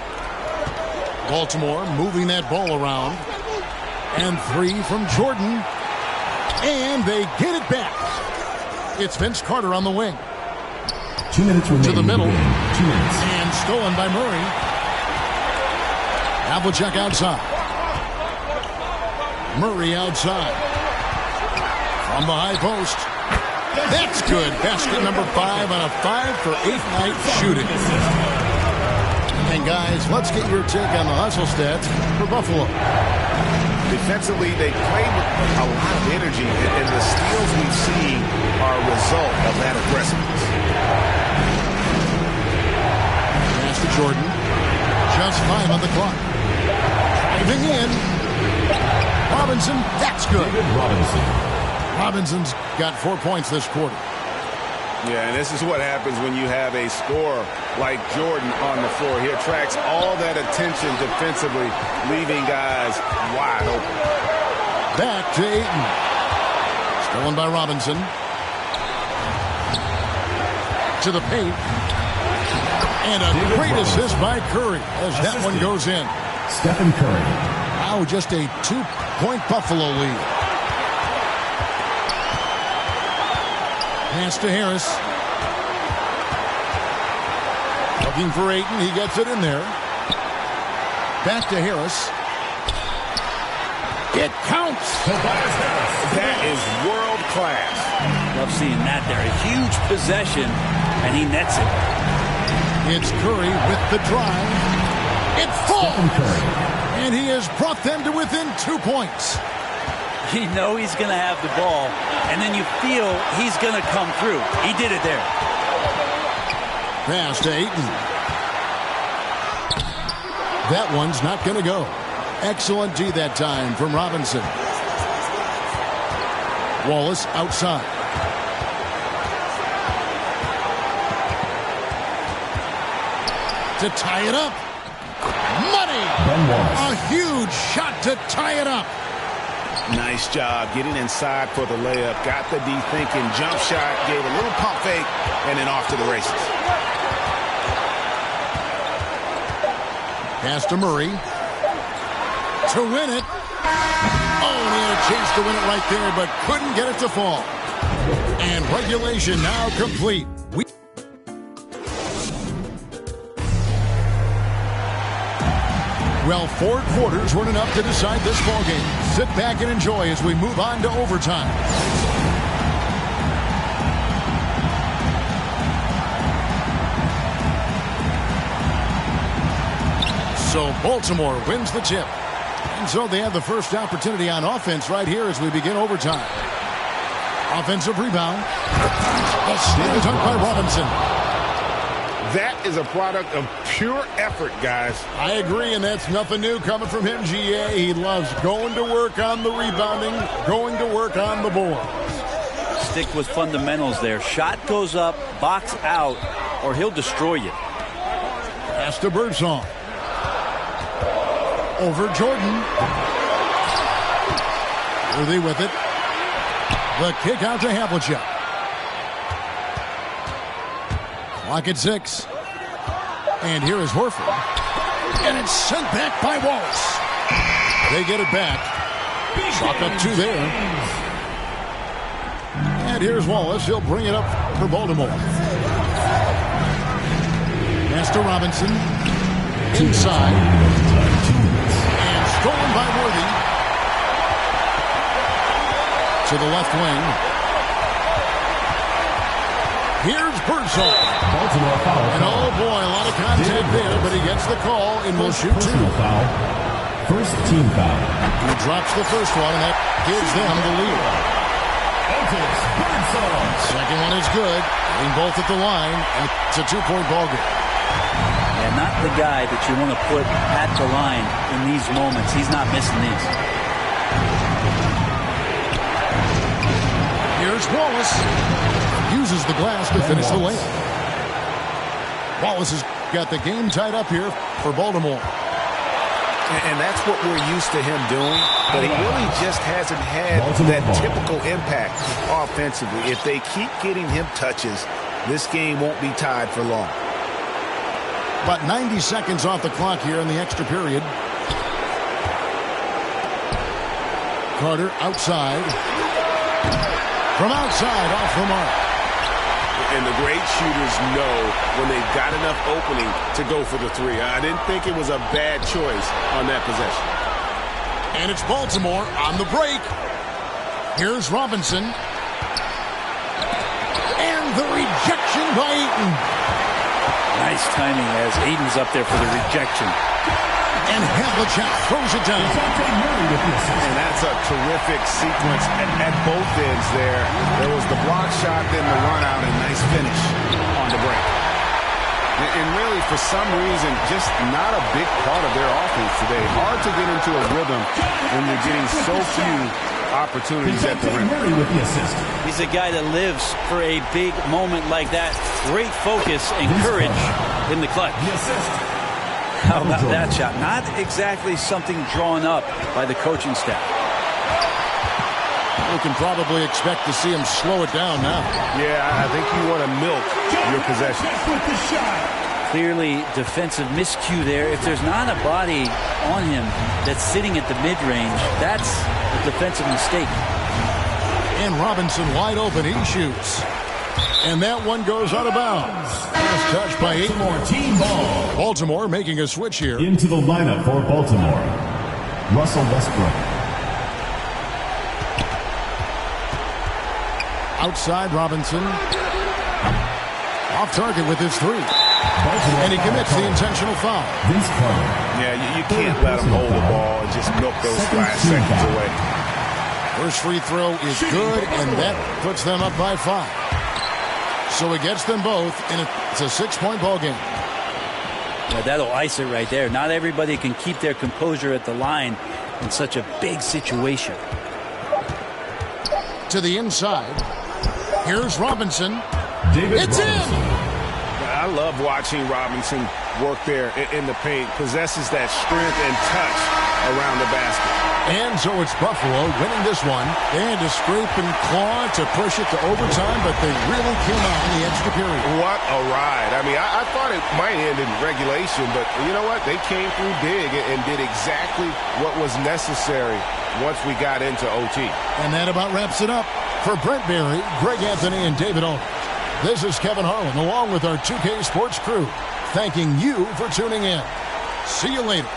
Baltimore moving that ball around. And 3 from Jordan. And they get it back. It's Vince Carter on the wing. 2 minutes remaining. To the middle. 2 minutes. And stolen by Murray. Havlicek outside. Murray outside. From the high post. That's good. Basket number 5 on a 5-for-8 night shooting. And guys, let's get your take on the hustle stats for Buffalo. Defensively, they play with a lot of energy, and the steals we've seen are a result of that aggressiveness. Pass to Jordan. Just 5 on the clock. Driving in. Robinson, that's good. Robinson's got 4 points this quarter. Yeah, and this is what happens when you have a scorer like Jordan on the floor. He attracts all that attention defensively, leaving guys wide open. Back to Ayton. Stolen by Robinson. To the paint. And a great assist by Curry as that one goes in. Stephen Curry. Now just a 2-point Buffalo lead. Pass to Harris. Looking for Ayton. He gets it in there. Back to Harris. It counts. That is world class. Love seeing that there. A huge possession, and he nets it. It's Curry with the drive. It falls. And he has brought them to within 2 points. You know he's going to have the ball, and then you feel he's going to come through. He did it there. Pass to Ayton. That one's not going to go. Excellent D that time from Robinson. Wallace outside. To tie it up. Money! A huge shot to tie it up. Nice job getting inside for the layup. Got the D thinking. Jump shot. Gave a little pump fake. And then off to the races. Pass to Murray. To win it. Oh, he had a chance to win it right there, but couldn't get it to fall. And regulation now complete. Well, 4 quarters weren't enough to decide this ballgame. Sit back and enjoy as we move on to overtime. So Baltimore wins the tip. And so they have the first opportunity on offense right here as we begin overtime. Offensive rebound. A steal dunk by Robinson. That is a product of pure effort, guys. I agree, and that's nothing new coming from him, GA. He loves going to work on the rebounding, going to work on the board. Stick with fundamentals there. Shot goes up, box out, or he'll destroy you. Pass to Birdsong. Over Jordan. Worthy with it. The kick out to Havlicek. Clock at 6. And here is Horford. And it's sent back by Wallace. They get it back. Chalk up 2 there. And here's Wallace. He'll bring it up for Baltimore. Pass to Robinson. Inside. And stolen by Worthy. To the left wing. Here's Birdsong. And oh boy, a lot of contact there, but he gets the call and will shoot 2. First team foul. He drops the first one, and that gives them the lead. Second one is good. Getting both at the line, and it's a 2-point ball game. Yeah, not the guy that you want to put at the line in these moments. He's not missing these. Here's Wallace. Uses the glass to finish the layup. Wallace has got the game tied up here for Baltimore. And that's what we're used to him doing, but he really just hasn't had that typical impact offensively. If they keep getting him touches, this game won't be tied for long. About 90 seconds off the clock here in the extra period. Carter outside. From outside, off the mark. And the great shooters know when they've got enough opening to go for the 3. I didn't think it was a bad choice on that possession. And it's Baltimore on the break. Here's Robinson. And the rejection by Ayton. Nice timing as Aiden's up there for the rejection. And Havlicek throws it down. And that's a terrific sequence at both ends there. There was the block shot, then the run out, and nice finish on the break. And really, for some reason, just not a big part of their offense today. Hard to get into a rhythm when you're getting so few opportunities at the rim. He's a guy that lives for a big moment like that. Great focus and courage in the clutch. How about that shot? Not exactly something drawn up by the coaching staff. We can probably expect to see him slow it down now. Yeah, I think you want to milk your possession. Clearly defensive miscue there. If there's not a body on him that's sitting at the mid-range, that's a defensive mistake. And Robinson wide open. He shoots. And that one goes out of bounds. Last touch by Baltimore team ball. Baltimore making a switch here. Into the lineup for Baltimore, Russell Westbrook. Outside Robinson. Off target with his 3. And he commits the intentional foul. Yeah, you can't let him hold the ball and just milk those last seconds away. First free throw is good, and that puts them up by 5. So he gets them both, and it's a 6-point ball game. Yeah, that'll ice it right there. Not everybody can keep their composure at the line in such a big situation. To the inside. Here's Robinson. It's in! I love watching Robinson work there in the paint. Possesses that strength and touch around the basket. And so it's Buffalo winning this one. They had to scrape and claw to push it to overtime, but they really came out in the extra period. What a ride. I mean, I thought it might end in regulation, but you know what? They came through big and did exactly what was necessary once we got into OT. And that about wraps it up. For Brent Barry, Greg Anthony, and David Owen, this is Kevin Harlan along with our 2K Sports crew, thanking you for tuning in. See you later.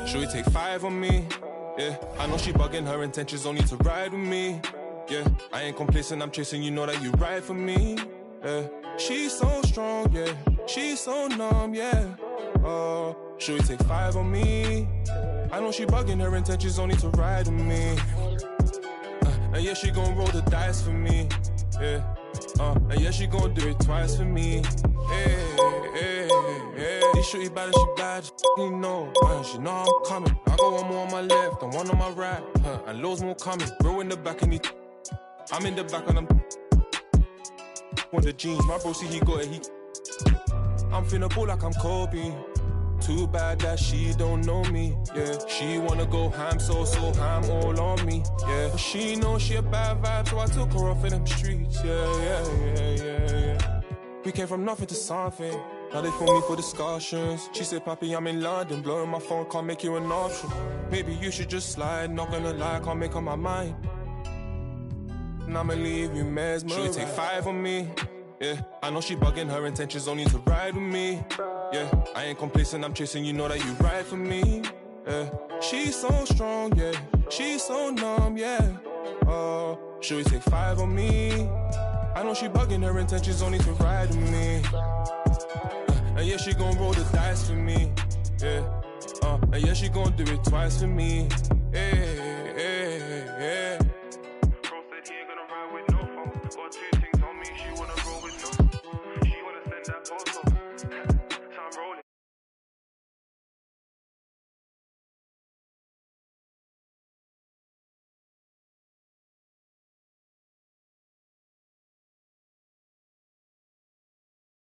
Should we take 5 on me? Yeah, I know she bugging, her intentions only to ride with me. Yeah, I ain't complacent, I'm chasing, you know that you ride for me. Yeah, she's so strong, yeah, she's so numb, yeah. Should we take 5 on me? I know she bugging, her intentions only to ride with me. And yeah, she gon' roll the dice for me. Yeah, and yeah, she gon' do it twice for me. This shorty bad and she bad, just you know. She know I'm coming. I got one more on my left and one on my right. And loads more coming. Bro in the back and I'm in the back and I'm on the jeans. My bro see he got it. I'm finna ball like I'm Kobe. Too bad that she don't know me. Yeah, she wanna go ham, so ham all on me. Yeah, but she know she a bad vibe, so I took her off in them streets. Yeah. We came from nothing to something. Now they phone me for discussions. She said, Papi, I'm in London, blowing my phone, can't make you an option. Maybe you should just slide, not gonna lie, can't make up my mind. And I'ma leave you mesmerized. Should we take 5 on me? Yeah, I know she bugging, her intentions only to ride with me. Yeah, I ain't complacent, I'm chasing, you know that you ride for me. Yeah, she's so strong, yeah, she's so numb, yeah. Should we take 5 on me? I know she bugging, her intentions only to ride with me. And yeah, she gon' roll the dice for me. Yeah, and yeah, she gon' do it twice for me. Yeah. Bro said he ain't gonna ride with no phone.